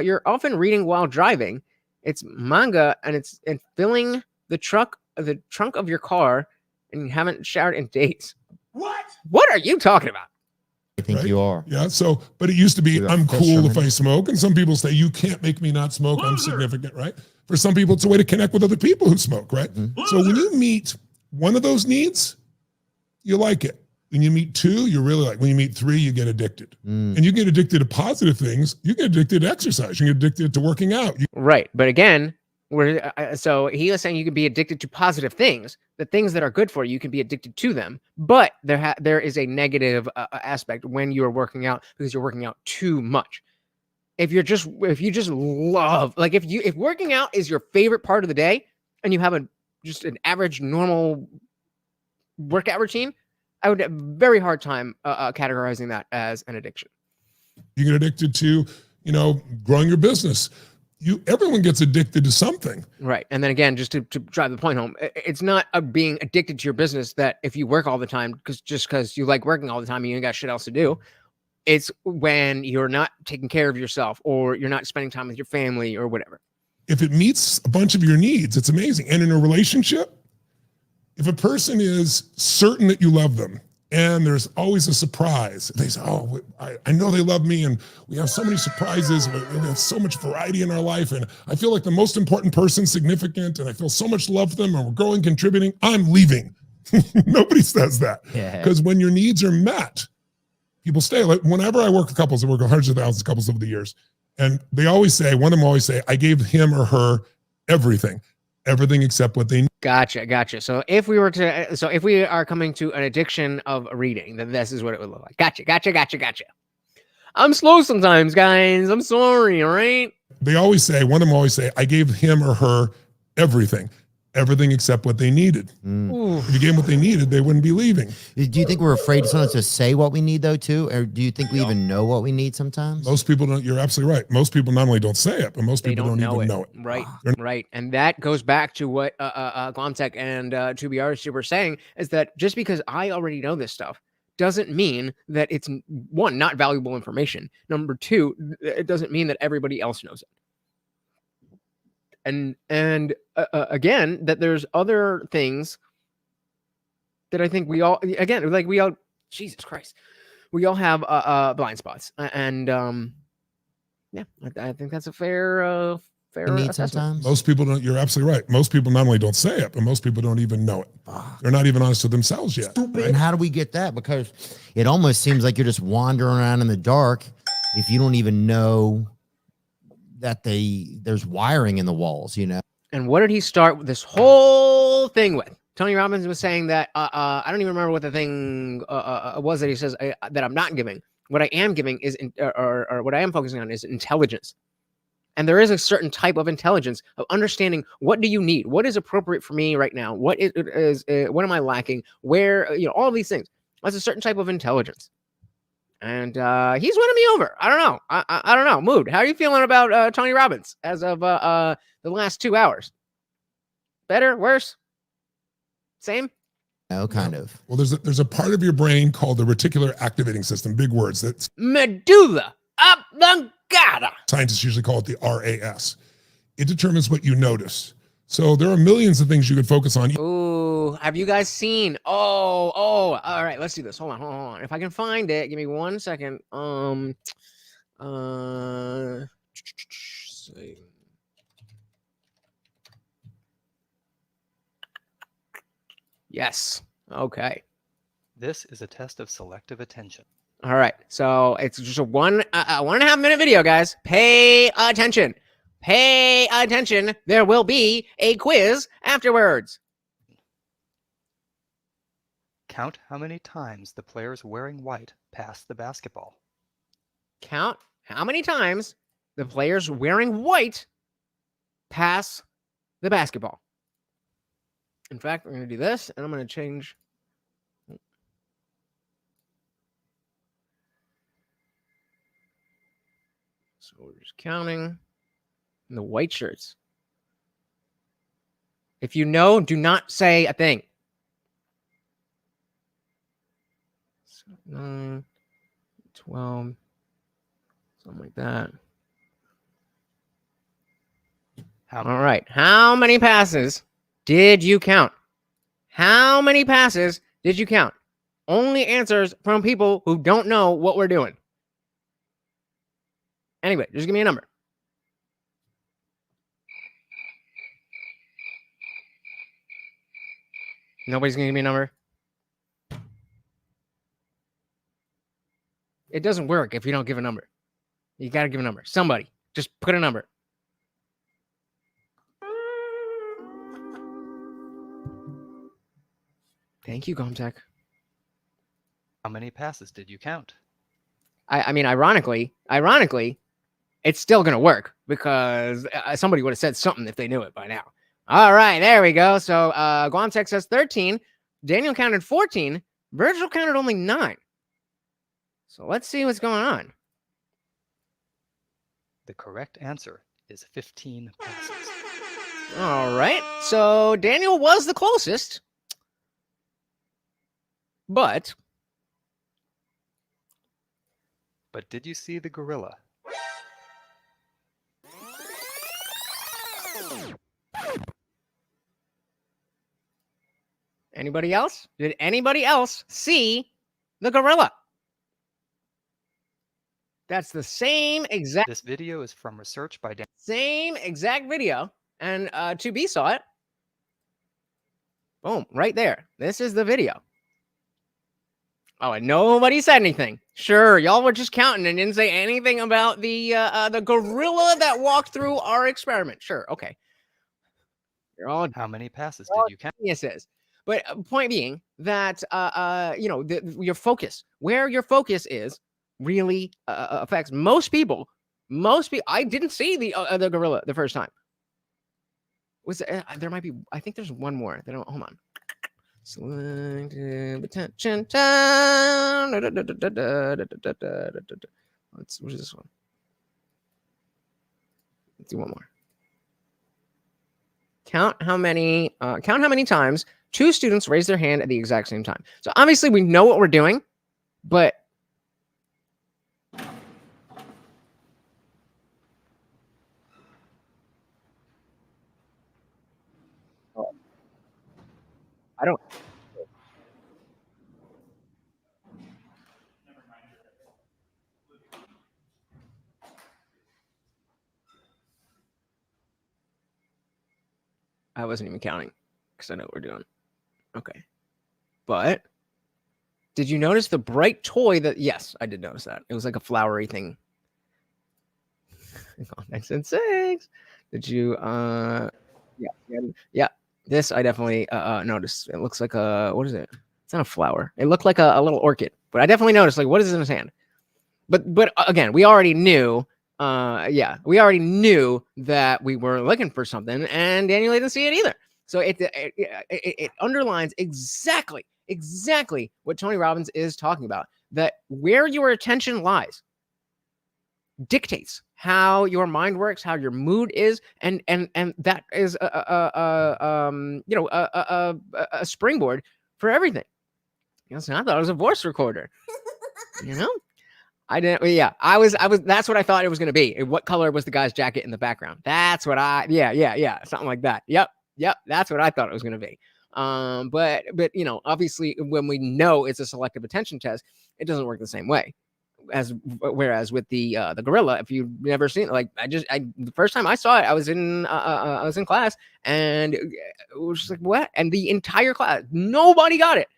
you're often reading while driving. It's manga and filling the trunk of your car, and you haven't showered in days. What are you talking about? I think you are. Yeah. So, but it used to be, I'm cool if I smoke. And some people say, you can't make me not smoke. I'm significant, right? For some people, it's a way to connect with other people who smoke, right? Mhm. So when you meet one of those needs, you like it. When you meet two, you really like. When you meet three, you get addicted. And you get addicted to positive things. You get addicted to exercise. You get addicted to working out. Right. But again, so he was saying you can be addicted to positive things. The things that are good for you, you can be addicted to them. But there is a negative aspect when you are working out because you're working out too much. If you just love, like if working out is your favorite part of the day and you have just an average normal workout routine, I would have a very hard time categorizing that as an addiction. You get addicted to, growing your business. Everyone gets addicted to something. Right. And then again, just to drive the point home, it's not being addicted to your business that if you work all the time, because you like working all the time and you ain't got shit else to do. It's when you're not taking care of yourself or you're not spending time with your family or whatever. If it meets a bunch of your needs, it's amazing. And in a relationship, if a person is certain that you love them and there's always a surprise, they say, oh, I know they love me and we have so many surprises and we have so much variety in our life and I feel like the most important person, significant, and I feel so much love for them and we're growing, contributing, I'm leaving. Nobody says that. Because when your needs are met, people stay. Like whenever I work with couples, I work with hundreds of thousands of couples over the years, and they always say, one of them always say, I gave him or her everything except what they need. Gotcha. So if we are coming to an addiction of reading, then this is what it would look like. Gotcha. I'm slow sometimes, guys. I'm sorry, all right? They always say, one of them always say, I gave him or her everything except what they needed. If you gave them what they needed, they wouldn't be leaving. Do you think we're afraid sometimes to say what we need though too? Or do you think we even know what we need sometimes? Most people don't. You're absolutely right. Most people not only don't say it, but most people don't even know it. Right. And that goes back to what Glomtech and 2BR were saying, is that just because I already know this stuff doesn't mean that it's, one, not valuable information. Number two, it doesn't mean that everybody else knows it. And again, that there's other things that I think we all, again, like we all, Jesus Christ, we all have blind spots, and yeah, I think that's a fair assessment. Sometimes. Most people don't. You're absolutely right. Most people not only don't say it, but most people don't even know it. They're not even honest with themselves yet. And how do we get that? Because it almost seems like you're just wandering around in the dark if you don't even know that there's wiring in the walls, And what did he start this whole thing with? Tony Robbins was saying that I don't even remember what the thing was that he says that I'm not giving. What I am giving is, or what I am focusing on is intelligence. And there is a certain type of intelligence of understanding what do you need, what is appropriate for me right now, what am I lacking, where, all of these things. That's a certain type of intelligence. And he's winning me over. I don't know. I don't know. Mood, how are you feeling about Tony Robbins as of the last 2 hours? Better? Worse? Same? No, kind of. Well, there's a part of your brain called the reticular activating system. Big words. That's medulla oblongata. Scientists usually call it the RAS. It determines what you notice. So there are millions of things you could focus on. Ooh, have you guys seen? Oh, all right, let's do this. Hold on. If I can find it, give me 1 second. Yes. Okay. This is a test of selective attention. All right. So it's just a 1.5 minute video, guys. Pay attention. Pay attention. There will be a quiz afterwards. Count how many times the players wearing white pass the basketball. Count how many times the players wearing white pass the basketball. In fact, we're going to do this, and I'm going to change. So we're just counting the white shirts. If you know, do not say a thing. 9, 12, something like that. All right. How many passes did you count? How many passes did you count? Only answers from people who don't know what we're doing. Anyway, just give me a number. Nobody's gonna give me a number. It doesn't work if you don't give a number. You gotta give a number. Somebody, just put a number. Thank you, Gomtech. How many passes did you count? I mean, ironically, it's still gonna work because somebody would have said something if they knew it by now. All right, there we go. So Gomtech says 13. Daniel counted 14. Virgil counted only 9. So let's see what's going on. The correct answer is 15 passes. All right. So Daniel was the closest. But did you see the gorilla? anybody else? Did anybody else see the gorilla? That's the same exact This video is from research by Dan. same exact video. And 2B saw it. Boom, right there. This is the video. Oh, and nobody said anything. Sure, y'all were just counting and didn't say anything about the gorilla that walked through our experiment. Sure, okay. You're all How many passes did you count? geniuses. But point being that you know, your focus, where your focus is, really affects most people. Most people. I didn't see the gorilla the first time. Was there might be? I think there's one more. They don't. Hold on. Selective attention time. What is this one? Let's do one more. Count how many times two students raise their hand at the exact same time. So obviously we know what we're doing, but I don't. I wasn't even counting because I know what we're doing. Okay. But did you notice the bright toy that, yes, I did notice that. It was like a flowery thing. Next and 6. Did you, yeah. This I definitely noticed. It looks like a, what is it? It's not a flower. It looked like a little orchid, but I definitely noticed, like, what is in his hand? But again, we already knew, we already knew that we were looking for something, and Daniel didn't see it either. So it underlines exactly what Tony Robbins is talking about, that where your attention lies dictates how your mind works, how your mood is, and that is a springboard for everything. You know, so I thought it was a voice recorder. You know, I didn't. Yeah, I was. That's what I thought it was going to be. What color was the guy's jacket in the background? That's what I. Yeah, something like that. Yep. That's what I thought it was going to be. But you know, obviously, when we know it's a selective attention test, it doesn't work the same way. Whereas with the gorilla, if you've never seen it, like the first time I saw it, I was in class, and it was just like, what? And the entire class, nobody got it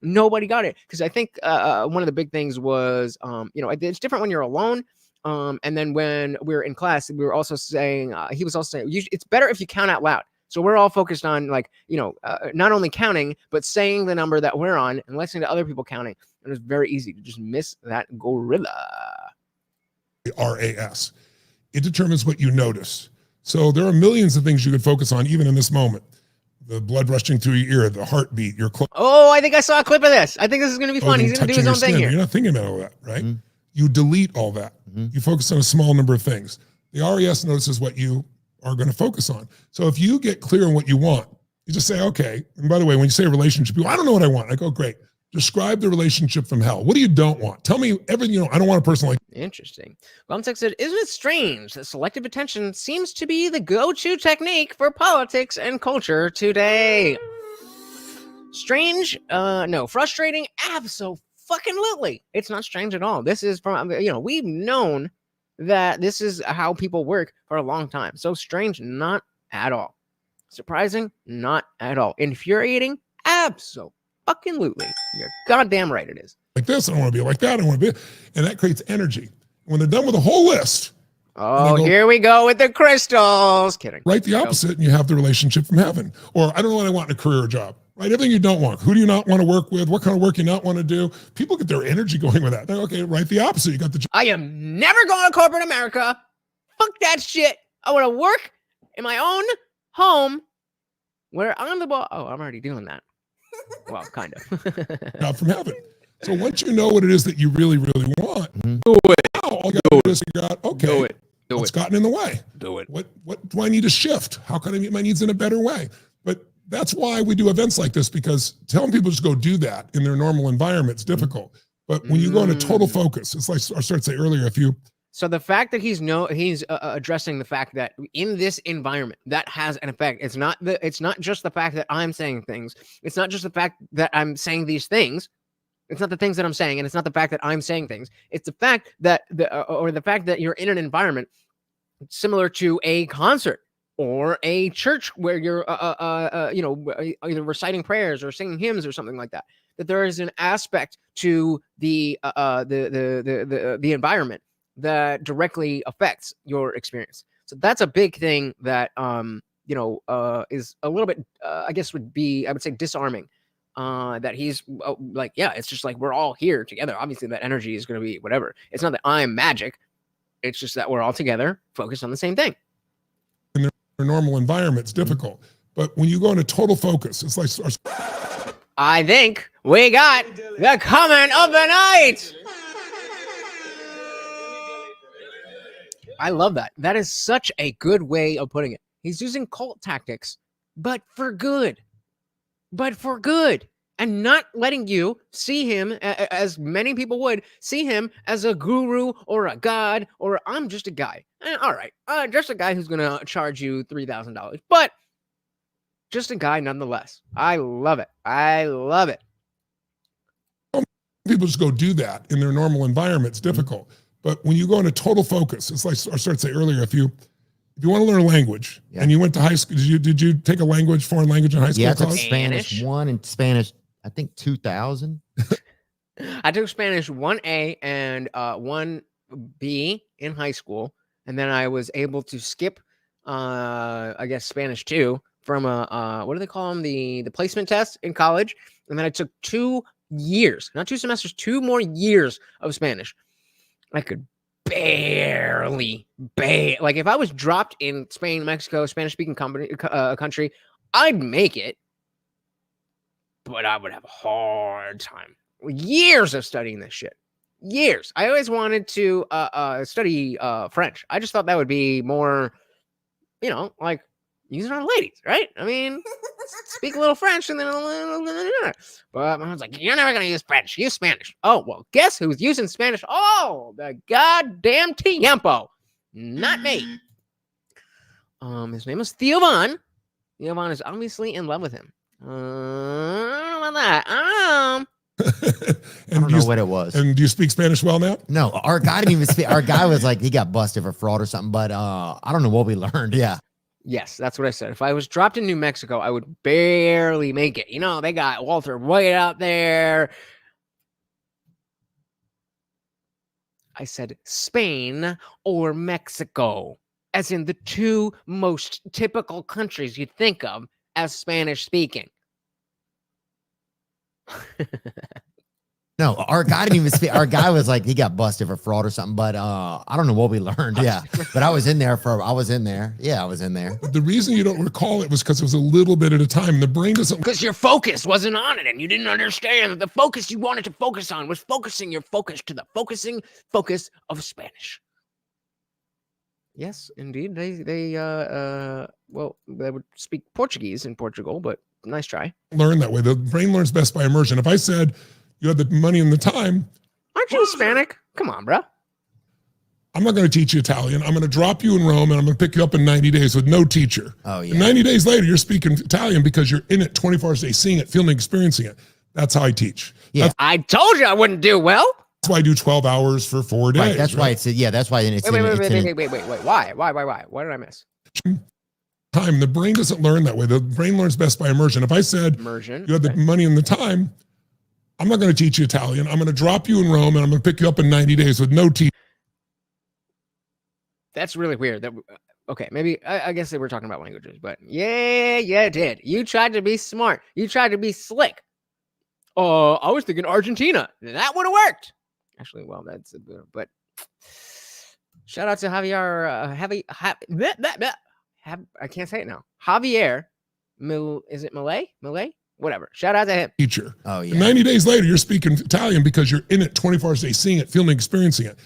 because I think one of the big things was you know, it's different when you're alone, and then when we were in class, we were also saying he was also saying it's better if you count out loud. So we're all focused on, like, you know, not only counting, but saying the number that we're on and listening to other people counting. And it's very easy to just miss that gorilla. RAS. It determines what you notice. So there are millions of things you could focus on, even in this moment. The blood rushing through your ear, the heartbeat, your clothes. Oh, I think I saw a clip of this. I think this is going to be fun. He's going to do his own thing here. You're not thinking about all that, right? Mm-hmm. You delete all that. Mm-hmm. You focus on a small number of things. The RAS notices what you are going to focus on. So if you get clear on what you want, you just say, okay. And by the way, when you say a relationship, I don't know what I want. I go, great. Describe the relationship from hell. What do you don't want? Tell me everything you know. I don't want a person like. Interesting. Gomtech said, isn't it strange that selective attention seems to be the go-to technique for politics and culture today? Strange? No. Frustrating? Abso-fucking-lutely. It's not strange at all. This is from, you know, we've known that this is how people work for a long time. So strange, not at all. Surprising, not at all. Infuriating, Abso-fucking-lutely. You're goddamn right it is. Like this, I don't want to be like that, I want to be, and that creates energy. When they're done with the whole list, Oh, here we go with the crystals. Kidding. write the opposite, and you have the relationship from heaven. Or I don't know what I want in a career or job. Right? Everything you don't want. Who do you not want to work with? What kind of work you not want to do? People get their energy going with that. They're okay, write the opposite. You got the I am never going to corporate America. Fuck that shit. I want to work in my own home where I'm the boss. Oh, I'm already doing that. Well, kind of. job from heaven. So once you know what it is that you really, really want, Do it. now all you got to do is figure out, okay, Do it. Do what's it. gotten in the way? Do it. What do I need to shift? How can I meet my needs in a better way? But that's why we do events like this, because telling people just go do that in their normal environment is difficult. But when you go into total focus, it's like I started to say earlier, if you So the fact that he's addressing the fact that in this environment that has an effect. It's not just the fact that I'm saying things. It's not just the fact that I'm saying these things. It's not the things that I'm saying, and it's not the fact that I'm saying things. It's the fact that the fact that you're in an environment similar to a concert or a church where you're either reciting prayers or singing hymns or something like that. That there is an aspect to the environment that directly affects your experience. So that's a big thing that is a little bit I would say disarming. That he's like, yeah, it's just like we're all here together. Obviously, that energy is going to be whatever. It's not that I'm magic. It's just that we're all together, focused on the same thing. in their normal environment, it's difficult. But when you go into total focus, it's like I think we got the comment of the night. I love that. That is such a good way of putting it. He's using cult tactics, but for good. And not letting you see him, as many people would, see him as a guru or a god, or I'm just a guy. All right, just a guy who's going to charge you $3,000. But just a guy nonetheless. I love it. people just go do that in their normal environment. It's difficult. But when you go into total focus, it's like I started to say earlier, if you want to learn a language and you went to high school, did you take a foreign language in high school? Yeah, I took Spanish 1 and Spanish, I think 2000. I took Spanish 1A and 1B in high school. And then I was able to skip, I guess, Spanish 2 from what do they call them? The placement test in college. And then I took 2 years, not 2 semesters, 2 more years of Spanish. I could barely, like if I was dropped in Spain, Mexico, Spanish-speaking country, I'd make it, but I would have a hard time. Years of studying this shit. Years. I always wanted to study French. I just thought that would be more, like using on ladies, right? I mean, speak a little French and then but my mom's like, you're never gonna use French, use Spanish. Oh, well, guess who's using Spanish? Oh, the goddamn tiempo. Not me. His name is Theo Von. Theo Von is obviously in love with him. I don't know about that. I don't know what it was. And do you speak Spanish well now? No, our guy didn't even speak. Our guy was like, he got busted for fraud or something, but I don't know what we learned. Yeah. Yes, that's what I said. If I was dropped in New Mexico, I would barely make it. They got Walter White out there. I said Spain or Mexico, as in the 2 most typical countries you'd think of as Spanish speaking. No, our guy didn't even speak. Our guy was like, he got busted for fraud or something, but I don't know what we learned. Yeah. But I was in there. Yeah, I was in there. But the reason you don't recall it was because it was a little bit at a time. The brain doesn't. Because your focus wasn't on it and you didn't understand that the focus you wanted to focus on was focusing your focus to the focus of Spanish. Yes, indeed. They would speak Portuguese in Portugal, but nice try. Learn that way. The brain learns best by immersion. If I said you had the money and the time, aren't you Hispanic? Come on, bro. I'm not going to teach you Italian. I'm going to drop you in Rome and I'm going to pick you up in 90 days with no teacher. Oh, yeah. And 90 days later, you're speaking Italian because you're in it 24 hours a day, seeing it, feeling, experiencing it. That's how I teach. Yeah. I told you I wouldn't do well. That's why I do 12 hours for 4 days. Right. That's why it's, yeah, that's why it's. Wait. Why? What did I miss? time. The brain doesn't learn that way. The brain learns best by immersion. If I said Immersion. you have the money and the time, I'm not going to teach you Italian. I'm going to drop you in Rome and I'm going to pick you up in 90 days with no teeth. That's really weird. That okay, maybe I guess they were talking about languages, but yeah, it did. You tried to be smart. You tried to be slick. I was thinking Argentina. That would have worked. Actually, well, that's a bit, but shout out to Javier. I can't say it now. Javier, is it Malay? Whatever. Shout out to him. Teacher. Oh yeah. And 90 days later, you're speaking Italian because you're in it 24 hours a day, seeing it, feeling, experiencing it.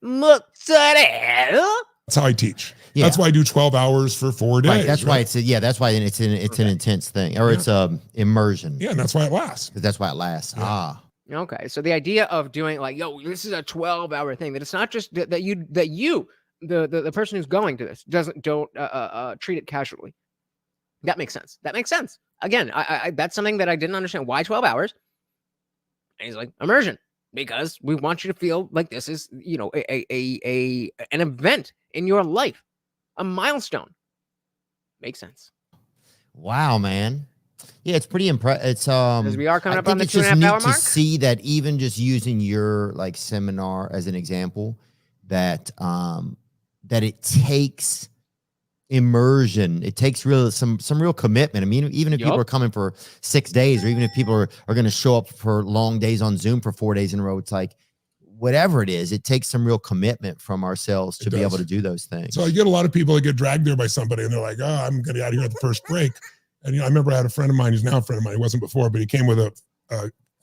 Mozzarella. That's how I teach. Yeah. That's why I do 12 hours for 4 days. Right. That's why it's that's why it's an intense thing, or it's immersion. Yeah, and that's why it lasts. That's why it lasts. Yeah. Ah. Okay, so the idea of doing like, yo, this is a 12-hour thing. That it's not just that you the person who's going to this don't treat it casually. That makes sense. Again, I that's something that I didn't understand. Why 12 hours? And he's like, immersion, because we want you to feel like this is, you know, an event in your life, a milestone. Makes sense. Wow, man. Yeah, it's pretty impressive. It's Because we are coming I up on think the it's 2.5 just hour neat mark. to see that even just using your like seminar as an example, that that it takes immersion. It takes some real commitment. I mean, even if people Yup. are coming for 6 days, or even if people are going to show up for long days on Zoom for 4 days in a row, it's like whatever it is, it takes some real commitment from ourselves to It be does. able to do those things. So I get a lot of people that get dragged there by somebody and they're like, oh, I'm going to get out of here at the first break. And you know, I remember I had a friend of mine who's now a friend of mine. He wasn't before, but he came with a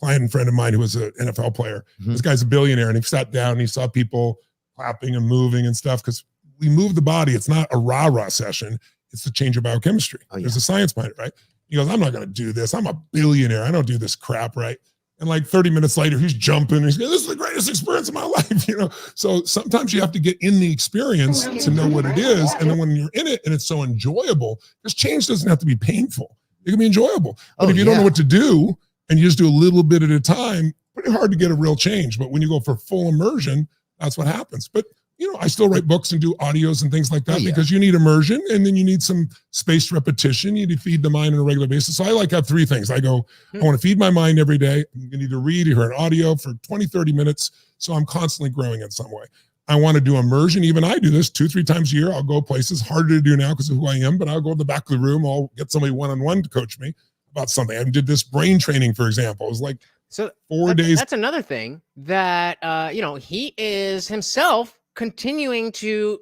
client and friend of mine who was an NFL player. Mhm. This guy's a billionaire, and he sat down and he saw people clapping and moving and stuff because we move the body. It's not a rah-rah session. It's to change your biochemistry. Oh, yeah. There's a science behind it, right? He goes, I'm not going to do this. I'm a billionaire. I don't do this crap, right? And like 30 minutes later, he's jumping. He's going, this is the greatest experience of my life, you know? So sometimes you have to get in the experience to know what it is. And then when you're in it and it's so enjoyable, because change doesn't have to be painful. It can be enjoyable. But Oh, if you don't yeah. know what to do and you just do a little bit at a time, pretty hard to get a real change. But when you go for full immersion, that's what happens. But you know, I still write books and do audios and things like that because you need immersion and then you need some spaced repetition. You need to feed the mind on a regular basis. So I like have 3 things. I go, I want to feed my mind every day. You need to read or hear an audio for 20, 30 minutes. So I'm constantly growing in some way. I want to do immersion. Even I do this 2-3 times a year. I'll go places, harder to do now because of who I am, but I'll go to the back of the room. I'll get somebody one-on-one to coach me about something. I did this brain training, for example. It was like So 4 days. That's another thing that you know, he is himself continuing to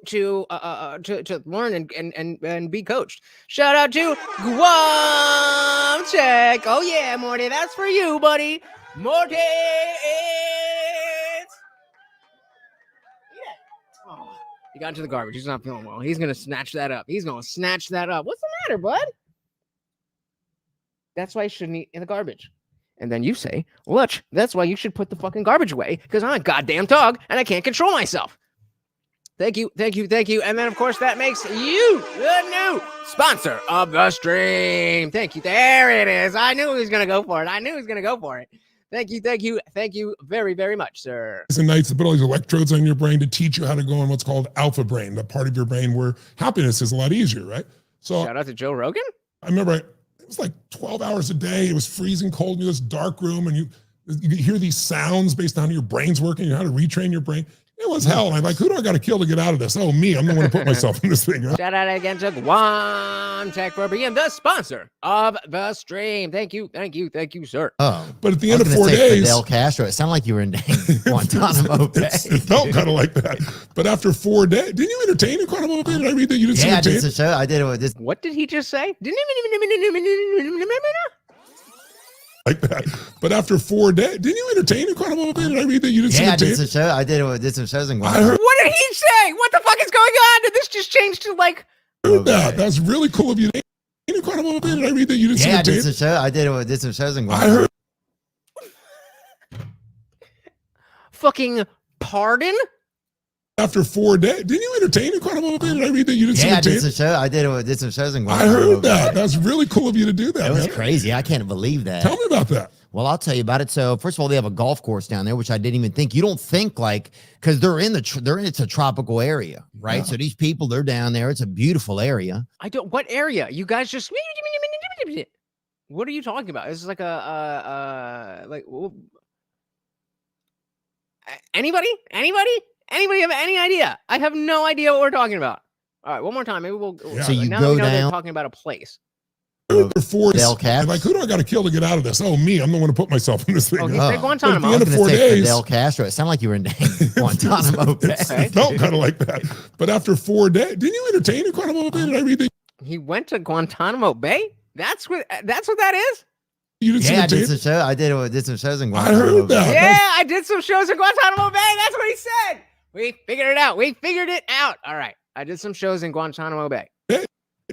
learn and be coached. Shout out to Guam Check. Oh yeah, Morty, that's for you, buddy. Morty. Oh, he got into the garbage. He's not feeling well. He's gonna snatch that up. What's the matter, bud? That's why you shouldn't eat in the garbage. And then you say, Lutch, that's why you should put the fucking garbage away, because I'm a goddamn dog and I can't control myself. Thank you. And then, of course, that makes you the new sponsor of the stream. Thank you. There it is. I knew he was going to go for it. Thank you very, very much, sir. And nights to put all these electrodes on your brain to teach you how to go on what's called alpha brain, the part of your brain where happiness is a lot easier, right? So Shout out to Joe Rogan. I remember it was like 12 hours a day. It was freezing cold in this dark room, and you hear these sounds based on how your brain's working, how to retrain your brain. It was hell. And I'm like, who do I got to kill to get out of this? Oh, me. I'm the one to put myself in this thing. Huh? Shout out again to Guam Tech for being the sponsor of the stream. Thank you, sir. Oh, But at the I end was of gonna 4 say days, Fidel Castro. It sounded like you were in Guantanamo Bay. it felt kind of like that. But after 4 days, didn't you entertain in Guantanamo Bay? Did I read that you didn't Yeah, I entertain? did some show. I did it with this. What did he just say? Like that. But after 4 days, didn't you entertain in Guantanamo Bay? Did I read that you didn't Yeah, I did entertain? some show. I did some shows in I Guantanamo. heard What did he say? What the fuck is going on? Did this just change to like? that. That's really cool of you. In Guantanamo Bay, did I read that you didn't Yeah, I did entertain? some show. I did some shows in I Guantanamo. heard Fucking pardon? after 4 days, didn't you entertain in Guantanamo Bay? Did I read that you didn't Yeah, I entertain? did some show. I did some shows in I Guantanamo. heard that. That's really cool of you to do that. It was Man. crazy. I can't believe that. Tell me about that. Well, I'll tell you about it. So first of all, they have a golf course down there, which I didn't even think. You don't think like, because it's a tropical area. right? Yeah. So these people, they're down there. It's a beautiful area. I don't. What area? You guys just. What are you talking about? This is like anybody have any idea? I have no idea what we're talking about. All right, one more time. Maybe we'll. Yeah. So you now go we know they're down. talking about a place. After 4 days, Fidel Castro. like, who do I got to kill to get out of this? Oh, me. I'm the one to put myself in this thing. Oh, he At said Guantanamo. the end I of was 4 gonna say days, Fidel Castro. It sounded like you were in Guantanamo Bay. it felt kind of like that. But after 4 days, didn't you entertain in Guantanamo Bay? Did I read that? He went to Guantanamo Bay. That's what that is. You didn't Yeah, I did entertain? some show. I did some shows in I Guantanamo heard Bay. that. Yeah, I did some shows in Guantanamo Bay. That's what he said. We figured it out. All right. I did some shows in Guantanamo Bay.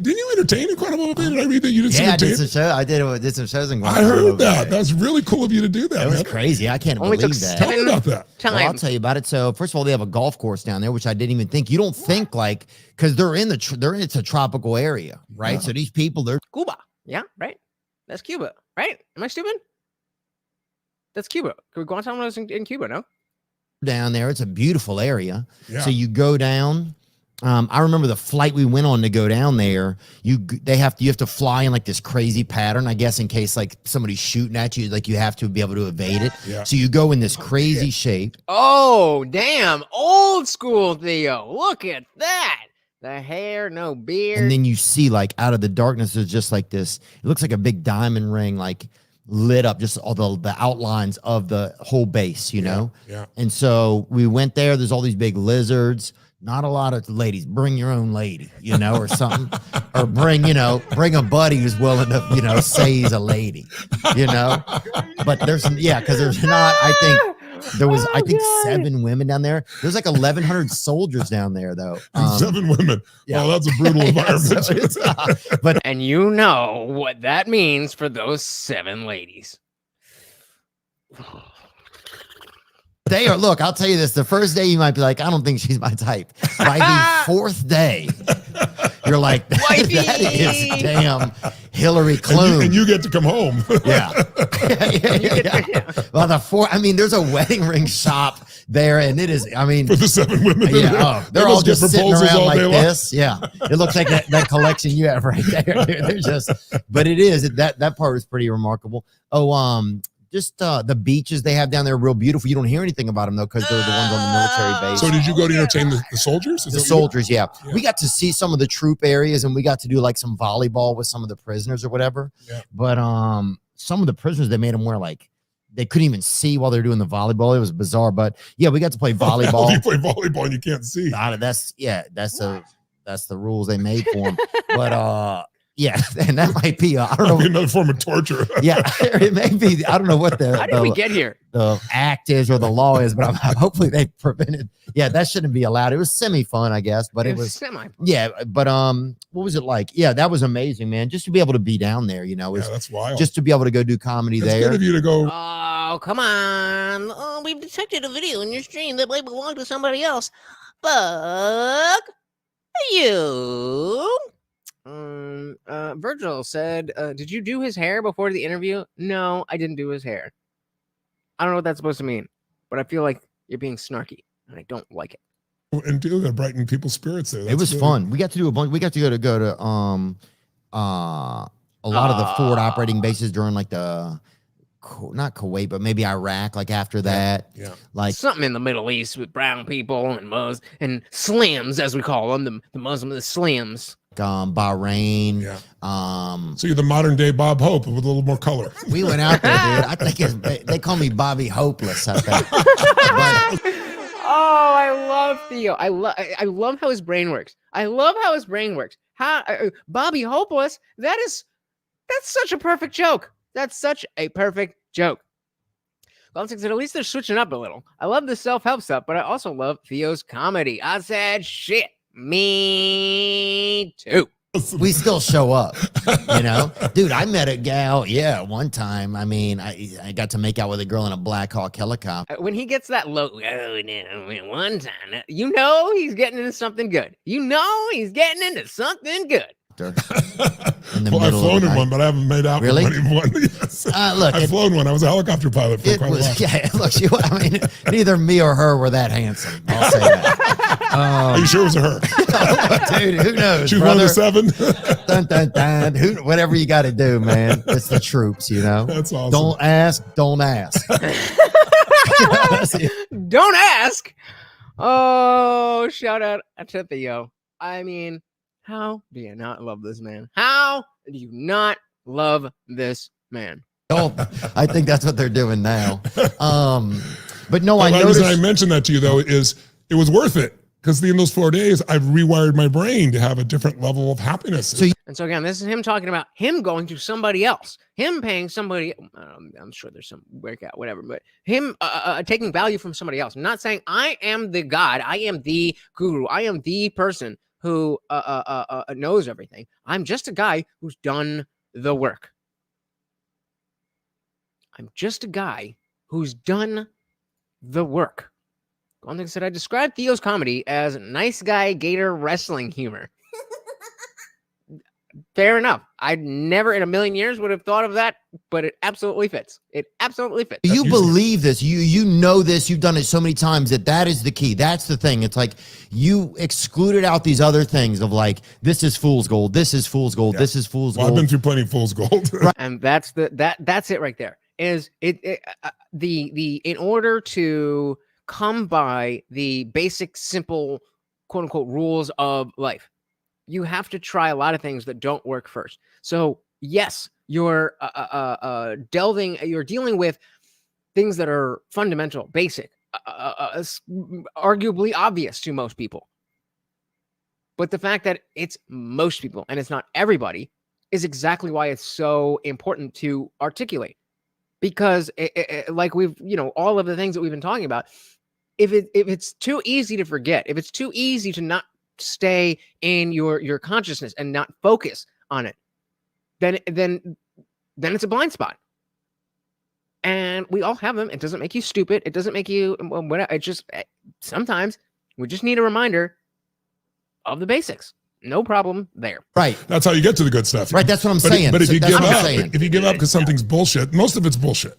Didn't you entertain in Guantanamo Bay? Did I read that you didn't Yeah, I entertain? did some show. I did some shows in I Guantanamo heard that. Bay. That's really cool of you to do that. That was man. crazy. I can't Only took believe that. Tell me about that. Time. Well, I'll tell you about it. So first of all, they have a golf course down there, which I didn't even think. You don't think like because they're in it's a tropical area, right? Yeah. So these people, they're Cuba. Yeah, right. That's Cuba, right? Am I stupid? That's Cuba. Guantanamo is in Cuba, no? down there. It's a beautiful area. Yeah. So you go down. I remember the flight we went on to go down there. You have to fly in like this crazy pattern, I guess, in case like somebody's shooting at you, like you have to be able to evade it. Yeah. So you go in this crazy shape. Oh, damn. Old school Theo. Look at that. The hair, no beard. And then you see like out of the darkness, there's just like this, it looks like a big diamond ring, like lit up, just all the outlines of the whole base, you know? Yeah. And so we went there. There's all these big lizards. Not a lot of ladies. Bring your own lady, you know, or something. Or bring a buddy who's willing to, say he's a lady, But because there's not, I think there was, God. 7 women down there. There's like 1,100 soldiers down there, though. 7 women. yeah. Oh, that's a brutal Yeah, environment. so it's, but And you know what that means for those 7 ladies. they are, look, I'll tell you this. The first day you might be like, I don't think she's my type. By the 4th day, you're like, that is damn Hillary Clinton. And you get to come home. Yeah. Yeah. Well, there's a wedding ring shop there, and it is, For the 7 women. yeah, They they're all must get just sitting proposals around all like day long. this. Yeah. It looks like that collection you have right there. Dude. They're just, but it is, that part is pretty remarkable. Oh, just the beaches they have down there are real beautiful. You don't hear anything about them though, because they're the ones on the military base. So did you go to entertain the soldiers? Is The that what you- soldiers, yeah. Yeah. We got to see some of the troop areas, and we got to do like some volleyball with some of the prisoners or whatever. Yeah. But some of the prisoners, they made them wear like they couldn't even see while they're doing the volleyball. It was bizarre, but yeah, we got to play You volleyball. play volleyball and you can't see. That's the rules they made for them. But yeah, and that might be I don't That'd be know. another form of torture. Yeah, it may be. I don't know what How did we the get here? act is or the law is, but hopefully they prevented. Yeah, that shouldn't be allowed. It was semi-fun, I guess, but it was semi. yeah. But what was it like? Yeah, that was amazing, man. Just to be able to be down there, Yeah, that's wild. just to be able to go do comedy It's there. good of you to go. Oh, come on. Oh, we've detected a video in your stream that might belong to somebody else. Fuck you. Virgil said, did you do his hair before the interview? No, I didn't do his hair. I don't know what that's supposed to mean, but I feel like you're being snarky, and I don't like it. And do to brighten people's spirits there. It That's was good. fun. We got to do a bunch. We got to go to a lot of the forward operating bases during like the not Kuwait, but maybe Iraq. Like after that, Yeah. like Something in the Middle East with brown people and Slims, as we call them, the Muslim, the Slims. Bahrain. Yeah. Um, So you're the modern day Bob Hope with a little more color. we went out there, dude. I think they call me Bobby Hopeless. I think. But, Oh, I love Theo. I love how his brain works. How Bobby Hopeless? That's such a perfect joke. That's such a perfect joke. Politics, at least they're switching up a little. I love the self-help stuff, but I also love Theo's comedy. I said shit. Me too. we still show up, dude. I met a gal, one time. I mean, I got to make out with a girl in a Black Hawk helicopter. When he gets that low, one time, he's getting into something good. He's getting into something good. helicopter in the Well, I've middle flown of the in night. one, but I haven't made out Really? with one. Yes. Look, I've flown one. I was a helicopter pilot for it quite a while. was, yeah, look, I mean, neither me or her were that handsome. I'll say that. Are you sure it was her? Dude, who knows, She was one of brother? the 7. Dun, dun, dun. Whatever you got to do, man. It's the troops, you know? That's awesome. Don't ask. Don't ask. Don't ask. Oh, shout out to Theo. I mean, how do you not love this man? How do you not love this man? I think that's what they're doing now. But no, I The noticed. reason I mentioned that to you, though, is it was worth it. Because in those 4 days, I've rewired my brain to have a different level of happiness. And so again, this is him talking about him going to somebody else, him paying somebody. I'm sure there's some workout, whatever, but him taking value from somebody else. I'm not saying I am the God, I am the guru, I am the person who knows everything. I'm just a guy who's done the work. I'm just a guy who's done the work. One thing said, I described Theo's comedy as nice guy gator wrestling humor. Fair enough. I'd never in a million years would have thought of that, but it absolutely fits. It absolutely fits. You believe this. You know this. You've done it so many times that is the key. That's the thing. It's like you excluded out these other things of like, this is fool's gold. This is fool's gold. Yeah. This is fool's Well, gold. I've been through plenty of fool's gold. And that's it right there. Is the in order to come by the basic, simple, quote unquote, rules of life, you have to try a lot of things that don't work first. So yes, you're dealing with things that are fundamental, basic, arguably obvious to most people. But the fact that it's most people and it's not everybody is exactly why it's so important to articulate. Because like we've, all of the things that we've been talking about, if it's too easy to forget, if it's too easy to not stay in your consciousness and not focus on it, then it's a blind spot. And we all have them. It doesn't make you stupid. It doesn't make you whatever. It just sometimes we just need a reminder of the basics. No problem there. Right. That's how you get to the good stuff. Right. That's what I'm saying. But if you give up, up, because something's bullshit, most of it's bullshit.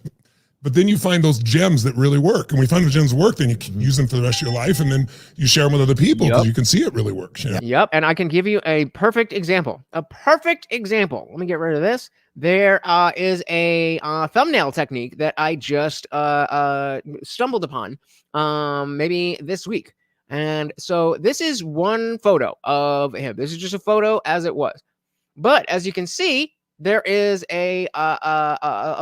But then you find those gems that really work. And when you find the gems work, then you can use them for the rest of your life. And then you share them with other people because you can see it really works. You know? Yep. And I can give you a perfect example. Let me get rid of this. There is a thumbnail technique that I just stumbled upon maybe this week. And so this is one photo of him. This is just a photo as it was. But as you can see, there is a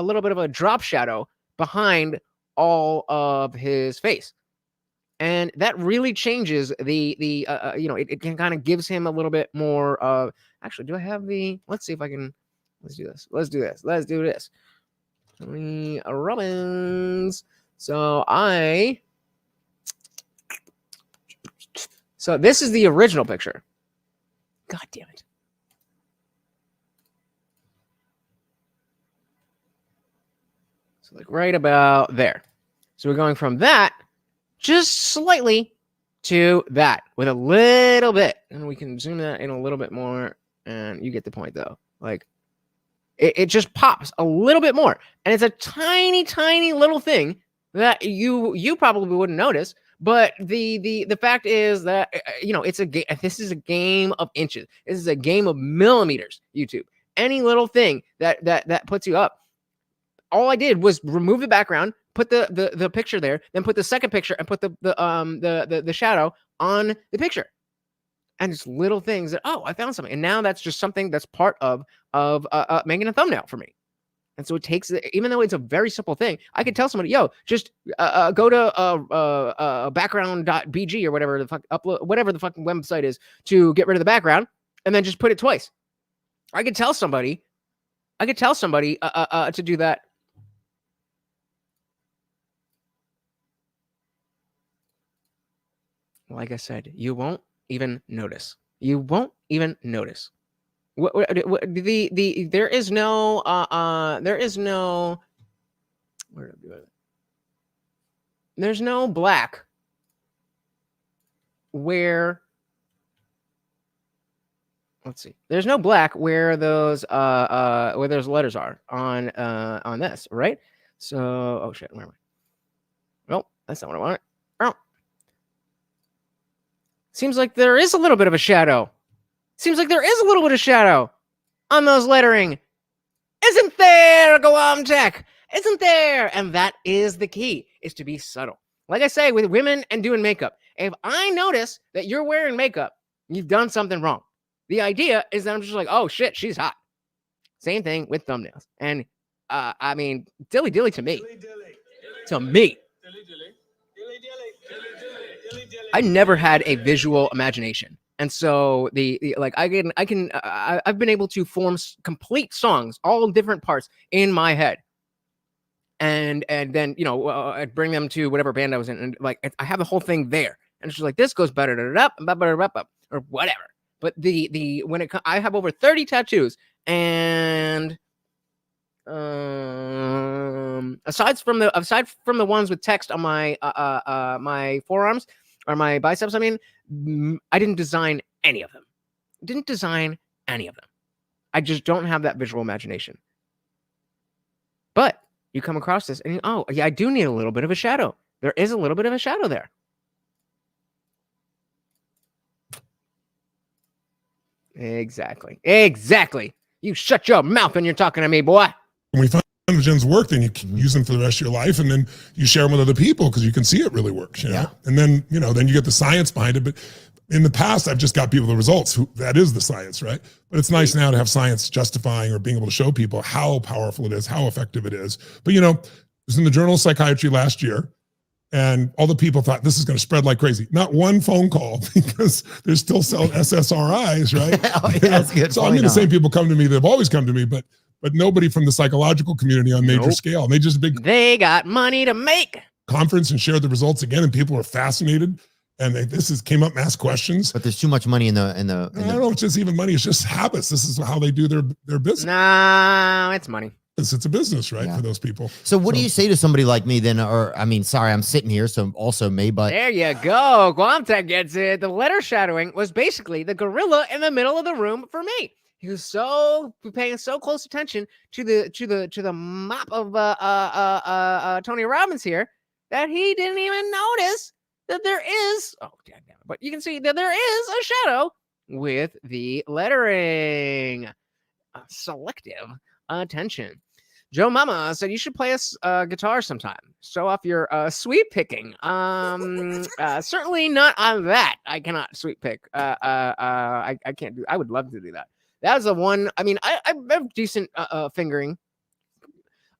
little bit of a drop shadow behind all of his face. And that really changes it can kind of gives him a little bit more actually, do I have let's see if I can, let's do this. Tony Robbins. So this is the original picture. God damn it. So like right about there. So we're going from that just slightly to that with a little bit. And we can zoom that in a little bit more. And you get the point though. Like it just pops a little bit more. And it's a tiny, tiny little thing that you probably wouldn't notice. But the fact is that it's a game. This is a game of inches. This is a game of millimeters. YouTube. Any little thing that puts you up. All I did was remove the background, put the picture there, then put the second picture and put the shadow on the picture. And it's little things that I found something, and now that's just something that's part of making a thumbnail for me. And so it takes, even though it's a very simple thing, I could tell somebody, just go to background.bg or whatever the fuck, upload whatever the fucking website is to get rid of the background, and then just put it twice. I could tell somebody to do that. Like I said, you won't even notice. You won't even notice. There is no there's no black where let's see. There's no black where those letters are on this, right? So, oh shit, where am I? Nope, that's not what I wanted. Oh. Seems like there is a little bit of a shadow. Seems like there is a little bit of shadow on those lettering. Isn't there, Guam Tech? Isn't there? And that is the key, is to be subtle. Like I say, with women and doing makeup, if I notice that you're wearing makeup, you've done something wrong. The idea is that I'm just like, oh shit, she's hot. Same thing with thumbnails. And I mean, dilly dilly to me. To me. I never had a visual imagination. And so I've been able to form complete songs, all different parts in my head. And then, you know, I'd bring them to whatever band I was in. And like, I have the whole thing there. And it's just like, this goes better, or whatever. But I have over 30 tattoos, and aside from the ones with text on my my forearms or my biceps, I mean, I didn't design any of them. I just don't have that visual imagination. But you come across this, and oh yeah, I do need a little bit of a shadow. There is a little bit of a shadow there. Exactly. You shut your mouth when you're talking to me, boy. When we find the gems work, then you can use them for the rest of your life, and then you share them with other people because you can see it really works, you know? Yeah. And then, you know, then you get the science behind it. But in the past, I've just got people the results. That is the science, right? But it's nice now to have science justifying or being able to show people how powerful it is, how effective it is. But, you know, it was in the Journal of Psychiatry last year, and all the people thought this is going to spread like crazy. Not one phone call, because they're still selling SSRIs, right? Oh, yeah, that's good. So I'm going to say people come to me, they've always come to me, but nobody from the psychological community on major scale. And they got money to make. Conference and shared the results again, and people were fascinated. And came up and asked questions. But there's too much money in the. I don't know. It's just even money. It's just habits. This is how they do their business. No, it's money. It's a business, right? For those people. So what do you say to somebody like me then? Or, I mean, sorry, I'm sitting here, so also me, but. There you go. Guam Tech gets it. The letter shadowing was basically the gorilla in the middle of the room for me. He was paying so close attention to the map of Tony Robbins here that he didn't even notice that there is, but you can see that there is a shadow with the lettering. Selective attention. Joe Mama said you should play a guitar sometime. Show off your sweep picking. Certainly not on that. I cannot sweep pick. I can't do. I would love to do that. That's the one. I mean, I have decent fingering.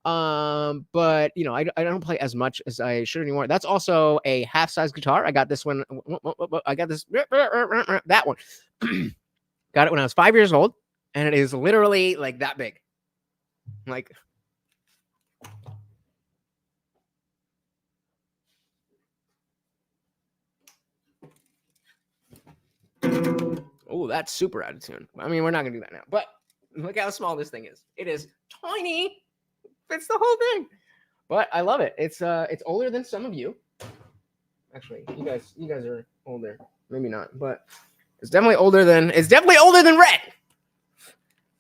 But you know, I don't play as much as I should anymore. That's also a half-size guitar. I got this one. I got this that one. Got it when I was 5 years old, and it is literally like that big. Like, oh, that's super out of tune. I mean, we're not gonna do that now. But look how small this thing is. It is tiny. Fits the whole thing. But I love it. It's older than some of you. Actually, you guys are older. Maybe not, but it's definitely older than Red.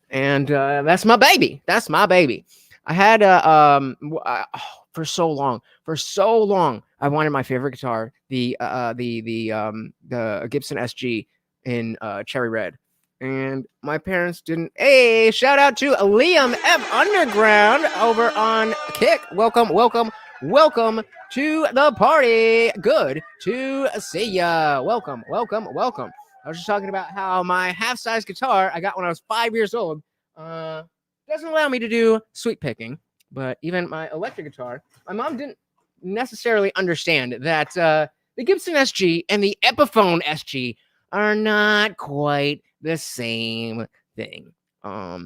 And that's my baby. That's my baby. I had for so long I wanted my favorite guitar, the Gibson SG in cherry red. And my parents didn't. Hey, shout out to Liam F. Underground over on Kick. Welcome to the party. Good to see ya. Welcome. I was just talking about how my half-size guitar I got when I was 5 years old doesn't allow me to do sweep picking. But even my electric guitar, my mom didn't necessarily understand that the Gibson SG and the Epiphone SG are not quite the same thing. I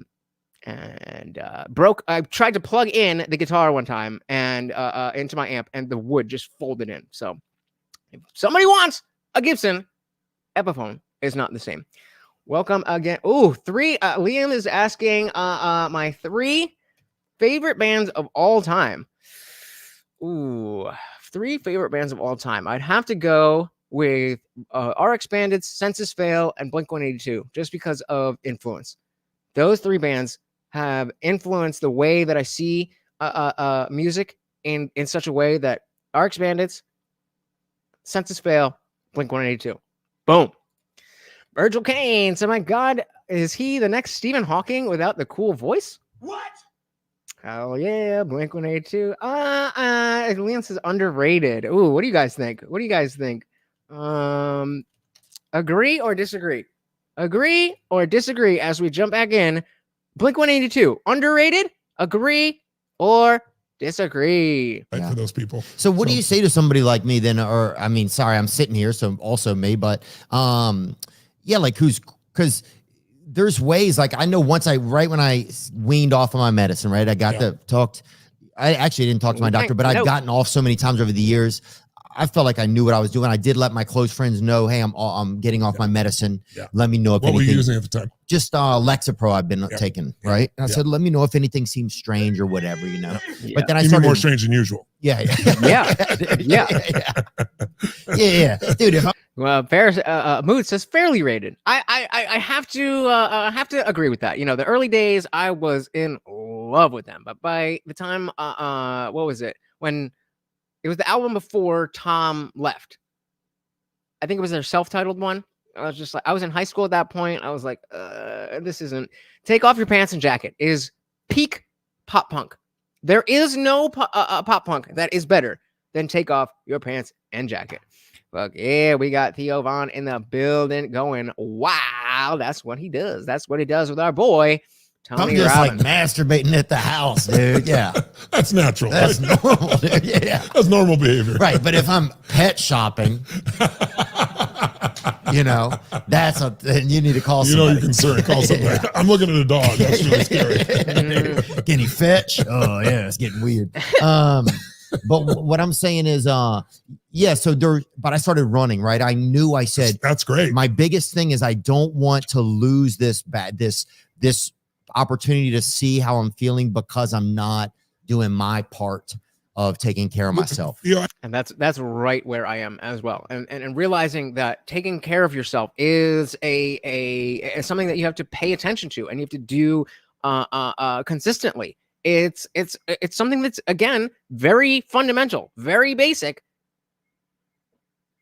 tried to plug in the guitar one time and into my amp, and the wood just folded in. So if somebody wants a Gibson, Epiphone is not the same. Welcome again. Oh, Liam is asking my 3 favorite bands of all time. Ooh, 3 favorite bands of all time. I'd have to go with RX Bandits, Census Fail, and Blink-182 just because of influence. Those 3 bands have influenced the way that I see music in such a way that RX Bandits, Census Fail, Blink-182. Boom. Virgil Kane. So my God, is he the next Stephen Hawking without the cool voice? What? Oh yeah, Blink-182. Leon says underrated. Ooh, what do you guys think? What do you guys think? Agree or disagree? Agree or disagree as we jump back in. Blink-182, underrated? Agree or disagree? Right, Yeah. for those people. So what do you say to somebody like me then? Or I mean, sorry, I'm sitting here, so also me, but yeah, like because there's ways, like I know once right when I weaned off of my medicine, right? I got to talk. I actually didn't talk to my doctor, but I've gotten off so many times over the years. I felt like I knew what I was doing. I did let my close friends know, hey, I'm getting off my medicine. Yeah. Let me know if What anything. were you using at the time? Just Lexapro I've been taking, right? And I Yeah. said, let me know if anything seems strange or whatever, you know. Yeah. But then I Even started more strange than usual. Yeah. Yeah. Dude, if Well, Ferris Mood says fairly rated. I have to agree with that. You know, the early days I was in love with them, but by the time what was it, when it was the album before Tom left, I think it was their self-titled one. I was just like, I was in high school at that point. I was like, this isn't. Take Off Your Pants and Jacket is peak pop punk. There is no pop punk that is better than Take Off Your Pants and Jacket. Look, yeah, we got Theo Von in the building going, wow, that's what he does. That's what he does with our boy, Tony I'm just Robbins. like masturbating at the house, dude. Yeah. That's natural. That's right? normal, dude. Yeah. That's normal behavior. Right. But if I'm pet shopping, you know, then you need to call You know somebody. you're concerned. Call somebody. Yeah. I'm looking at a dog. That's really scary. Can he fetch? Oh, yeah, it's getting weird. But what I'm saying is, yeah, so but I started running, right? I knew I said, That's great. my biggest thing is I don't want to lose this opportunity to see how I'm feeling because I'm not doing my part of taking care of myself. Yeah, And that's right where I am as well. And realizing that taking care of yourself is a something that you have to pay attention to and you have to do consistently. It's something that's, again, very fundamental, very basic,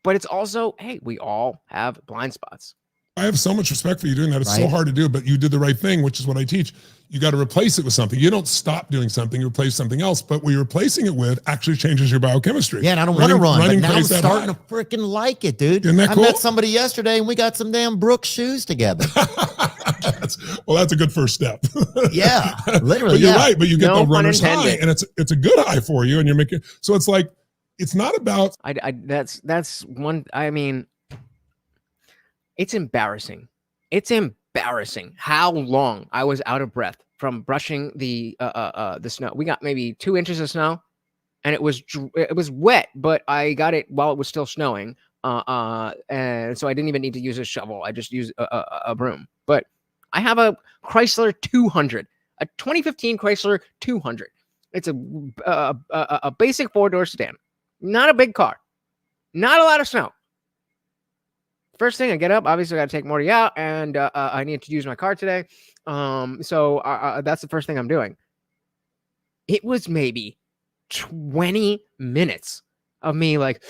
but it's also, hey, we all have blind spots. I have so much respect for you doing that. It's so Right. hard to do, but you did the right thing, which is what I teach. You got to replace it with something. You don't stop doing something, you replace something else, but what you're replacing it with actually changes your biochemistry. Yeah, and I don't want to run, but running now I'm creates that starting high. to freaking like it, dude. Isn't that I cool? met somebody yesterday and we got some damn Brooks shoes together. Well, that's a good first step. Yeah, literally. But you're Yeah. right, but you get No the pun runner's high, intended. and it's a good high for you, and you're making, so it's like, it's not about, That's one. I mean, it's embarrassing. It's embarrassing how long I was out of breath from brushing the snow. We got maybe 2 inches of snow, and it was wet, but I got it while it was still snowing. And so I didn't even need to use a shovel. I just used a broom. But I have a Chrysler 200, a 2015 Chrysler 200. It's a basic 4-door sedan, not a big car, not a lot of snow. First thing I get up, obviously I got to take Morty out, and I need to use my car today. So that's the first thing I'm doing. It was maybe 20 minutes of me like,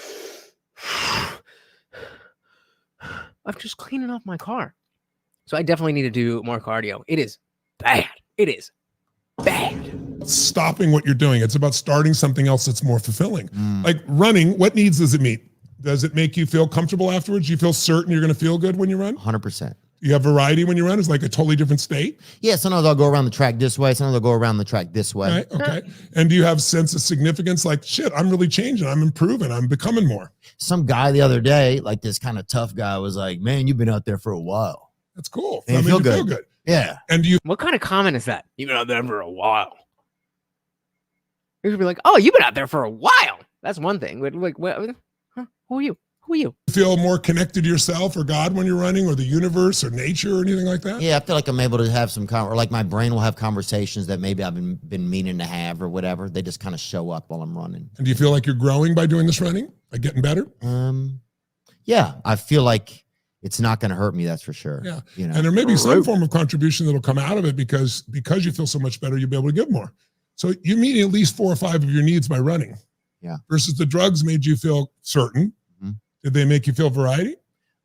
I'm just cleaning off my car. So I definitely need to do more cardio. It is bad. It is bad. stopping what you're doing. It's about starting something else that's more fulfilling. Like running, what needs does it meet? Does it make you feel comfortable afterwards? You feel certain you're going to feel good when you run? 100%. You have variety when you run? It's like a totally different state? Yeah, sometimes I'll go around the track this way. Sometimes I'll go around the track this way. Right, okay. And do you have sense of significance? Like, shit, I'm really changing. I'm improving. I'm becoming more. Some guy the other day, like this kind of tough guy, was like, man, you've been out there for a while. That's cool. And That you made feel you good. feel good. Yeah. And do you What kind of comment is that? You've been out there for a while. You could be like, oh, you've been out there for a while. That's one thing. But like, huh? Who are you? Who are you? feel more connected to yourself or God when you're running, or the universe or nature or anything like that? Yeah, I feel like I'm able to have some or like my brain will have conversations that maybe I've been meaning to have or whatever. They just kind of show up while I'm running. And do you feel like you're growing by doing this running? Like getting better? Yeah, Yeah, I feel like it's not going to hurt me. That's for sure. Yeah. You know, And there may be some form of contribution that'll come out of it because you feel so much better, you'll be able to give more. So you're meeting at least 4 or 5 of your needs by running. Yeah. Versus the drugs made you feel certain. Mhm. Did they make you feel variety?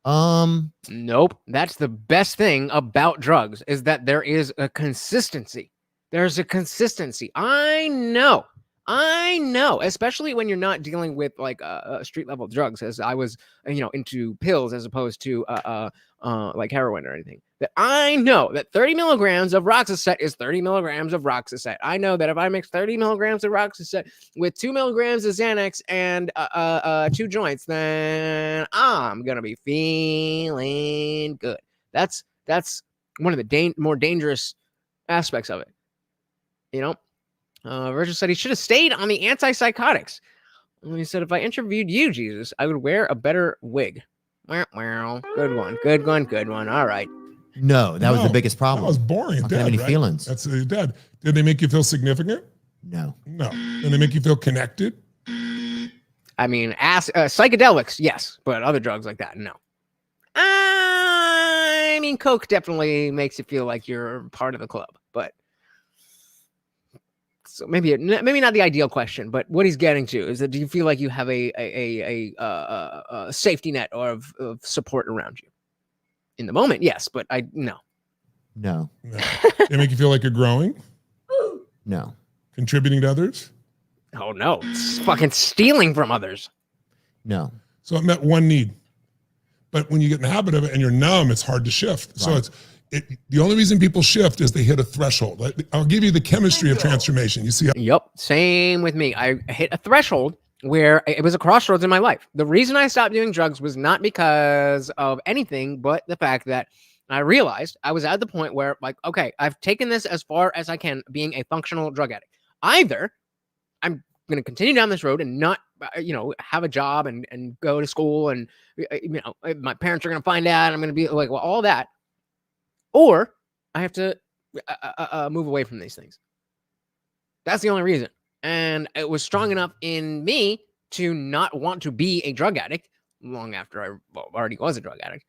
Nope. That's the best thing about drugs is that there is a consistency. There's a consistency. I know, especially when you're not dealing with like street level drugs, as I was, into pills as opposed to like heroin or anything. That I know that 30 milligrams of Roxicet is 30 milligrams of Roxicet. I know that if I mix 30 milligrams of Roxicet with 2 milligrams of Xanax and 2 joints, then I'm gonna be feeling good. That's one of the more dangerous aspects of it. Virgil said he should have stayed on the antipsychotics. He said, if I interviewed you, Jesus, I would wear a better wig. Good one. All right. No, that was the biggest problem. That was boring. I don't have any feelings. That's dead. Did they make you feel significant? No. Did they make you feel connected? I mean, psychedelics, yes, but other drugs like that, no. I mean, Coke definitely makes you feel like you're part of the club, but so maybe not the ideal question, but what he's getting to is that do you feel like you have a safety net or of support around you? In the moment, yes, but no. They make you feel like you're growing? No. Contributing to others? Oh no, it's fucking stealing from others. No. So it met one need. But when you get in the habit of it and you're numb, it's hard to shift. Right. So the only reason people shift is they hit a threshold. I'll give you the chemistry of transformation. You see? Yep. Same with me. I hit a threshold where it was a crossroads in my life. The reason I stopped doing drugs was not because of anything, but the fact that I realized I was at the point where, like, okay, I've taken this as far as I can being a functional drug addict. Either I'm going to continue down this road and not, have a job and go to school and, my parents are going to find out. I'm going to be like, well, all that. Or I have to move away from these things. That's the only reason. And it was strong enough in me to not want to be a drug addict long after I already was a drug addict.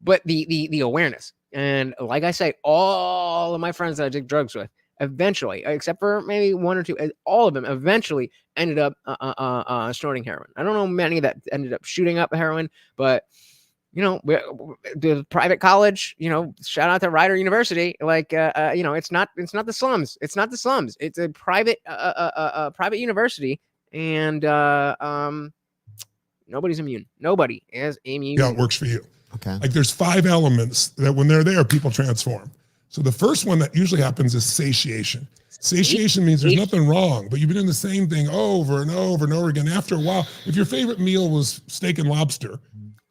But the awareness. And like I say, all of my friends that I did drugs with eventually, except for maybe 1 or 2, all of them eventually ended up snorting heroin. I don't know many that ended up shooting up heroin, but the private college, shout out to Rider University. Like, it's not the slums. It's not the slums. It's a private university, and nobody's immune. Nobody is immune. Yeah, it works for you. Okay. Like there's 5 elements that when they're there, people transform. So the first one that usually happens is satiation. Satiation means there's nothing wrong, but you've been doing the same thing over and over and over again. After a while, if your favorite meal was steak and lobster,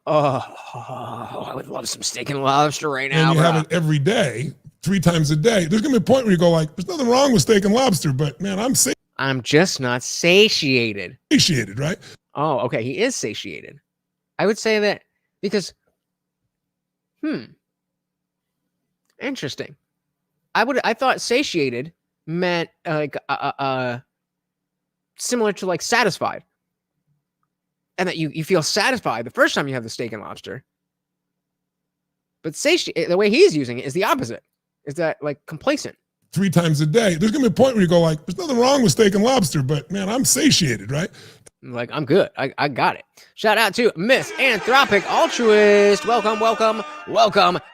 I would love some steak and lobster right now. And you have it every day, 3 times a day. There's gonna be a point where you go like, there's nothing wrong with steak and lobster, but man, I'm just not satiated. Satiated, right? Oh, okay. He is satiated. I would say that because, interesting. I thought satiated meant like similar to like satisfied. And that you feel satisfied the first time you have the steak and lobster. But the way he's using it is the opposite. Is that like complacent? 3 times a day. There's gonna be a point where you go like, there's nothing wrong with steak and lobster, but man, I'm satiated, right? Like, I'm good. I got it. Shout out to Miss Anthropic Altruist. Welcome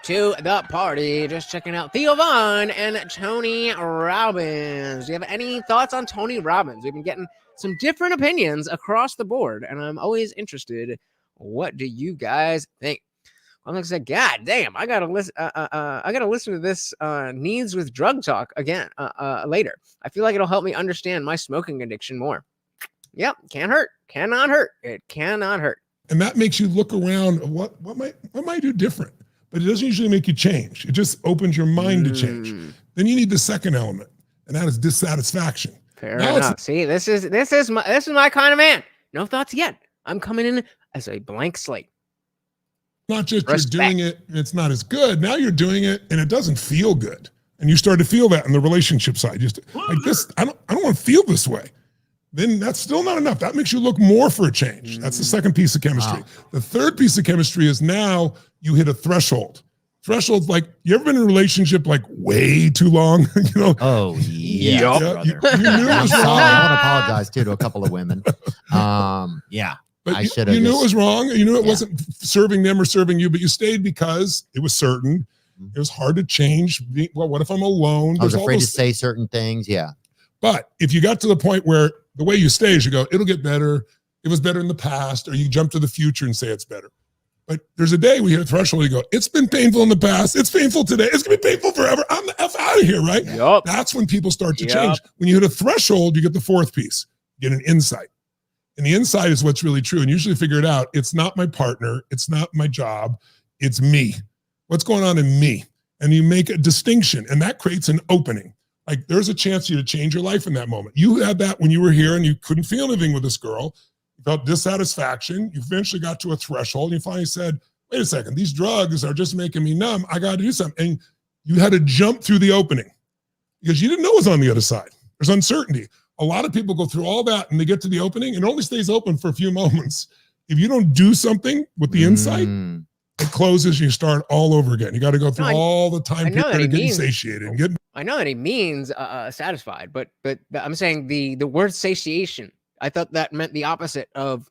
to the party. Just checking out Theo Vaughn and Tony Robbins. Do you have any thoughts on Tony Robbins? We've been getting some different opinions across the board, and I'm always interested. What do you guys think? I'm like I said, God damn, I gotta listen. I gotta listen to this needs with drug talk again later. I feel like it'll help me understand my smoking addiction more. Yep, can't hurt, cannot hurt. It cannot hurt. And that makes you look around. What might I do different? But it doesn't usually make you change. It just opens your mind to change. Then you need the second element, and that is dissatisfaction. Fair enough. See, this is my kind of man. No thoughts yet. I'm coming in as a blank slate. Not just you're doing it, and it's not as good. Now you're doing it, and it doesn't feel good. And you start to feel that in the relationship side. Just like this, I don't want to feel this way. then that's still not enough. That makes you look more for a change. That's the second piece of chemistry. Wow. The third piece of chemistry is now you hit a threshold. Threshold's like, you ever been in a relationship like way too long? You know? Oh, yeah. Yup, Yeah, brother. you knew it I'm was sorry. wrong. I want to apologize too to a couple of women. Yeah. But I you, should've you knew just- it was wrong. You knew it Yeah. wasn't serving them or serving you, but you stayed because it was certain. It was hard to change. Well, what if I'm alone? I was There's all afraid to those- say certain things. Yeah. But if you got to the point where the way you stay is you go, it'll get better. It was better in the past, or you jump to the future and say it's better. But there's a day we hit a threshold, you go, it's been painful in the past. It's painful today. It's going to be painful forever. I'm the F out of here, right? Yup. That's when people start to Yep. change. When you hit a threshold, you get the fourth piece, you get an insight. And the insight is what's really true. And usually figure it out. It's not my partner. It's not my job. It's me. What's going on in me? And you make a distinction, and that creates an opening. Like there's a chance for you to change your life in that moment. You had that when you were here and you couldn't feel anything with this girl. You felt dissatisfaction. You eventually got to a threshold and you finally said, wait a second, these drugs are just making me numb. I got to do something. And you had to jump through the opening because you didn't know what was on the other side. There's uncertainty. A lot of people go through all that and they get to the opening and it only stays open for a few moments. If you don't do something with the insight, Mm. it closes and you start all over again. You got to go through No, all the time I know that period he of getting means- satiated and getting I know that he means satisfied, but I'm saying the word satiation. I thought that meant the opposite of.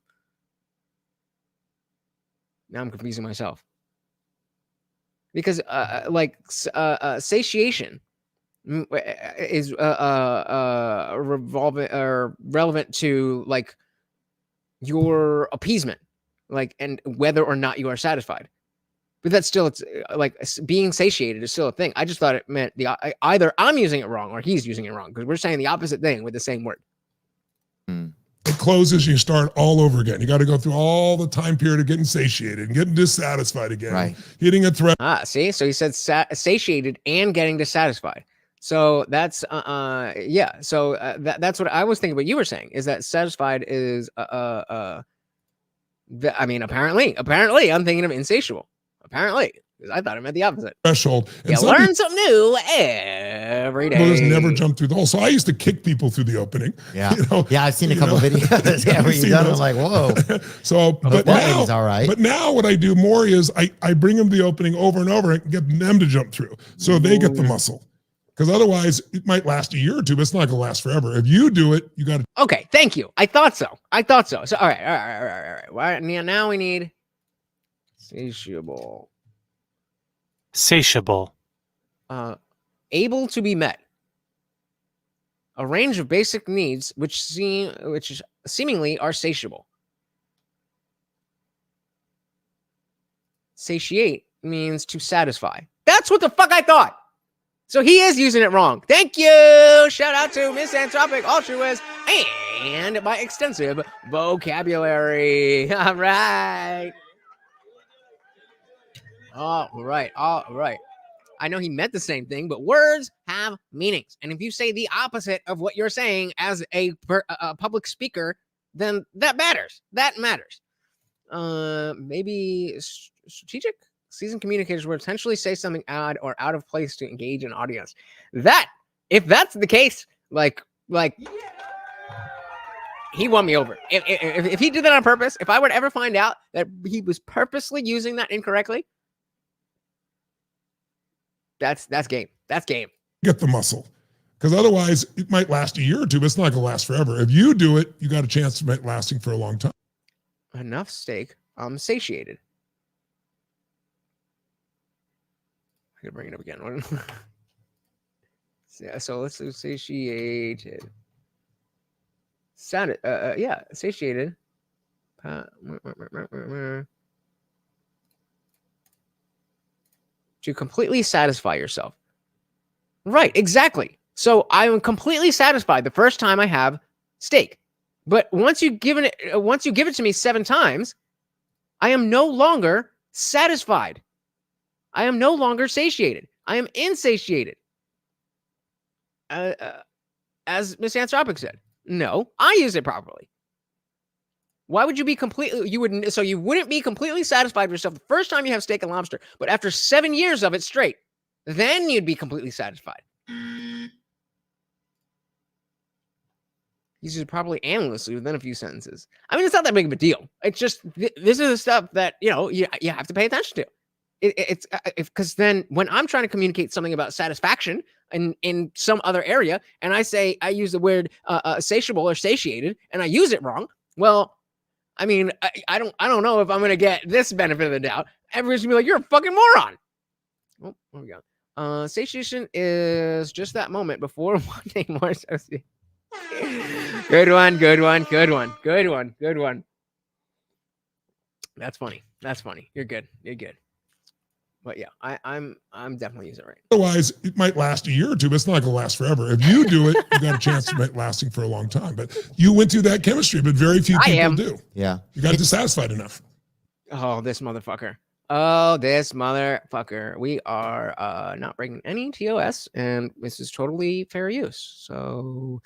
Now I'm confusing myself. Because satiation is revolving or relevant to like your appeasement, like and whether or not you are satisfied. But that's still, it's like being satiated is still a thing. I just thought it meant either I'm using it wrong or he's using it wrong because we're saying the opposite thing with the same word. it closes and you start all over again. You got to go through all the time period of getting satiated and getting dissatisfied again, Right. hitting a threat. See, so he said satiated and getting dissatisfied. So that's yeah. So that's what I was thinking. What you were saying is that satisfied is I mean, apparently, I'm thinking of insatiable. Apparently, because I thought it meant the opposite. Threshold. And You some learn something new every day. people just never jump through the hole. So I used to kick people through the opening. Yeah. You know, Yeah. I've seen a you couple know. videos. Yeah, where I've you've seen done it. I'm those. like, whoa. So, but that now, is all right. but now what I do more is I bring them to the opening over and over and get them to jump through so they get the muscle. Because otherwise it might last a year or two, but it's not going to last forever. If you do it, you got to. Okay, thank you. I thought so. So all right. Now we need satiable. Satiable. Able to be met. A range of basic needs which seemingly are satiable. Satiate means to satisfy. That's what the fuck I thought. So he is using it wrong. Thank you. Shout out to Misanthropic Altruist and my extensive vocabulary. All right. All right. I know he meant the same thing, but words have meanings. And if you say the opposite of what you're saying as a public speaker, then that matters. That matters. Maybe strategic? Seasoned communicators will intentionally say something odd or out of place to engage an audience. If that's the case, like he won me over. If he did that on purpose, if I would ever find out that he was purposely using that incorrectly, that's game. That's game. Get the muscle. Because otherwise it might last a year or two, but it's not going to last forever. If you do it, you got a chance of it lasting for a long time. Enough steak. I'm satiated. I could bring it up again. Yeah, so let's do satiated. Yeah, satiated. To completely satisfy yourself. Right, exactly. So I am completely satisfied the first time I have steak. But once you give it to me 7 times, I am no longer satisfied. I am no longer satiated. I am insatiated. As Miss Anthropic said, no, I use it properly. Why would you be you wouldn't be completely satisfied with yourself the first time you have steak and lobster, but after 7 years of it straight, then you'd be completely satisfied. Uses it probably aimlessly within a few sentences. I mean, it's not that big of a deal. It's just this is the stuff that you have to pay attention to. It's because then when I'm trying to communicate something about satisfaction in some other area, and I use the word satiable or satiated, and I use it wrong. Well, I mean, I don't know if I'm gonna get this benefit of the doubt. Everyone's gonna be like, "You're a fucking moron." Oh, there we go. Satiation is just that moment before wanting more association. Good one. That's funny. You're good. But yeah, I'm definitely using it right. Otherwise, it might last a year or two, but it's not going to last forever. If you do it, you got a chance to make it lasting for a long time. But you went through that chemistry, but very few people do. Yeah. You got dissatisfied enough. Oh, this motherfucker. We are not breaking any TOS, and this is totally fair use. So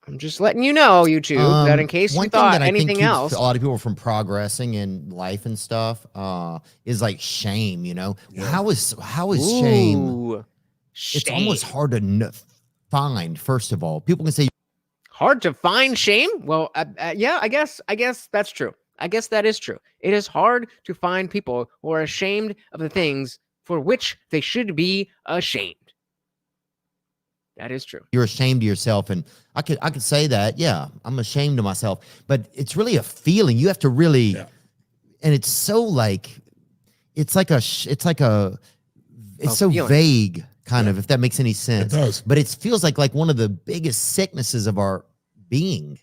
I'm just letting you know, YouTube, that in case you thought anything else. A lot of people from progressing in life and stuff is like shame, you know? Yeah. How is shame? It's almost hard to find, first of all. People can say hard to find shame. Well, yeah, I guess that's true. I guess that is true. It is hard to find people who are ashamed of the things for which they should be ashamed. That is true. You're ashamed of yourself, and I could say that. Yeah, I'm ashamed of myself, but it's really a feeling. You have to really, and it's so like, it's so vague, kind of, if that makes any sense. It does. But it feels like one of the biggest sicknesses of our being.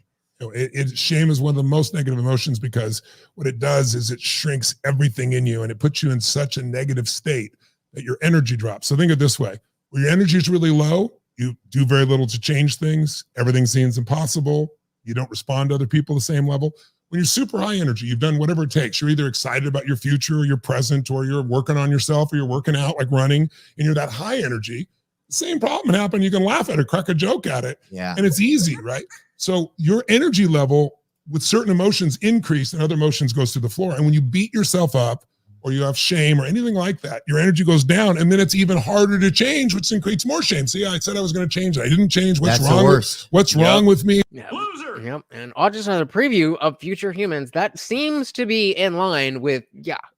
Shame is one of the most negative emotions because what it does is it shrinks everything in you and it puts you in such a negative state that your energy drops. So think of it this way. When your energy is really low, you do very little to change things. Everything seems impossible. You don't respond to other people the same level. When you're super high energy, you've done whatever it takes. You're either excited about your future or your present, or you're working on yourself, or you're working out, like running, and you're that high energy. The same problem happened. You can laugh at it, crack a joke at it. Yeah. And it's easy, right? So your energy level with certain emotions increase and other emotions goes through the floor. And when you beat yourself up or you have shame or anything like that, your energy goes down, and then it's even harder to change, which then creates more shame. See, I said I was going to change it. I didn't change. What's wrong with me? Yeah. Loser. Yep. And I'll just have a preview of future humans. That seems to be in line with,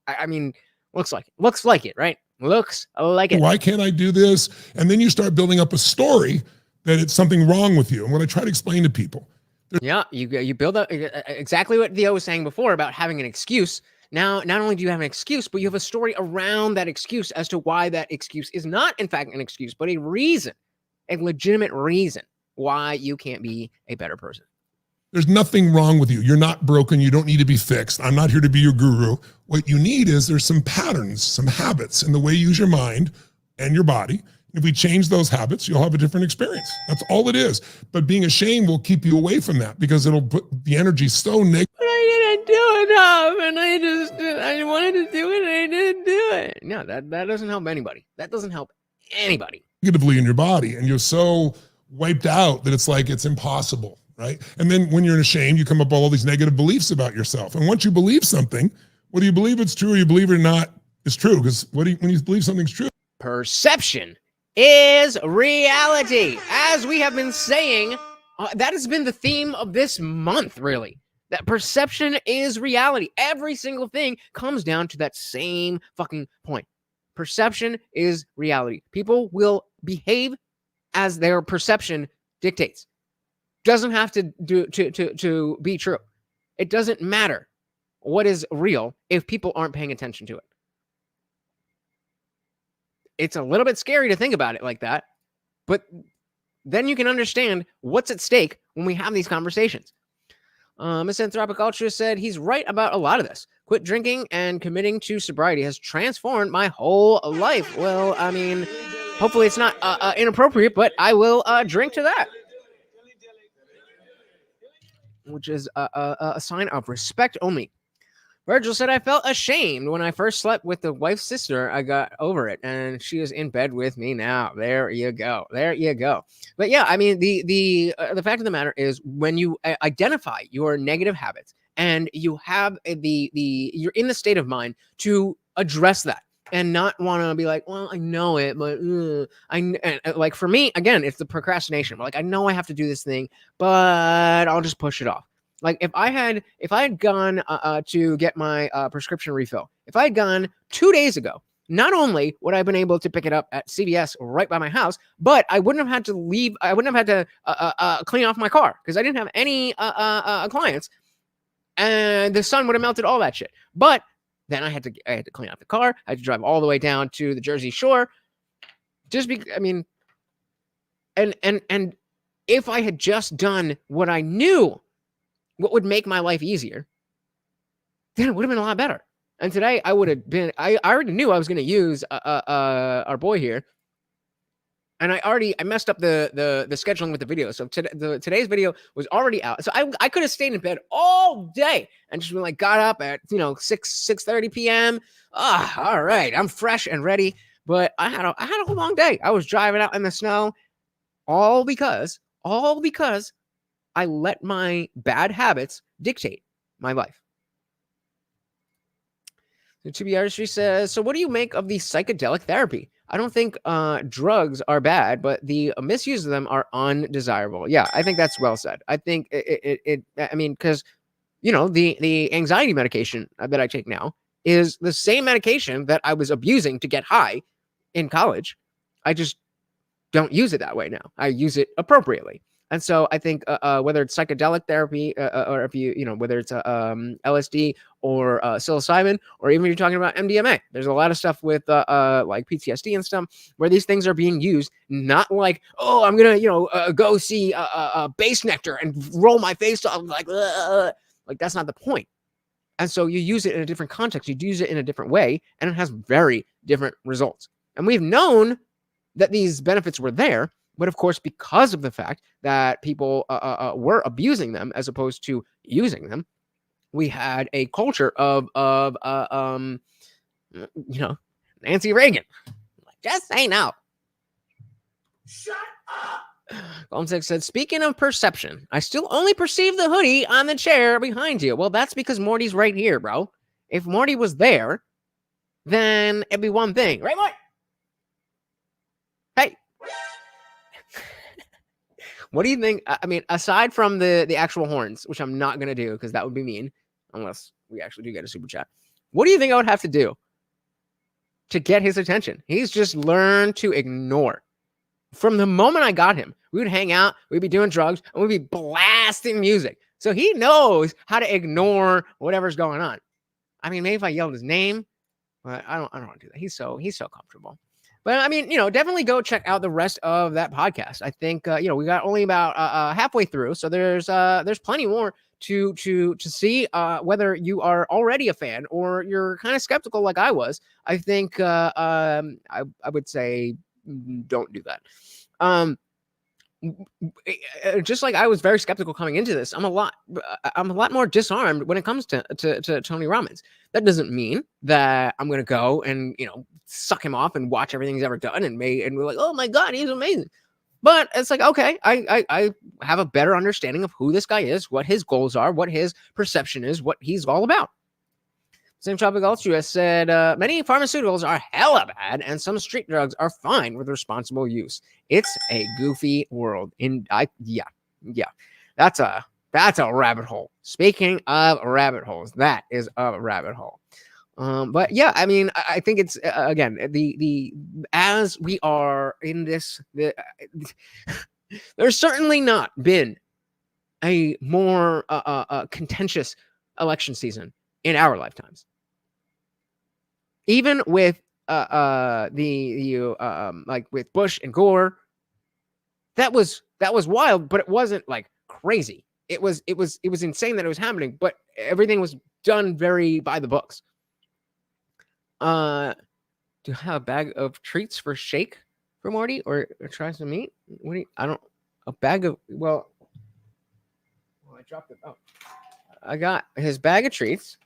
I mean, looks like it, right? Looks like it. Why can't I do this? And then you start building up a story that it's something wrong with you. And what I try to explain to people. You build up exactly what Theo was saying before about having an excuse. Now, not only do you have an excuse, but you have a story around that excuse as to why that excuse is not, in fact, an excuse, but a reason, a legitimate reason why you can't be a better person. There's nothing wrong with you. You're not broken. You don't need to be fixed. I'm not here to be your guru. What you need is there's some patterns, some habits in the way you use your mind and your body. If we change those habits, you'll have a different experience. That's all it is. But being ashamed will keep you away from that because it'll put the energy so negative. But I didn't do enough, and I wanted to do it, and I didn't do it. No, that doesn't help anybody. That doesn't help anybody. Negatively in your body, and you're so wiped out that it's like it's impossible, right? And then when you're in a shame, you come up with all these negative beliefs about yourself. And once you believe something, whether you believe it's true or you believe it or not, it's true. Because when you believe something's true, perception is reality. As we have been saying, that has been the theme of this month, really. That perception is reality. Every single thing comes down to that same fucking point. Perception is reality. People will behave as their perception dictates. Doesn't have to be true. It doesn't matter what is real if people aren't paying attention to it. It's a little bit scary to think about it like that, but then you can understand what's at stake when we have these conversations. Misanthropic Ultra said he's right about a lot of this. Quit drinking and committing to sobriety has transformed my whole life. Well, I mean, hopefully it's not inappropriate, but I will drink to that, which is a sign of respect only. Virgil said, I felt ashamed when I first slept with the wife's sister. I got over it, and she is in bed with me now. There you go. There you go. But yeah, I mean, the fact of the matter is when you identify your negative habits and you have you're in the state of mind to address that and not want to be like, well, I know it, but like for me, again, it's the procrastination. Like, I know I have to do this thing, but I'll just push it off. Like if I had gone to get my prescription refill, if I had gone 2 days ago, not only would I have been able to pick it up at CVS right by my house, but I wouldn't have had to leave. I wouldn't have had to clean off my car because I didn't have any clients, and the sun would have melted all that shit. But then I had to clean out the car. I had to drive all the way down to the Jersey Shore. Just because, I mean, and if I had just done what I knew, what would make my life easier, then it would have been a lot better. And today I would have been. I already knew I was going to use our boy here, and I messed up the scheduling with the video. So today's video was already out. So I could have stayed in bed all day and just been like, got up at 6:30 p.m. All right, I'm fresh and ready. But I had a long day. I was driving out in the snow, all because I let my bad habits dictate my life. So To Be Artistry says, so what do you make of the psychedelic therapy? I don't think drugs are bad, but the misuse of them are undesirable. Yeah, I think that's well said. I think I mean, because, the anxiety medication that I take now is the same medication that I was abusing to get high in college. I just don't use it that way now. I use it appropriately. And so I think whether it's psychedelic therapy or if whether it's LSD or psilocybin, or even if you're talking about MDMA, there's a lot of stuff with like PTSD and stuff where these things are being used, not like, oh, I'm going to, go see a bass nectar and roll my face off like that's not the point. And so you use it in a different context. You use it in a different way, and it has very different results. And we've known that these benefits were there. But of course, because of the fact that people were abusing them as opposed to using them, we had a culture of Nancy Reagan. Just say no. Shut up. Golden said, speaking of perception, I still only perceive the hoodie on the chair behind you. Well, that's because Morty's right here, bro. If Morty was there, then it'd be one thing. Right, Morty? Hey. What do you think? I mean, aside from the actual horns, which I'm not going to do because that would be mean, unless we actually do get a super chat. What do you think I would have to do to get his attention? He's just learned to ignore. From the moment I got him, we would hang out, we'd be doing drugs, and we'd be blasting music. So he knows how to ignore whatever's going on. I mean, maybe if I yelled his name, but I don't want to do that. He's so comfortable. But I mean, definitely go check out the rest of that podcast. I think we got only about halfway through, so there's plenty more to see whether you are already a fan or you're kind of skeptical like I was. I think I would say don't do that. Just like I was very skeptical coming into this, I'm a lot more disarmed when it comes to Tony Robbins. That doesn't mean that I'm going to go and, suck him off and watch everything he's ever done and we're like, oh my God, he's amazing. But it's like, okay, I have a better understanding of who this guy is, what his goals are, what his perception is, what he's all about. Same Tropic Ultra said, many pharmaceuticals are hella bad and some street drugs are fine with responsible use. It's a goofy world. Yeah. That's a rabbit hole. Speaking of rabbit holes, that is a rabbit hole. But yeah, I mean, I think it's again the as we are in this, there's certainly not been a more contentious election season in our lifetimes. Even with like with Bush and Gore, that was wild, but it wasn't like crazy. It was insane that it was happening, but everything was done very by the books. Do you have a bag of treats for Shake for Morty or try some meat? A bag of, well, I dropped it. Oh, I got his bag of treats,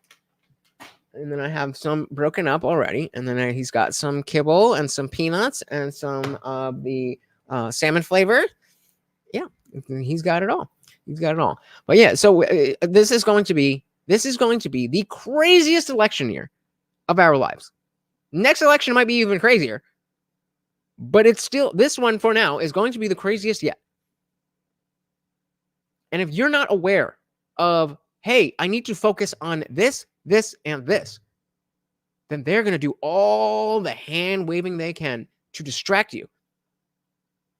and then I have some broken up already, and then he's got some kibble and some peanuts and some of the salmon flavor. Yeah, he's got it all. But yeah, so this is going to be the craziest election year of our lives. Next election might be even crazier. But it's still, this one for now is going to be the craziest yet. And if you're not aware of, hey, I need to focus on this, this, and this, then they're going to do all the hand waving they can to distract you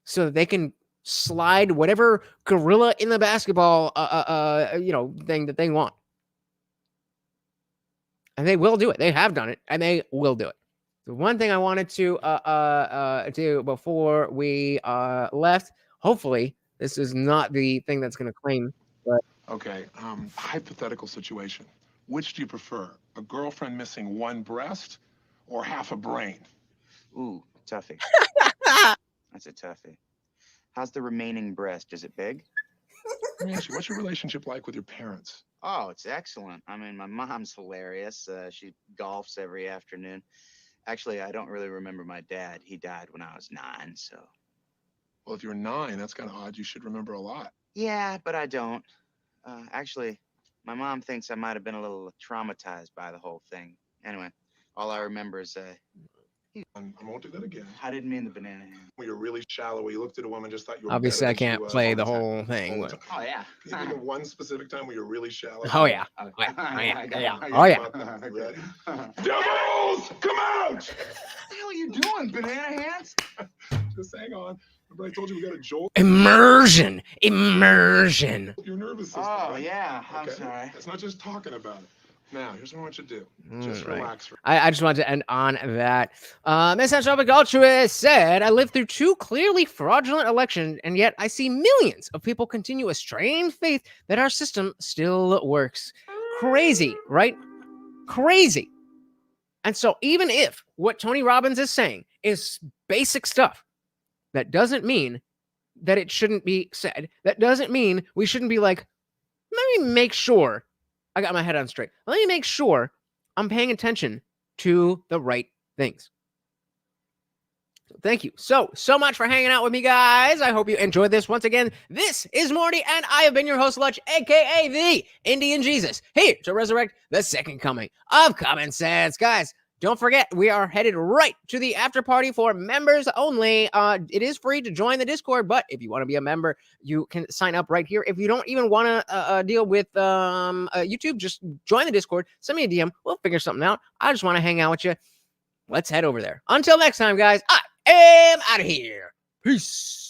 so that they can slide whatever gorilla in the basketball, thing that they want. And they will do it. They have done it, and they will do it. The one thing I wanted to do before we left, hopefully this is not the thing that's going to claim. But Okay, hypothetical situation. Which do you prefer? A girlfriend missing one breast or half a brain? Ooh, toughie. That's a toughie. How's the remaining breast? Is it big? Let me ask you, what's your relationship like with your parents? Oh, it's excellent. I mean, my mom's hilarious. She golfs every afternoon. Actually, I don't really remember my dad. He died when I was 9, so. Well, if you're 9, that's kind of odd. You should remember a lot. Yeah, but I don't. Actually, my mom thinks I might have been a little traumatized by the whole thing. Anyway, all I remember is I won't do that again. I didn't mean the banana hand. When you're really shallow, where you looked at a woman, just thought you were obviously, I better than can't she was play all the time. whole thing. All the time. Oh, yeah. Can you think of one specific time where you're really shallow? Oh, yeah. Oh, yeah. I Oh, yeah. got it. Ready? Devils, come out! What the hell are you doing, banana hands? Just hang on. Remember I told you we got a jolt Immersion. your nervous system, Oh, right? yeah. I'm Okay. sorry. It's not just talking about it. Now, here's what I want you to do. Just Right. relax for I just wanted to end on that. Miss Anthropic Altruist said, I lived through 2 clearly fraudulent elections, and yet I see millions of people continue a strange faith that our system still works. Crazy, right? Crazy. And so even if what Tony Robbins is saying is basic stuff, that doesn't mean that it shouldn't be said. That doesn't mean we shouldn't be like, let me make sure I got my head on straight. Let me make sure I'm paying attention to the right things. So thank you so much for hanging out with me, guys. I hope you enjoyed this. Once again, this is Morty, and I have been your host, Lutch, aka the Indian Jesus, here to resurrect the second coming of common sense. Guys, don't forget, we are headed right to the after party for members only. It is free to join the Discord, but if you want to be a member, you can sign up right here. If you don't even want to deal with YouTube, just join the Discord. Send me a DM. We'll figure something out. I just want to hang out with you. Let's head over there. Until next time, guys, I am out of here. Peace.